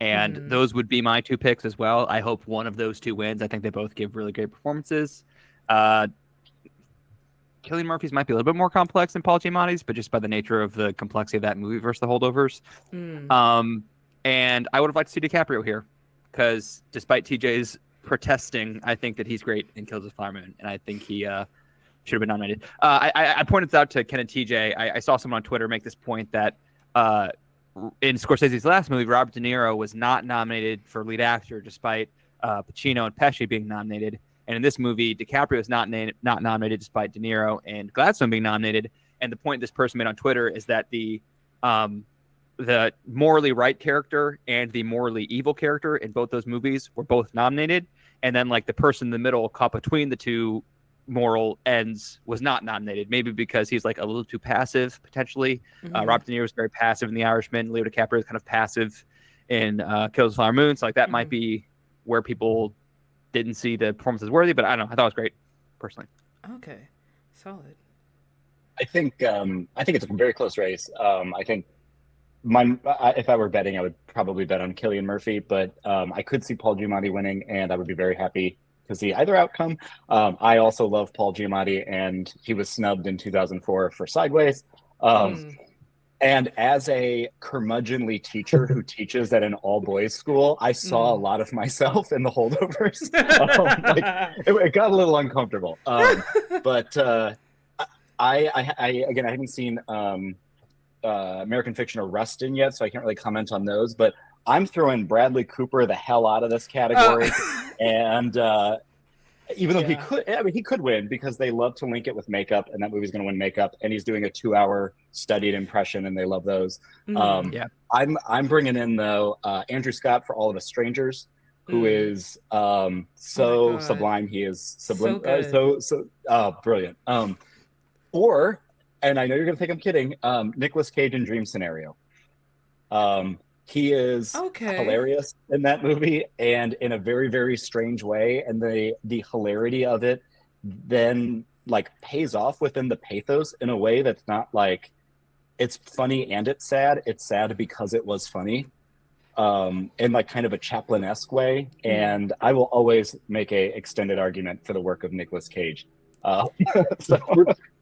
And those would be my 2 picks as well. I hope one of those 2 wins. I think they both give really great performances. Cillian Murphy's might be a little bit more complex than Paul Giamatti's, but just by the nature of the complexity of that movie versus The Holdovers. And I would have liked to see DiCaprio here, because despite TJ's protesting, I think that he's great in Kills of Flower Moon, and I think he should have been nominated. I pointed this out to Ken and TJ. I saw someone on Twitter make this point that in Scorsese's last movie, Robert De Niro was not nominated for lead actor, despite Pacino and Pesci being nominated. And in this movie, DiCaprio is not nominated despite De Niro and Gladstone being nominated. And the point this person made on Twitter is that the morally right character and the morally evil character in both those movies were both nominated. And then like the person in the middle caught between the two moral ends was not nominated. Maybe because he's like a little too passive potentially. Robert De Niro was very passive in The Irishman. Leo DiCaprio is kind of passive in Kills the Flower Moon. So like that might be where people didn't see the performance as worthy. But I don't know. I thought it was great personally. Okay, solid. I think it's a very close race. I think if I were betting, I would probably bet on Cillian Murphy, but I could see Paul Giamatti winning, and I would be very happy to see either outcome. I also love Paul Giamatti, and he was snubbed in 2004 for Sideways. And as a curmudgeonly teacher who teaches at an all-boys school, I saw a lot of myself in the holdovers. It got a little uncomfortable. But I haven't seen American Fiction or Rustin yet, so I can't really comment on those. But I'm throwing Bradley Cooper the hell out of this category, and even though he could win because they love to link it with makeup, and that movie's going to win makeup, and he's doing a 2-hour studied impression, and they love those. I'm bringing in though Andrew Scott for All of Us Strangers, who is so sublime. He is sublime, so brilliant. Or, and I know you're going to think I'm kidding, Nicolas Cage in Dream Scenario. He is hilarious in that movie, and in a very, very strange way. And the hilarity of it then like pays off within the pathos in a way that's not like it's funny and it's sad. It's sad because it was funny, in like kind of a Chaplin-esque way. And I will always make a extended argument for the work of Nicolas Cage.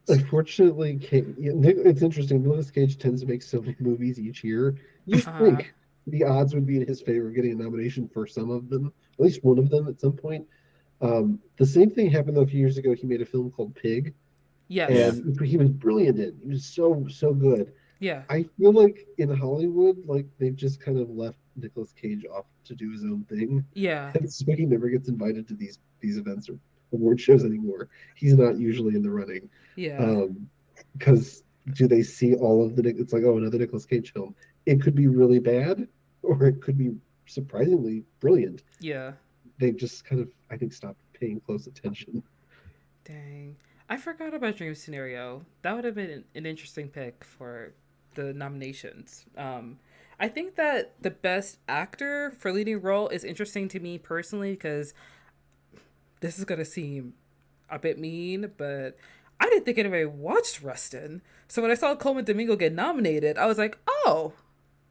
Unfortunately, it's interesting. Nicolas Cage tends to make so many movies each year. You think the odds would be in his favor of getting a nomination for some of them, at least one of them at some point. The same thing happened though a few years ago. He made a film called Pig. And he was brilliant in. He was so good. Yeah. I feel like in Hollywood, like they've just kind of left Nicolas Cage off to do his own thing. Yeah. And so he never gets invited to these events or award shows anymore. He's not usually in the running. Yeah. Because do they see all of the? It's like, oh, another Nicolas Cage film. It could be really bad, or it could be surprisingly brilliant. Yeah. They just kind of, I think, stopped paying close attention. Dang. I forgot about Dream Scenario. That would have been an interesting pick for the nominations. I think that the best actor for leading role is interesting to me personally because this is going to seem a bit mean, but I didn't think anybody watched Rustin. So when I saw Coleman Domingo get nominated, I was like, oh,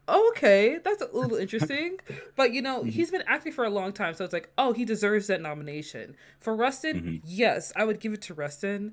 okay, that's a little interesting. But, you know, he's been acting for a long time, so it's like, oh, he deserves that nomination. For Rustin, yes, I would give it to Rustin.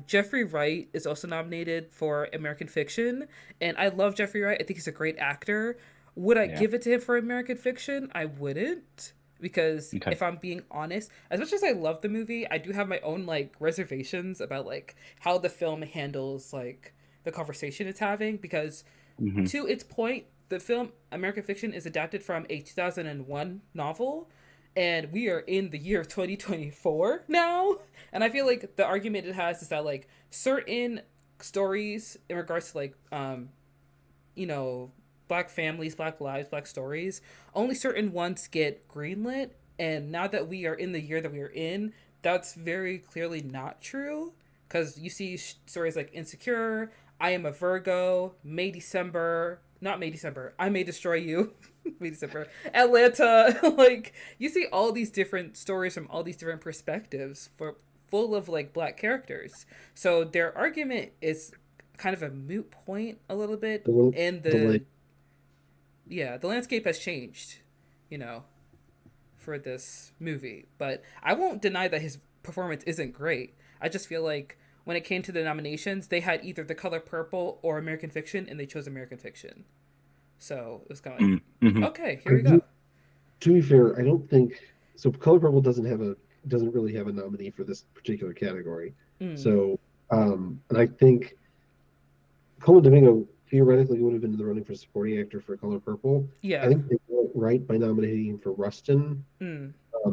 Jeffrey Wright is also nominated for American Fiction, and I love Jeffrey Wright. I think he's a great actor. Would I give it to him for American Fiction? I wouldn't. Because if I'm being honest, as much as I love the movie, I do have my own like reservations about like how the film handles like the conversation it's having. Because to its point, the film American Fiction is adapted from a 2001 novel, and we are in the year of 2024 now. And I feel like the argument it has is that like certain stories in regards to like you know, Black families, Black lives, Black stories, only certain ones get greenlit. And now that we are in the year that we are in, that's very clearly not true. Because you see stories like Insecure, I Am a Virgo, I May Destroy You, May December, Atlanta. Like, you see all these different stories from all these different perspectives full of like Black characters. So their argument is kind of a moot point a little bit. The landscape has changed, you know, for this movie. But I won't deny that his performance isn't great. I just feel like when it came to the nominations, they had either The Color Purple or American Fiction, and they chose American Fiction. So it was kind of like, okay, here we go. To be fair, I don't think so. Color Purple doesn't really have a nominee for this particular category. So, and I think Coleman Domingo theoretically would have been in the running for supporting actor for Color Purple. Yeah, I think they got it right by nominating him for Rustin.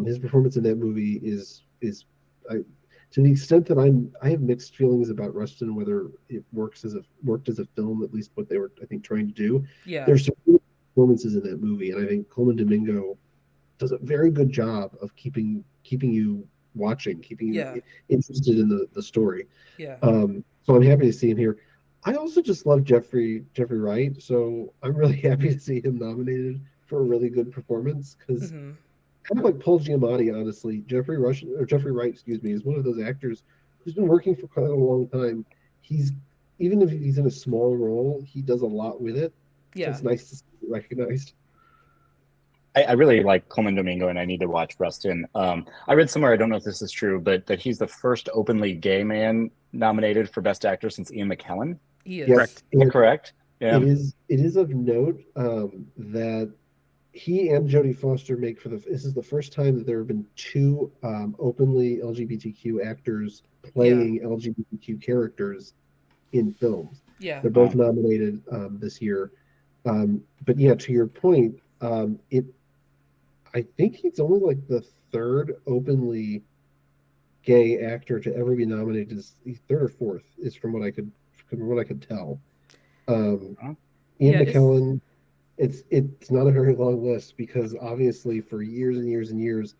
His performance in that movie is to the extent that I have mixed feelings about Rustin, whether it worked as a film, at least what they were, I think, trying to do. Yeah, there's some good performances in that movie, and I think Coleman Domingo does a very good job of keeping you watching, keeping Yeah. you interested in the story. Yeah. So I'm happy to see him here. I also just love Jeffrey Wright, so I'm really happy to see him nominated for a really good performance because Mm-hmm. kind of like Paul Giamatti, honestly, Jeffrey Wright, excuse me, is one of those actors who's been working for quite a long time. He's even if he's in a small role, he does a lot with it. So Yeah. it's nice to see it recognized. I really like Coleman Domingo, and I need to watch Rustin. I read somewhere, I don't know if this is true, but that he's the first openly gay man nominated for Best Actor since Ian McKellen. He is. Yes, Correct. Is that correct? Yeah. it is of note that he and Jodie Foster make this is the first time that there have been two openly LGBTQ actors Yeah. playing LGBTQ characters in films. Yeah. They're both nominated this year. But yeah, to your point, I think he's only like the third openly gay actor to ever be nominated. He's third or fourth is from what I could tell. Um, Huh? Ian Yeah. McKellen. It's not a very long list because obviously for years and years and years,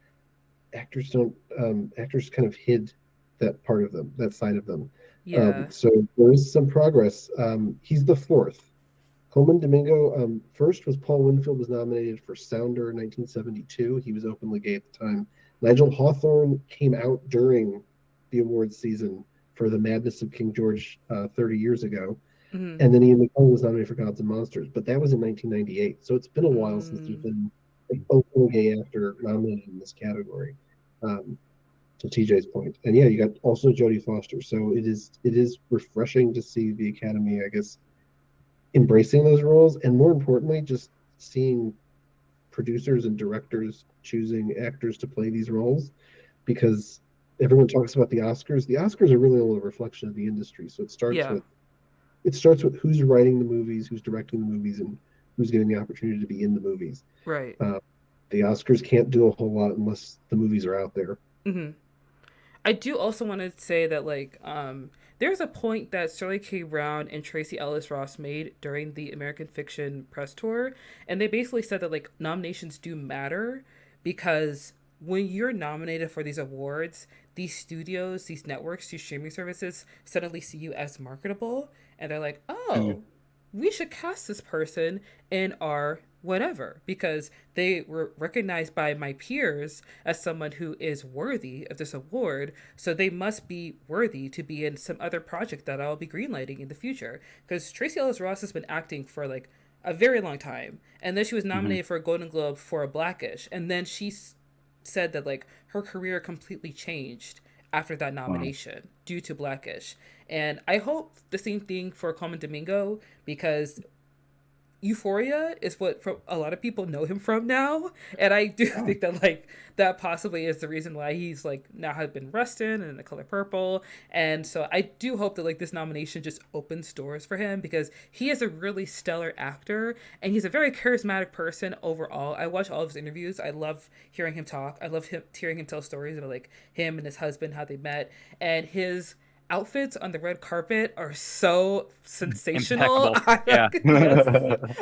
actors don't actors kind of hid that part of them, that side of them. Yeah. So there is some progress. He's the fourth. Coleman Domingo first was Paul Winfield was nominated for Sounder in 1972. He was openly gay at the time. Nigel Hawthorne came out during the awards season for The Madness of King George 30 years ago. Mm-hmm. And then Ian McKellen was nominated for Gods and Monsters, but that was in 1998. So it's been a while since there's been an openly gay actor nominated in this category. To TJ's point, and yeah, you got also Jodie Foster. So it is refreshing to see the Academy, I guess, embracing those roles, and more importantly, just seeing producers and directors choosing actors to play these roles, because everyone talks about the Oscars. The Oscars are really only a reflection of the industry. So Yeah. it starts with who's writing the movies, who's directing the movies, and who's getting the opportunity to be in the movies. Right. The Oscars can't do a whole lot unless the movies are out there. Mm-hmm. I do also want to say that there's a point that Sterling K. Brown and Tracy Ellis Ross made during the American Fiction press tour, and they basically said that nominations do matter because when you're nominated for these awards, these studios, these networks, these streaming services suddenly see you as marketable, and they're like, oh, we should cast this person in our whatever because they were recognized by my peers as someone who is worthy of this award, so they must be worthy to be in some other project that I'll be greenlighting in the future, because Tracy Ellis Ross has been acting for a very long time, and then she was nominated for a Golden Globe for a Blackish, and then she said that her career completely changed after that nomination due to Blackish. And I hope the same thing for Coleman Domingo, because Euphoria is what a lot of people know him from now, and I do think that that possibly is the reason why he's now has been Rustin and The Color Purple, and so I do hope that this nomination just opens doors for him, because he is a really stellar actor and he's a very charismatic person overall. I watch all of his interviews. I love hearing him talk. I love hearing him tell stories about him and his husband, how they met, and his outfits on the red carpet are so sensational. Yeah.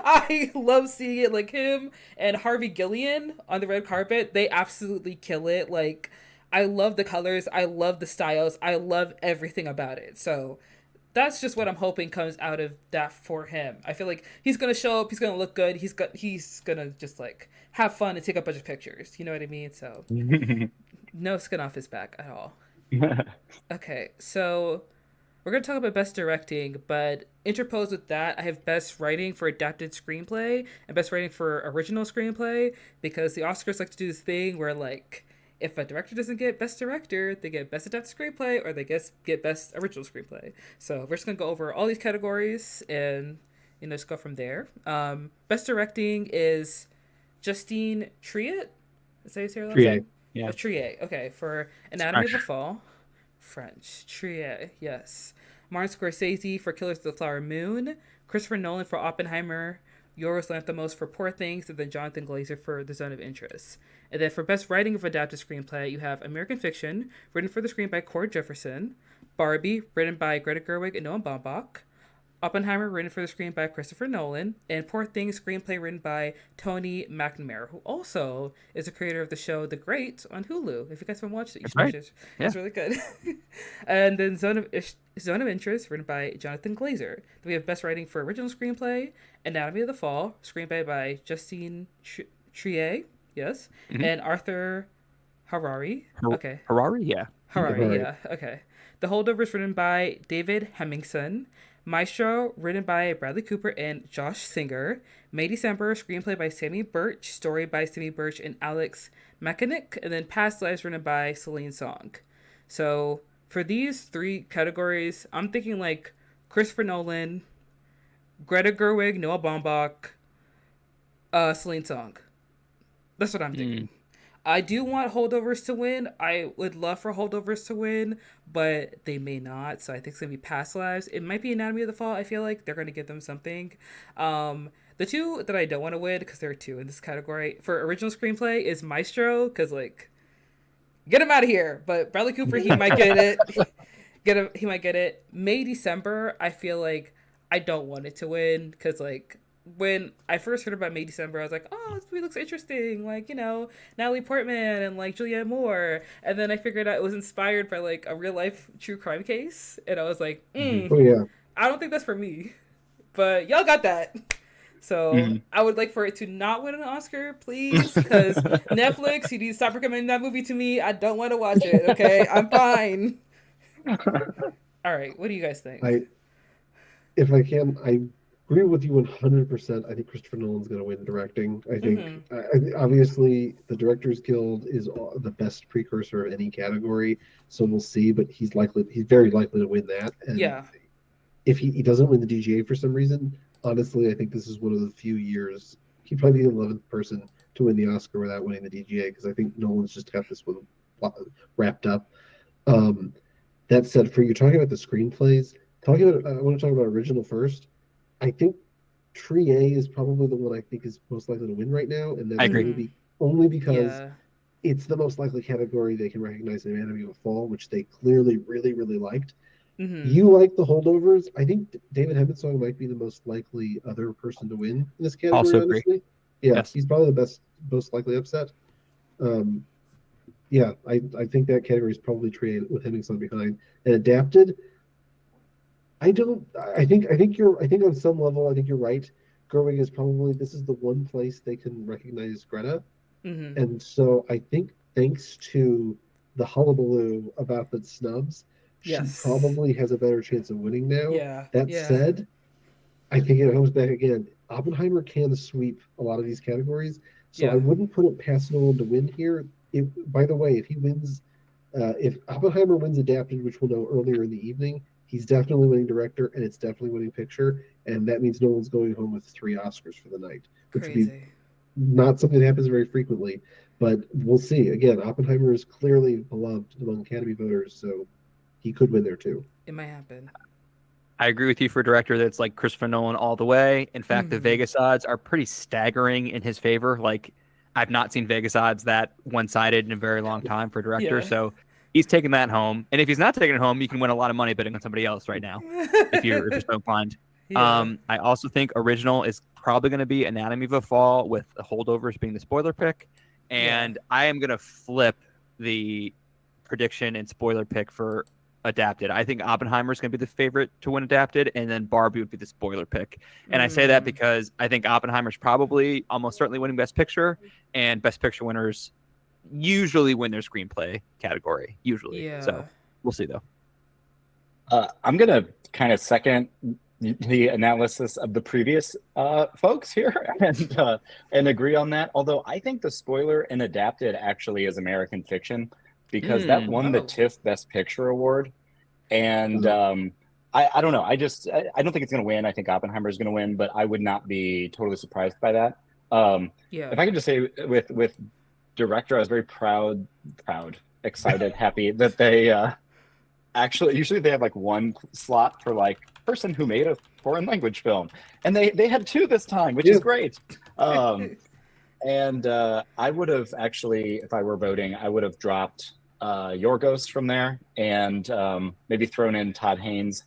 I love seeing it. Him and Harvey Gillian on the red carpet, they absolutely kill it. I love the colors, I love the styles, I love everything about it. So that's just what I'm hoping comes out of that for him. I feel like he's gonna show up, he's gonna look good, he's gonna just have fun and take a bunch of pictures. You know what I mean? So no skin off his back at all. Okay, so we're going to talk about best directing, but interposed with that, I have best writing for adapted screenplay and best writing for original screenplay, because the Oscars like to do this thing where if a director doesn't get best director, they get best adapted screenplay, or they get best original screenplay. So we're just going to go over all these categories and just go from there. Best directing is Justine Triet. Is that how you say her last name? Yeah. Trier, okay, for Anatomy of a Fall. French. Trier, yes. Martin Scorsese for Killers of the Flower Moon. Christopher Nolan for Oppenheimer. Yorgos Lanthimos for Poor Things. And then Jonathan Glazer for The Zone of Interest. And then for Best Writing of Adapted Screenplay, you have American Fiction, written for the screen by Cord Jefferson. Barbie, written by Greta Gerwig and Noah Baumbach. Oppenheimer, written for the screen by Christopher Nolan, and Poor Things, screenplay written by Tony McNamara, who also is the creator of the show The Great on Hulu. If you guys haven't watched it, you That's should watch right. it. Yeah. It's really good. And then Zone of Interest, written by Jonathan Glazer. Then we have Best Writing for Original Screenplay, Anatomy of the Fall, screenplay by Justine Triet, yes, and Arthur Harari. Okay. Harari, yeah. Harari, yeah. Okay. The Holdovers, written by David Hemmingson. Maestro, written by Bradley Cooper and Josh Singer. May December, screenplay by Sammy Birch, story by Sammy Birch and Alex Mechanic. And then Past Lives, written by Celine Song. So for these three categories, I'm thinking like Christopher Nolan, Greta Gerwig, Noah Baumbach, Celine Song. That's what I'm thinking. I do want Holdovers to win. I would love for Holdovers to win, but they may not. So I think it's going to be Past Lives. It might be Anatomy of the Fall. I feel like they're going to give them something. The two that I don't want to win, because there are two in this category, for original screenplay is Maestro, because, like, get him out of here. But Bradley Cooper, he might get it. He might get it. May December, I feel like I don't want it to win, because, like, when I first heard about May December, I was like, oh, this movie looks interesting. Like, you know, Natalie Portman and, like, Julianne Moore. And then I figured out it was inspired by, like, a real-life true crime case. And I was like, Oh yeah. I don't think that's for me. But y'all got that. So I would like for it to not win an Oscar, please. Because Netflix, you need to stop recommending that movie to me. I don't want to watch it, okay? I'm fine. All right, what do you guys think? If I can, I agree with you 100%. I think Christopher Nolan's going to win directing. I think, obviously, the Directors Guild is the best precursor of any category, so we'll see. But he's very likely to win that. And Yeah. if he doesn't win the DGA for some reason, honestly, I think this is one of the few years he'd probably be the 11th person to win the Oscar without winning the DGA, because I think Nolan's just got this one wrapped up. That said, for you talking about the screenplays, I want to talk about original first. I think Trier is probably the one I think is most likely to win right now, and that's only because it's the most likely category they can recognize in Anatomy of a Fall, which they clearly really, really liked. You like the Holdovers. I think David Hemmingson might be the most likely other person to win in this category, Also honestly. Yeah, yes. He's probably the most likely upset. Yeah, I think that category is probably Trier with Hemmingson behind. And adapted, I think on some level, I think you're right. Gerwig is probably, this is the one place they can recognize Greta. And so I think thanks to the hullabaloo about the snubs, she probably has a better chance of winning now. That said, I think it comes back again. Oppenheimer can sweep a lot of these categories. So I wouldn't put it past Nolan to win here. By the way, if he wins, if Oppenheimer wins adapted, which we'll know earlier in the evening, he's definitely winning director, and it's definitely winning picture, and that means Nolan's going home with 3 Oscars for the night, which would be not something that happens very frequently, but we'll see. Again, Oppenheimer is clearly beloved among Academy voters, so he could win there too. It might happen. I agree with you for director that's like Christopher Nolan all the way. In fact, the Vegas odds are pretty staggering in his favor. Like, I've not seen Vegas odds that one-sided in a very long time for director, so he's taking that home. And if he's not taking it home, you can win a lot of money betting on somebody else right now if you're so inclined. I also think original is probably going to be Anatomy of a Fall, with the Holdovers being the spoiler pick. And I am going to flip the prediction and spoiler pick for adapted. I think Oppenheimer is going to be the favorite to win adapted, and then Barbie would be the spoiler pick. And I say that because I think Oppenheimer's probably almost certainly winning Best Picture, and Best Picture winners usually win their screenplay category. So we'll see though. I'm gonna kind of second the analysis of the previous folks here and agree on that. Although I think the spoiler in adapted actually is American Fiction, because that won the TIFF Best Picture award, and I don't know. I don't think it's gonna win. I think Oppenheimer is gonna win, but I would not be totally surprised by that. If I could just say with director, I was very proud, excited, happy that they actually, usually they have like one slot for like person who made a foreign language film, and they had 2 this time, which is great. And I would have actually, if I were voting, I would have dropped Your Ghost from there, and maybe thrown in Todd Haynes.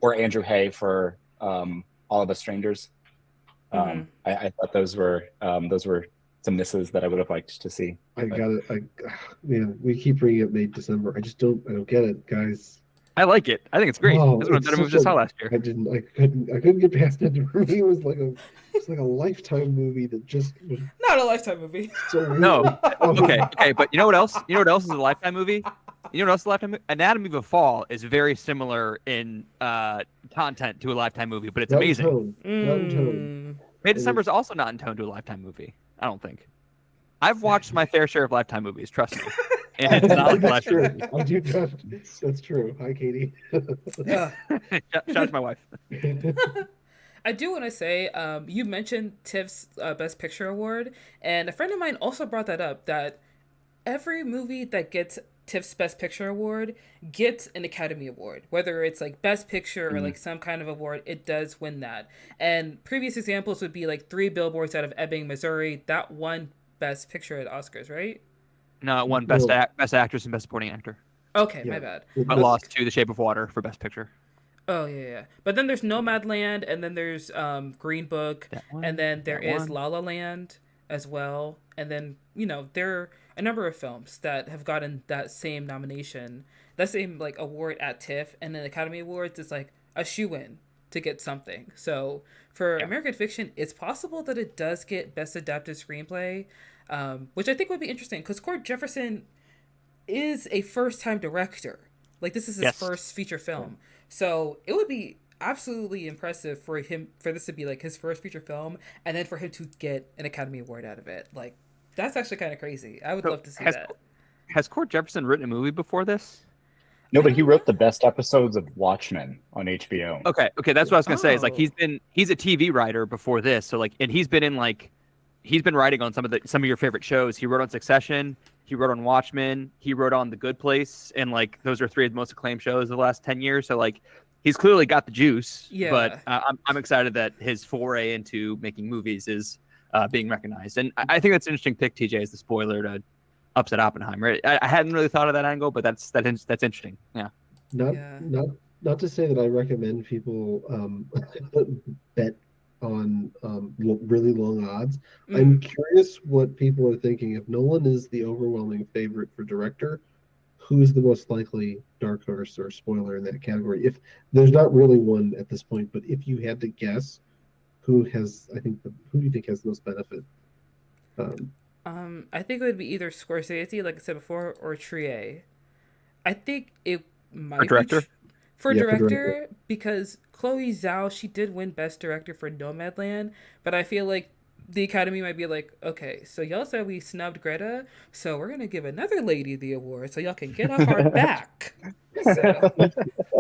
or Andrew Hay for All of Us Strangers. I thought those were some misses that I would have liked to see. Man, we keep bringing up May December. I don't get it, guys. I like it. I think it's great. Oh, That's one of the better movies I saw last year. I couldn't get past it. For me, it was like a Lifetime movie that just was Not a Lifetime movie. so weird. No. Okay, but you know what else? You know what else is a Lifetime movie? You know what else is a Lifetime movie? Anatomy of a Fall is very similar in content to a Lifetime movie, but it's amazing. Not in tone. May December is also not in tone to a Lifetime movie. I don't think. I've watched my fair share of Lifetime movies. Trust me, and it's not like a Lifetime movie. I do trust. That's true. Hi, Katie. Shout out to my wife. I do want to say, you mentioned TIFF's Best Picture Award, and a friend of mine also brought that up, that every movie that gets TIFF's Best Picture Award gets an Academy Award. Whether it's like Best Picture or like some kind of award, it does win that. And previous examples would be like Three Billboards Out of Ebbing, Missouri. That won Best Picture at Oscars, right? No, it won Best Actress and Best Supporting Actor. Okay, Yeah. my bad. But lost to The Shape of Water for Best Picture. Oh, yeah. But then there's Nomadland, and then there's Green Book, and then there is La La Land as well. And then, there are a number of films that have gotten that same nomination, that same, like, award at TIFF, and then Academy Awards is, like, a shoo-in to get something. So, for American Fiction, it's possible that it does get Best Adapted Screenplay, which I think would be interesting, because Cord Jefferson is a first-time director. Like, this is his first feature film. So it would be absolutely impressive for this to be like his first feature film, and then for him to get an Academy Award out of it. Like, that's actually kind of crazy. I would love to see that. Has Cord Jefferson written a movie before this? No, but he wrote the best episodes of Watchmen on HBO. Okay, that's what I was gonna say. Is like he's a TV writer before this, so like, and he's been writing on some of your favorite shows. He wrote on Succession. He wrote on Watchmen. He wrote on The Good Place, and like those are three of the most acclaimed shows of the last 10 years. So like, he's clearly got the juice. Yeah. But I'm excited that his foray into making movies is being recognized, and I think that's an interesting pick. TJ, as the spoiler to upset Oppenheimer. I hadn't really thought of that angle, but that's interesting. Yeah. Not to say that I recommend people bet on really long odds. I'm curious what people are thinking. If Nolan is the overwhelming favorite for director, who is the most likely dark horse or spoiler in that category? If there's not really one at this point, but if you had to guess, who do you think has the most benefit? I think it would be either Scorsese, like I said before, or Trier. I think it might be director. For director, because Chloe Zhao, she did win Best Director for Nomadland, but I feel like the Academy might be like, okay, so y'all said we snubbed Greta, so we're gonna give another lady the award so y'all can get off our back. So.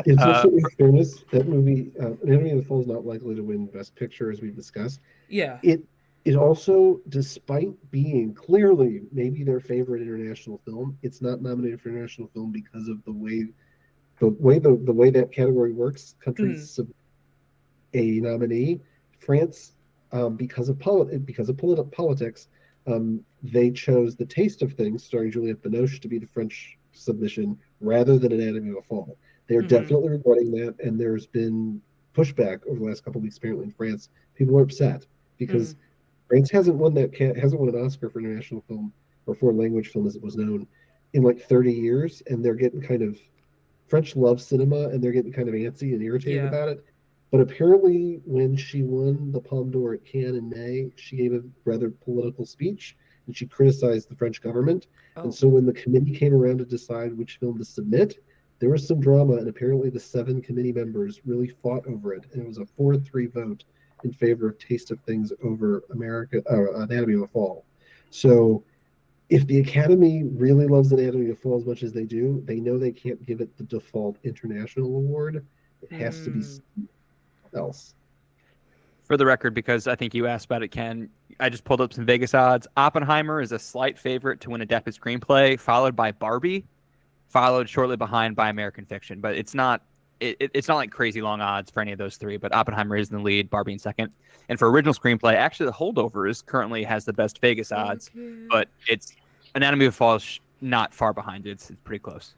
It's also, in fairness, that movie, Anatomy of the Fall, is not likely to win Best Picture, as we've discussed. Yeah. It also, despite being clearly maybe their favorite international film, it's not nominated for international film because of the way that category works. Countries a nominee. France, because of politics, they chose The Taste of Things, starring Juliette Binoche, to be the French submission rather than Anatomy of a Fall. They're definitely regretting that, and there's been pushback over the last couple of weeks. Apparently, in France, people are upset because France hasn't won an Oscar for international film or foreign language film, as it was known, in like 30 years, and they're getting kind of French love cinema, and they're getting kind of antsy and irritated about it. But apparently, when she won the Palme d'Or at Cannes in May, she gave a rather political speech, and she criticized the French government. And so when the committee came around to decide which film to submit, there was some drama, and apparently the 7 committee members really fought over it, and it was a 4-3 vote in favor of Taste of Things over Anatomy of a Fall. So if the Academy really loves Anatomy of a Fall as much as they do, they know they can't give it the default international award. It has to be something else. For the record, because I think you asked about it, Ken, I just pulled up some Vegas odds. Oppenheimer is a slight favorite to win Adapted Screenplay, followed by Barbie, followed shortly behind by American Fiction. But it's not like crazy long odds for any of those three, but Oppenheimer is in the lead, Barbie in second. And for original screenplay, actually The Holdovers currently has the best Vegas odds, but it's Anatomy of a Fall is not far behind it. It's pretty close.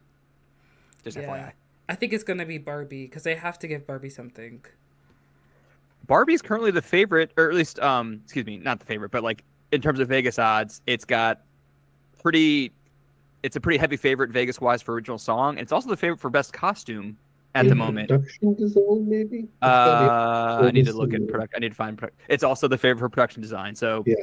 Just FYI. I think it's gonna be Barbie because they have to give Barbie something. Barbie's currently the favorite, or at least, excuse me, not the favorite, but like in terms of Vegas odds, pretty, it's a pretty heavy favorite Vegas wise for original song. And it's also the favorite for best costume at the moment. Production design, maybe. I need to look at product. I need to find product. It's also the favorite for production design. So yeah,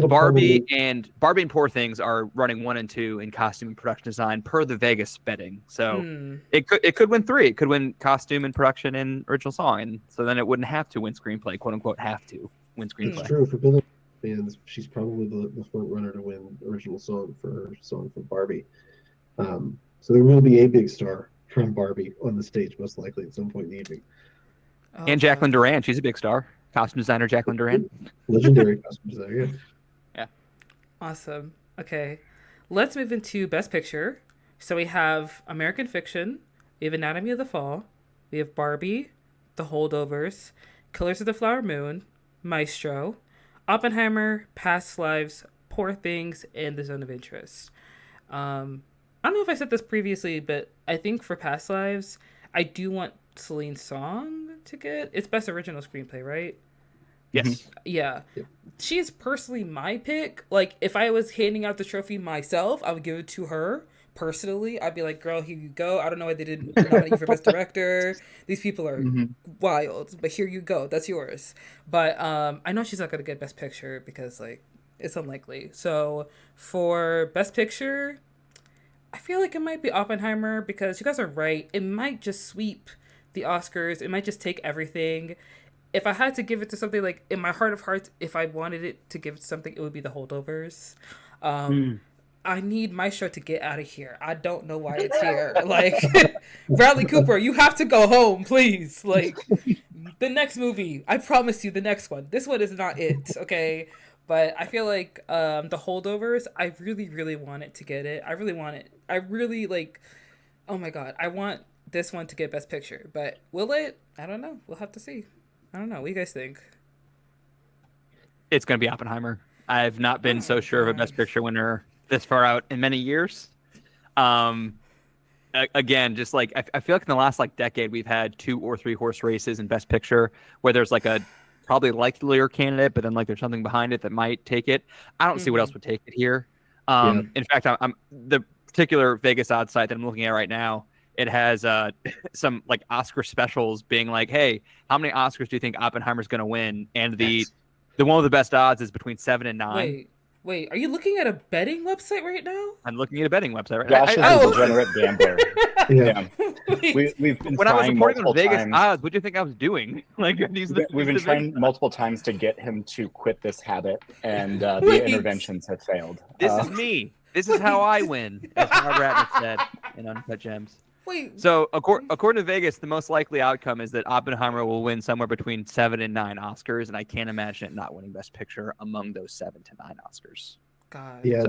Barbie and Poor Things are running 1 and 2 in costume and production design per the Vegas betting. So it could win 3. It could win costume and production and original song, and so then it wouldn't have to win screenplay, quote unquote, have to win screenplay. It's true for Billy fans. She's probably the front runner to win original song for her song for Barbie. So there will be a big star from Barbie on the stage, most likely at some point in the evening. And Jacqueline Duran, she's a big star. Costume designer Jacqueline Duran. Legendary costume designer, yeah. Awesome. Okay. Let's move into Best Picture. So we have American Fiction, we have Anatomy of the Fall, we have Barbie, The Holdovers, Killers of the Flower Moon, Maestro, Oppenheimer, Past Lives, Poor Things, and The Zone of Interest. I don't know if I said this previously, but I think for Past Lives, I do want Celine Song to get it's Best Original Screenplay, right? Yes. Yeah. She's personally my pick. Like, if I was handing out the trophy myself, I would give it to her personally. I'd be like, girl, here you go. I don't know why they didn't nominate you for Best Director. These people are wild, but here you go. That's yours. But I know she's not going to get Best Picture because, like, it's unlikely. So for Best Picture, I feel like it might be Oppenheimer because you guys are right. It might just sweep the Oscars. It might just take everything. If I had to give it to something, like, in my heart of hearts, if I wanted it to give it to something, it would be The Holdovers. I need Maestro to get out of here. I don't know why it's here. Like, Bradley Cooper, you have to go home, please. Like, the next movie, I promise you the next one. This one is not it, okay? But I feel like The Holdovers, I really, really want it to get it. I really want it. I really, like, oh my God, I want this one to get Best Picture. But will it? I don't know. We'll have to see. I don't know. What do you guys think? It's going to be Oppenheimer. I've not been so sure of a Best Picture winner this far out in many years. Again, just like I feel like in the last like decade, we've had 2 or 3 horse races in Best Picture where there's like a probably likelier candidate, but then like there's something behind it that might take it. I don't see what else would take it here. In fact, I'm the particular Vegas odds site that I'm looking at right now. It has some like Oscar specials being like, hey, how many Oscars do you think Oppenheimer's going to win? And the one with the best odds is between 7 and 9. Wait, are you looking at a betting website right now? I'm looking at a betting website right now. Josh is a degenerate gambler. Yeah. We've been when I was trying reporting multiple on Vegas times. odds, what do you think I was doing? Like We've been trying multiple times to get him to quit this habit, and the interventions have failed. This is me. This is how I win, as Howard Ratner said in Uncut Gems. Wait. So according to Vegas, the most likely outcome is that Oppenheimer will win somewhere between 7 and 9 Oscars, and I can't imagine it not winning Best Picture among those 7 to 9 Oscars. God. Yeah,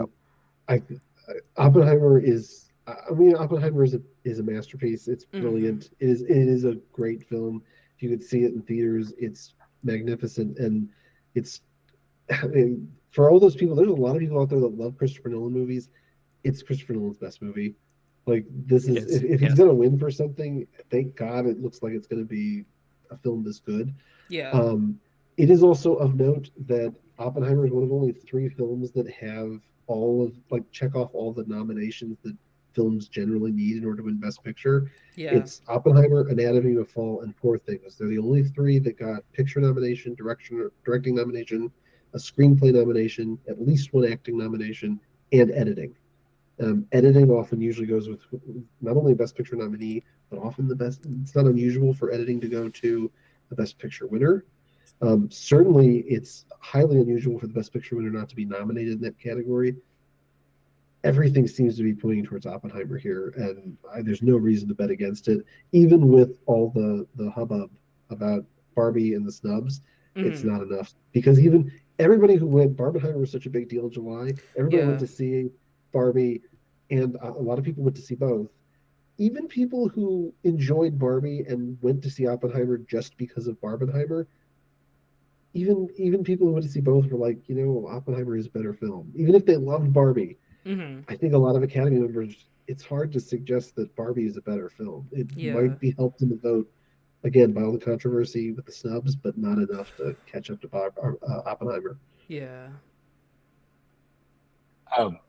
Oppenheimer is. I mean, Oppenheimer is a masterpiece. It's brilliant. It is a great film. If you could see it in theaters, it's magnificent, and it's. I mean, for all those people, there's a lot of people out there that love Christopher Nolan movies. It's Christopher Nolan's best movie. Like, this is if he's gonna win for something, thank God it looks like it's gonna be a film this good. Yeah. It is also of note that Oppenheimer is one of only 3 films that have check off all the nominations that films generally need in order to win Best Picture. Yeah. It's Oppenheimer, Anatomy of a Fall, and Poor Things. They're the only 3 that got picture nomination, directing nomination, a screenplay nomination, at least 1 acting nomination, and editing. Editing often usually goes with not only Best Picture nominee, but often the best. It's not unusual for editing to go to the Best Picture winner. Certainly, it's highly unusual for the Best Picture winner not to be nominated in that category. Everything seems to be pointing towards Oppenheimer here, and there's no reason to bet against it. Even with all the hubbub about Barbie and the snubs, it's not enough. Because even everybody who went, Barbenheimer was such a big deal in July. Everybody went to see Barbie, and a lot of people went to see both. Even people who enjoyed Barbie and went to see Oppenheimer just because of Barbenheimer, even people who went to see both were like, Oppenheimer is a better film. Even if they loved Barbie, I think a lot of Academy members it's hard to suggest that Barbie is a better film. It Yeah. might be helped in the vote again by all the controversy with the snubs, but not enough to catch up to Oppenheimer. Yeah.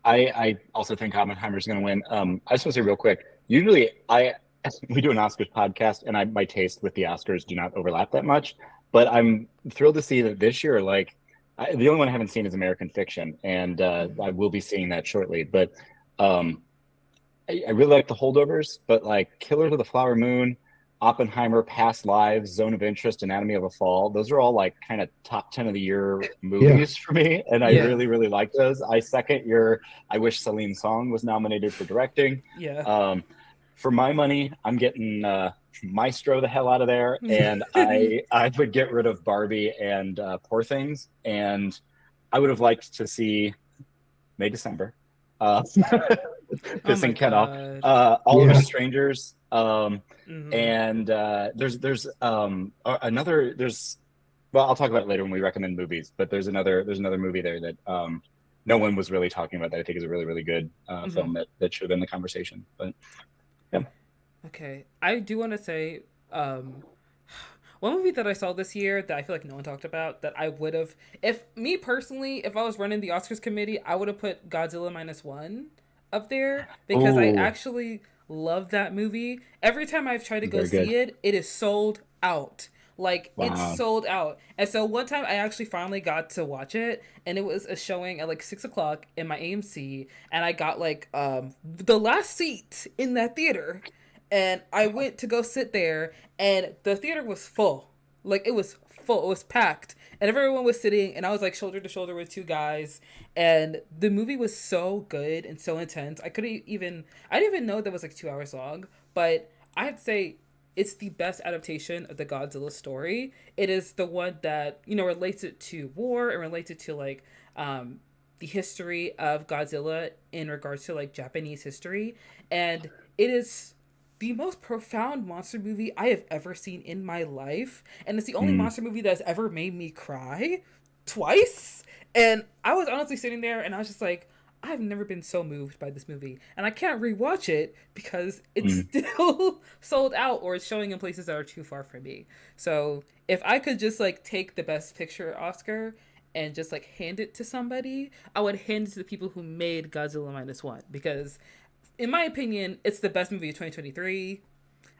I also think Oppenheimer's going to win. I just want to say real quick. Usually, we do an Oscars podcast, and my taste with the Oscars do not overlap that much. But I'm thrilled to see that this year, like, the only one I haven't seen is American Fiction, and I will be seeing that shortly. But I really like the holdovers, but like Killers of the Flower Moon, Oppenheimer, Past Lives, Zone of Interest, Anatomy of a Fall, those are all like kind of top 10 of the year movies for me. And I Yeah. really, really like those. I second your, I wish Celine Song was nominated for directing. Yeah. For my money, I'm getting Maestro the hell out of there. And I would get rid of Barbie and Poor Things. And I would have liked to see May December. Pissing Ken off. Oliver Strangers. And there's another, well, I'll talk about it later when we recommend movies, but there's another movie there that no one was really talking about that I think is a really, really good film that should have been the conversation. But yeah. Okay. I do want to say one movie that I saw this year that I feel like no one talked about that I would have, if I was running the Oscars committee, I would have put Godzilla -1 up there because I actually love that movie. Every time I've tried to go see it, it is sold out. Like, it's sold out. And so one time I actually finally got to watch it, and it was a showing at like 6:00 in my AMC, and I got like the last seat in that theater. And I went to go sit there, and the theater was full. Like, it was full. It was packed. And everyone was sitting, and I was like shoulder to shoulder with two guys. And the movie was so good and so intense. I didn't even know that was like 2 hours long. But I'd say it's the best adaptation of the Godzilla story. It is the one that, relates it to war and relates it to like the history of Godzilla in regards to like Japanese history. And it is the most profound monster movie I have ever seen in my life. And it's the only monster movie that's ever made me cry twice. And I was honestly sitting there and I was just like, I've never been so moved by this movie. And I can't rewatch it because it's still sold out or it's showing in places that are too far from me. So if I could just like take the Best Picture Oscar and just like hand it to somebody, I would hand it to the people who made Godzilla -1 because in my opinion, it's the best movie of 2023.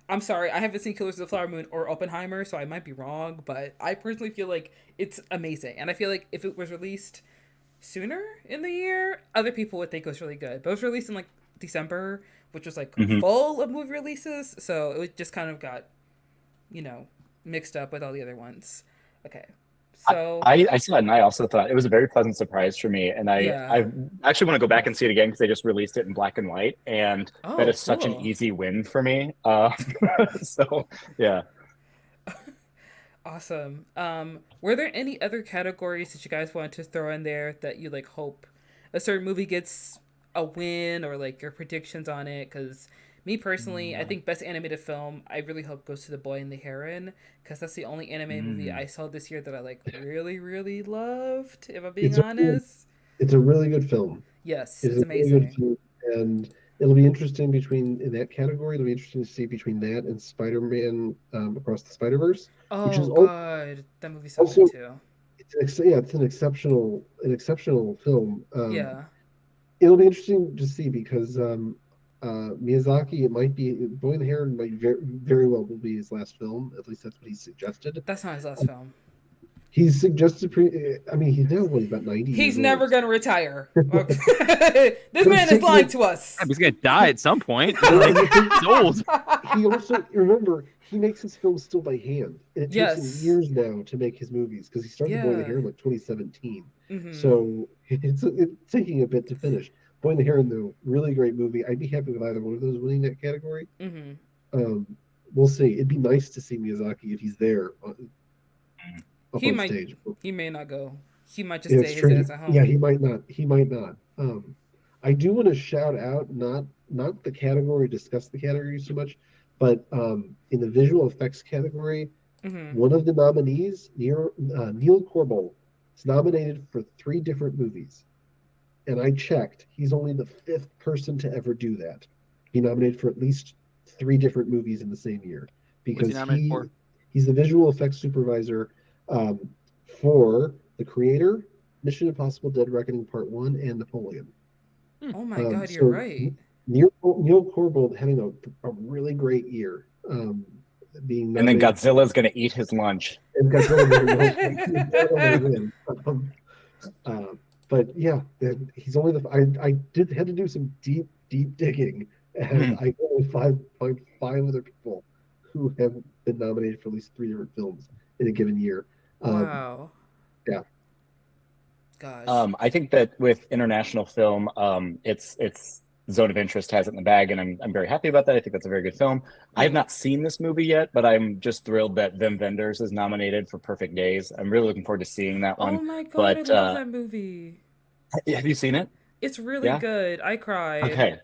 I'm sorry, I haven't seen Killers of the Flower Moon or Oppenheimer, so I might be wrong, but I personally feel like it's amazing. And I feel like if it was released sooner in the year, other people would think it was really good. But it was released in like December, which was like full of movie releases, so it just kind of got, mixed up with all the other ones. Okay. So I saw it and I also thought it was a very pleasant surprise for me. And I actually want to go back and see it again because they just released it in black and white. And that is such an easy win for me. So, yeah. Awesome. Were there any other categories that you guys wanted to throw in there that you like hope a certain movie gets a win or like your predictions on it? Because me personally, I think Best Animated Film, I really hope goes to The Boy and the Heron because that's the only anime movie I saw this year that I like really, really loved, if I'm being honest. It's a really good film. Yes, it's amazing. Really good film, and it'll be interesting in that category. It'll be interesting to see between that and Spider-Man Across the Spider-Verse. Oh, which is God. That movie's so good too. It's an exceptional film. Yeah. It'll be interesting to see because Miyazaki, it might be Boy and the Heron might very well will be his last film. At least that's what he's suggested. That's not his last film. He's suggested. He's now about 90. He's never gonna retire. This man is lying to us. He's gonna die at some point. He's old. He also he makes his films still by hand, and it takes him years now to make his movies because he started Boy and the Heron like 2017. So it's taking a bit to finish. Boy and the Heron, though, really great movie. I'd be happy with either one of those winning that category. We'll see. It'd be nice to see Miyazaki if he's there. He may not go. He might just stay his ass at home. Yeah, he might not. I do want to shout out not the category, discuss the category so much, but in the visual effects category, one of the nominees, Neil Corbell, is nominated for 3 different movies. And I checked. He's only the 5th person to ever do that. be nominated for at least 3 different movies in the same year What's he because nominated for? he's the visual effects supervisor for The Creator, Mission Impossible: Dead Reckoning Part 1, and Napoleon. Oh my God, you're So right. Neil Corbold having a really great year, being And then nominated. Godzilla's going to eat his lunch. And Godzilla gonna win. But yeah, he's only I had to do some deep digging, and I only find 5 other people who have been nominated for at least 3 different films in a given year. Wow. Yeah. Gosh. I think that with international film, it's Zone of Interest has it in the bag, and I'm very happy about that. I think that's a very good film. I have not seen this movie yet, but I'm just thrilled that Them Vendors is nominated for Perfect Days. I'm really looking forward to seeing that one. Oh my God, But I love that movie. have you seen it? It's really Yeah? good. I cried. Okay.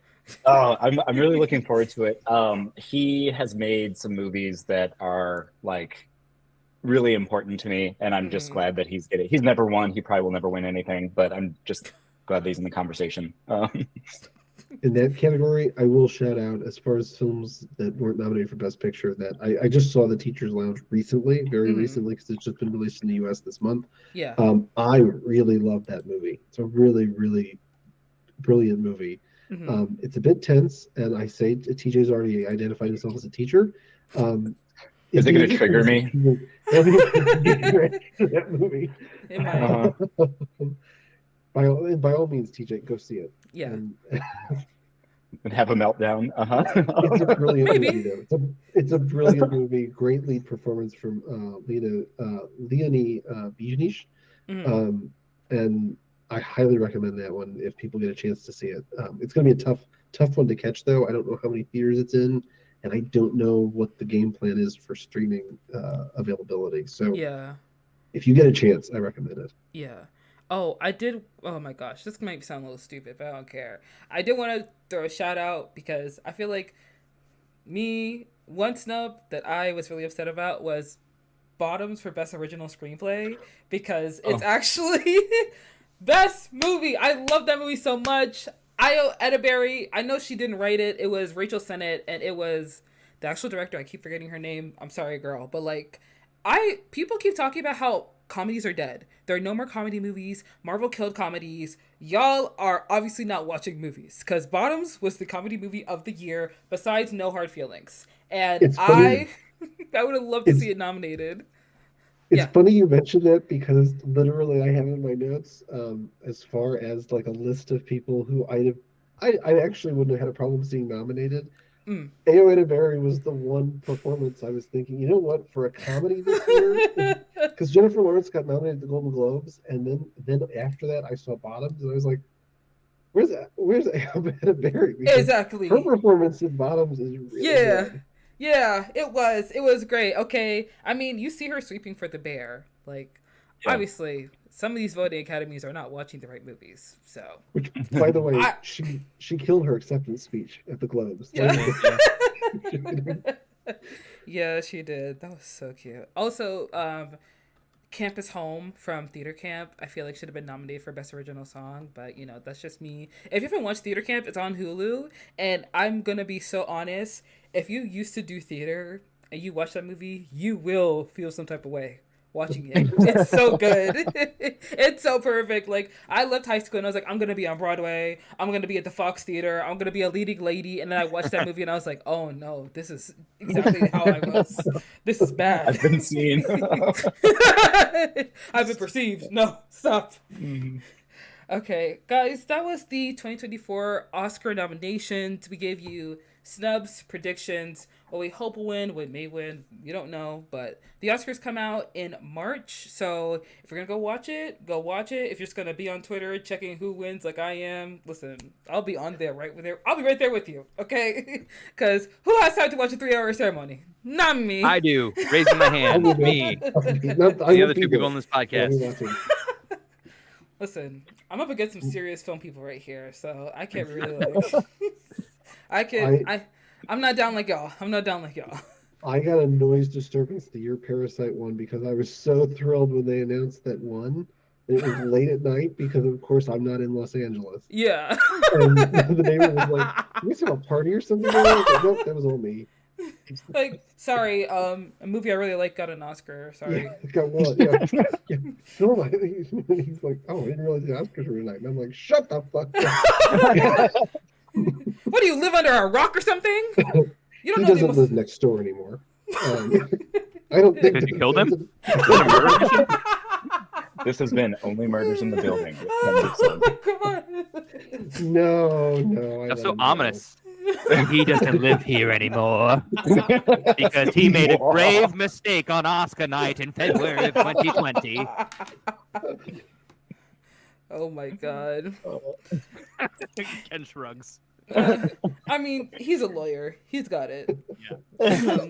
Oh, I'm really looking forward to it. He has made some movies that are like really important to me, and I'm just glad that he's getting. He's never won. He probably will never win anything, but I'm just glad that he's in the conversation. In that category, I will shout out as far as films that weren't nominated for Best Picture that I just saw The Teacher's Lounge recently, very recently, because it's just been released in the U.S. this month. Yeah. I really love that movie. It's a really, really brilliant movie. It's a bit tense, and I say TJ's already identified himself as a teacher. Is it going to trigger me? That movie. It might. By all means, TJ, go see it. Yeah. And have a meltdown. It's a brilliant Maybe. movie, though. It's a brilliant movie. Great lead performance from Leonie Bionish. And I highly recommend that one if people get a chance to see it. It's going to be a tough one to catch, though. I don't know how many theaters it's in, and I don't know what the game plan is for streaming availability. So Yeah. if you get a chance, I recommend it. Yeah. Oh, I did. Oh my gosh, this might sound a little stupid, but I don't care. I did want to throw a shout out because I feel like one snub that I was really upset about was Bottoms for Best Original Screenplay because it's actually best movie. I love that movie so much. Io Edeberry, I know she didn't write it. It was Rachel Sennett, and it was the actual director. I keep forgetting her name. I'm sorry, girl, but like, people keep talking about how comedies are dead. There are no more comedy movies. Marvel killed comedies. Y'all are obviously not watching movies because Bottoms was the comedy movie of the year besides No Hard Feelings. And I would have loved to see it nominated. It's funny you mentioned that because literally I have in my notes as far as like a list of people who I actually wouldn't have had a problem seeing nominated. Io Edeberry was the one performance I was thinking, you know what, for a comedy this year, because Jennifer Lawrence got nominated at the Golden Globes, and then after that I saw Bottoms, and I was like, where's Io Edeberry? Exactly. Her performance in Bottoms is really good. Yeah, it was great. Okay, I mean, you see her sweeping for the bear. Like, obviously, some of these voting academies are not watching the right movies. So, which, by the way, she killed her acceptance speech at the Globes. Yeah. Yeah, she did. That was so cute. Also, Campus Home from Theater Camp, I feel like should have been nominated for Best Original Song, but you know, that's just me. If you haven't watched Theater Camp, it's on Hulu, and I'm gonna be so honest, if you used to do theater and you watch that movie, you will feel some type of way watching it. It's so good. It's so perfect. Like, I left high school and I was like, I'm gonna be on Broadway, I'm gonna be at the Fox Theater, I'm gonna be a leading lady, and then I watched that movie and I was like, oh no, this is exactly how I was. This is bad. I've been seen. I've been perceived. No, stop. Okay, guys, that was the 2024 Oscar nominations. We gave you snubs, predictions, what we hope will win, what may win, you don't know, but the Oscars come out in March, so if you're gonna go watch it, go watch it. If you're just gonna be on Twitter checking who wins like I am, listen, I'll be on there right with there. I'll be right there with you, okay? Because who has time to watch a 3-hour ceremony? Not me. I do. Raising my hand. Me. The other 2 people on this podcast. Listen, I'm up against some serious film people right here, so I can't really like... I'm not down like y'all. I got a noise disturbance to your Parasite one because I was so thrilled when they announced that one And it was late at night because, of course, I'm not in Los Angeles. Yeah. And the neighbor was like, "You guys have a party or something?" I was like, "Nope, that was all me." Like, sorry, a movie I really like got an Oscar. Sorry. Yeah, it got one. Yeah, yeah. No, he's like, "Oh, I didn't realize the Oscars were tonight." And I'm like, "Shut the fuck up." What do you live under a rock or something? You He don't know doesn't live next door anymore. I don't think. Did you kill them? This has been Only Murders in the Building. Oh my god. No. That's so ominous. He doesn't live here anymore because he made a grave mistake on Oscar night in February of 2020. Oh my god. Ken shrugs. I mean, he's a lawyer. He's got it. Yeah.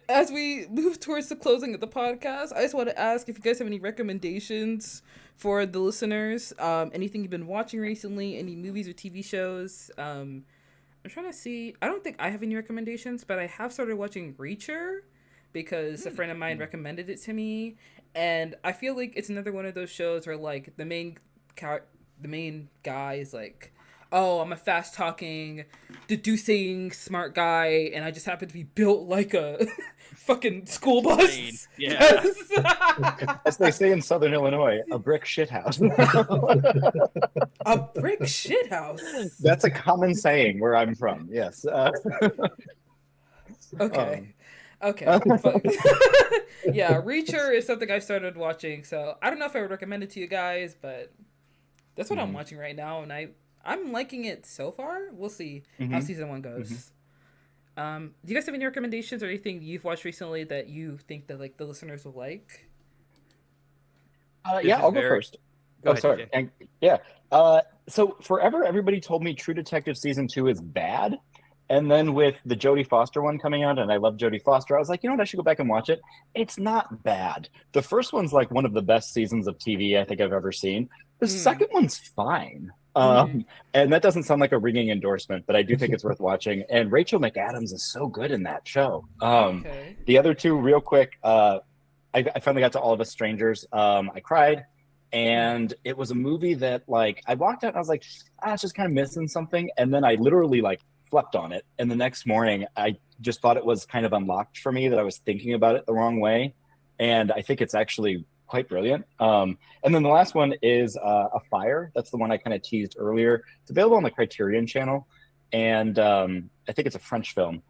As we move towards the closing of the podcast, I just want to ask if you guys have any recommendations for the listeners. Anything you've been watching recently, any movies or TV shows. I'm trying to see. I don't think I have any recommendations, but I have started watching Reacher because a friend of mine recommended it to me, and I feel like it's another one of those shows where like the main guy is like, oh, I'm a fast talking, deducing smart guy, and I just happen to be built like a fucking school bus. Yeah. Yes. As they say in Southern Illinois, a brick shithouse. A brick shithouse. That's a common saying where I'm from. Yes. Okay. Okay. But, yeah, Reacher is something I started watching, so I don't know if I would recommend it to you guys, but that's what I'm watching right now, and I'm liking it so far. We'll see how season 1 goes. Do you guys have any recommendations or anything you've watched recently that you think that like the listeners will like? Yeah, I'll go first. Go Oh, ahead, sorry. TJ. Yeah. So forever, everybody told me True Detective season 2 is bad. And then with the Jodie Foster one coming out, and I love Jodie Foster, I was like, you know what, I should go back and watch it. It's not bad. The first one's like one of the best seasons of TV I think I've ever seen. The second one's fine. And that doesn't sound like a ringing endorsement, but I do think it's worth watching. And Rachel McAdams is so good in that show. The other two, real quick, I finally got to All of Us Strangers. I cried. And it was a movie that, like, I walked out and I was like, it's just kind of missing something. And then I literally, like, slept on it. And the next morning, I just thought it was kind of unlocked for me, that I was thinking about it the wrong way. And I think it's actually quite brilliant. And then the last one is A Fire. That's the one I kind of teased earlier. It's available on the Criterion channel. And I think it's a French film.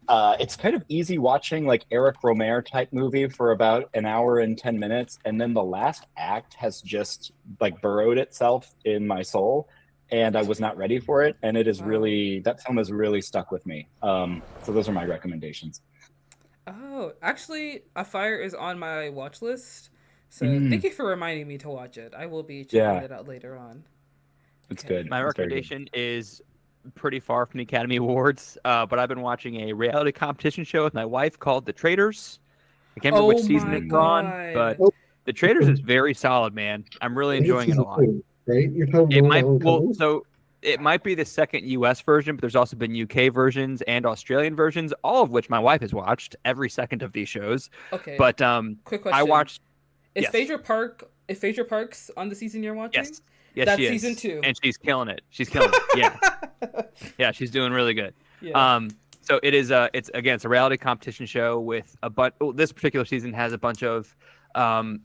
It's kind of easy watching, like Eric Romer type movie for about an hour and 10 minutes. And then the last act has just like burrowed itself in my soul. And I was not ready for it. And it is really, that film has really stuck with me. So those are my recommendations. Oh, actually, A Fire is on my watch list. So thank you for reminding me to watch it. I will be checking it out later on. It's good. My It's very recommendation is pretty far from the Academy Awards, but I've been watching a reality competition show with my wife called The Traders. I can't remember which season it's on, but The Traders is very solid, man. I'm really enjoying it a lot. Right? You're talking about it might be the second US version, but there's also been UK versions and Australian versions, all of which my wife has watched every second of these shows. Okay. But quick question. I watched. Is Phaedra Parks on the season you're watching? Yes. Yes, That's she is. season 2. And she's killing it. She's killing it. Yeah. Yeah, she's doing really good. Yeah. So it is it's a reality competition show with this particular season has a bunch of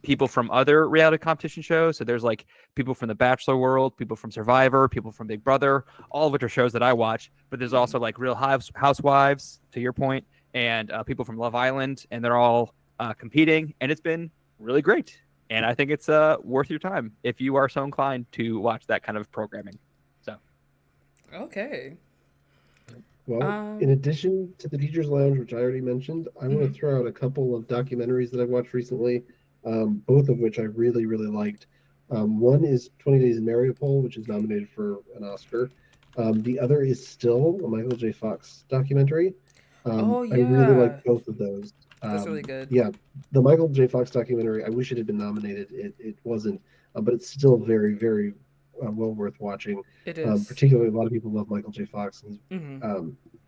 people from other reality competition shows. So there's like people from the Bachelor world, people from Survivor, people from Big Brother, all of which are shows that I watch. But there's also like Real Housewives, to your point, and people from Love Island, and they're all competing, and it's been really great. And I think it's worth your time if you are so inclined to watch that kind of programming. So, okay. Well, in addition to the Teacher's Lounge, which I already mentioned, I want to throw out a couple of documentaries that I've watched recently, both of which I really, really liked. One is 20 Days in Mariupol, which is nominated for an Oscar. The other is Still, a Michael J. Fox documentary. I really like both of those. That's really good. Yeah, the Michael J. Fox documentary, I wish it had been nominated. It wasn't, but it's still very, very well worth watching. It is. Particularly, a lot of people love Michael J. Fox.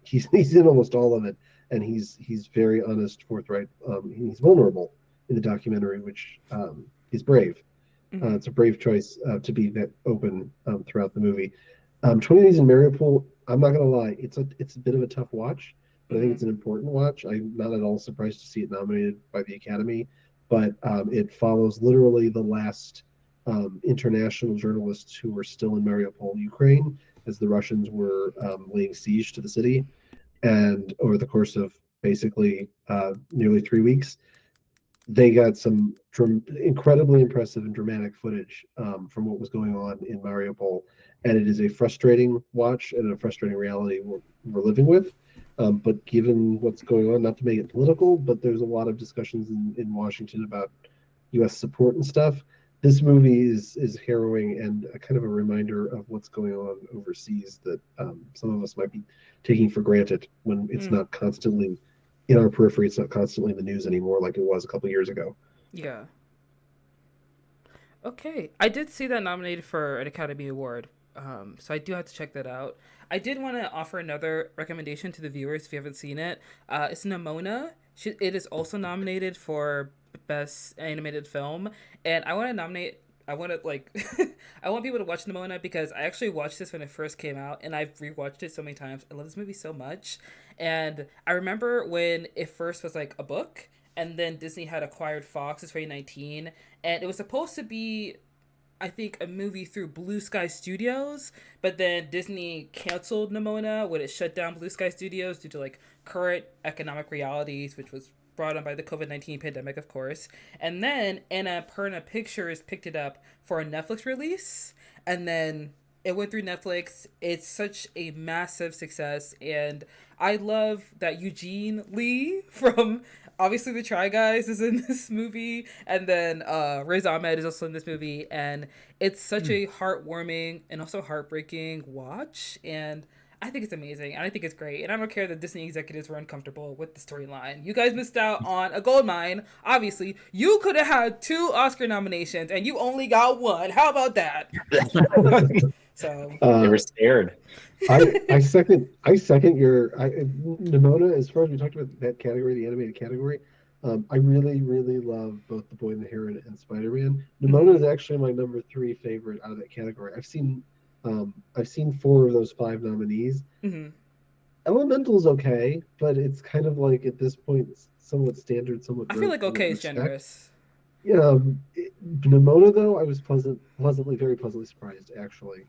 He's in almost all of it, and he's very honest, forthright. He's vulnerable in the documentary, which is brave. Mhm. It's a brave choice to be that open throughout the movie. 20 Days in Mariupol, I'm not gonna lie, it's a bit of a tough watch, but I think Mhm. it's an important watch. I'm not at all surprised to see it nominated by the Academy, but it follows literally the last international journalists who were still in Mariupol, Ukraine, as the Russians were laying siege to the city, and over the course of basically nearly 3 weeks, they got some incredibly impressive and dramatic footage from what was going on in Mariupol, and it is a frustrating watch and a frustrating reality we're living with. But given what's going on, not to make it political, but there's a lot of discussions in Washington about U.S. support and stuff. This movie is harrowing and a kind of a reminder of what's going on overseas that some of us might be taking for granted when it's Mm. not constantly in our periphery. It's not constantly in the news anymore like it was a couple years ago. Yeah. Okay. I did see that nominated for an Academy Award. So I do have to check that out. I did want to offer another recommendation to the viewers if you haven't seen it. It's Nimona. It is also nominated for Best Animated Film, and I want to nominate. I want to like, I want people to watch Nimona because I actually watched this when it first came out, and I've rewatched it so many times. I love this movie so much, and I remember when it first was like a book, and then Disney had acquired Fox in 2019, and it was supposed to be, I think, a movie through Blue Sky Studios, but then Disney canceled Nimona when it shut down Blue Sky Studios due to like current economic realities, which was brought on by the COVID-19 pandemic, of course. And then Annapurna Pictures picked it up for a Netflix release, and then it went through Netflix. It's such a massive success, and I love that Eugene Lee from obviously the Try Guys is in this movie, and then Riz Ahmed is also in this movie, and it's such a heartwarming and also heartbreaking watch, and I think it's amazing, and I think it's great, and I don't care that Disney executives were uncomfortable with the storyline. You guys missed out on a gold mine. Obviously, you could have had 2 Oscar nominations, and you only got 1. How about that? So They were Uh, scared. I second your Nimona. As far as we talked about that category, the animated category, I really love both The Boy and the Heron and Spider-Man. Nimona is actually my number 3 favorite out of that category. I've seen 4 of those 5 nominees. mm-hmm. Elemental's okay, but it's kind of like at this point somewhat standard, somewhat I feel rote like for what okay you is expect. generous. Yeah, Nimona though, I was very pleasantly surprised actually.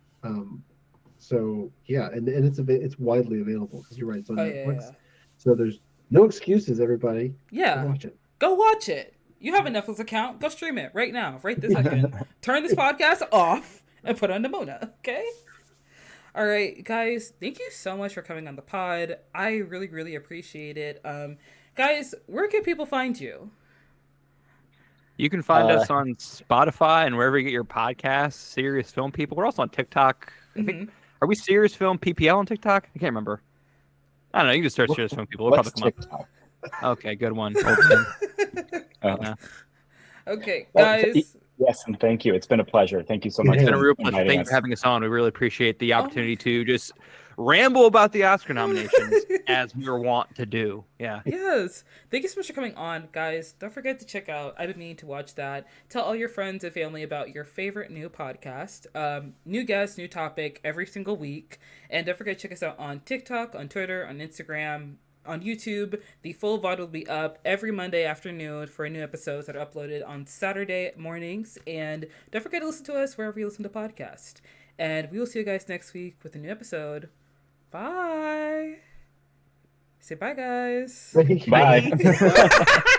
So yeah, and it's widely available because you're right, it's on Oh yeah, yeah, Netflix. So there's no excuses, everybody. Go yeah. watch it. Go watch it. You have a Netflix account. Go stream it right now, right this second. Turn this podcast off and put on Nimona. Okay. All right, guys. Thank you so much for coming on the pod. I really appreciate it. Guys, where can people find you? You can find Uh, us on Spotify and wherever you get your podcasts. Serious Film People. We're also on TikTok. I think. Mm-hmm. Are we Serious Film PPL on TikTok? I can't remember. I don't know. You can just search Serious Film People. We'll what's probably come TikTok? up. Okay, good one. Old Tim. Uh, Yeah. Okay, well, guys. yes, and thank you. It's been a pleasure. Thank you so It much It's been a has. for real pleasure. inviting Thank you for us. having us on. We really appreciate the Oh opportunity to just ramble about the Oscar nominations as we were wont to do. Yeah. Yes. Thank you so much for coming on, guys. Don't forget to check out I've been meaning to watch that. Tell all your friends and family about your favorite new podcast. New guest, new topic every single week. And don't forget to check us out on TikTok, on Twitter, on Instagram, on YouTube. The full VOD will be up every Monday afternoon for new episodes that are uploaded on Saturday mornings. And don't forget to listen to us wherever you listen to podcasts. And we will see you guys next week with a new episode. Bye. Say bye, guys. Thank you. Bye.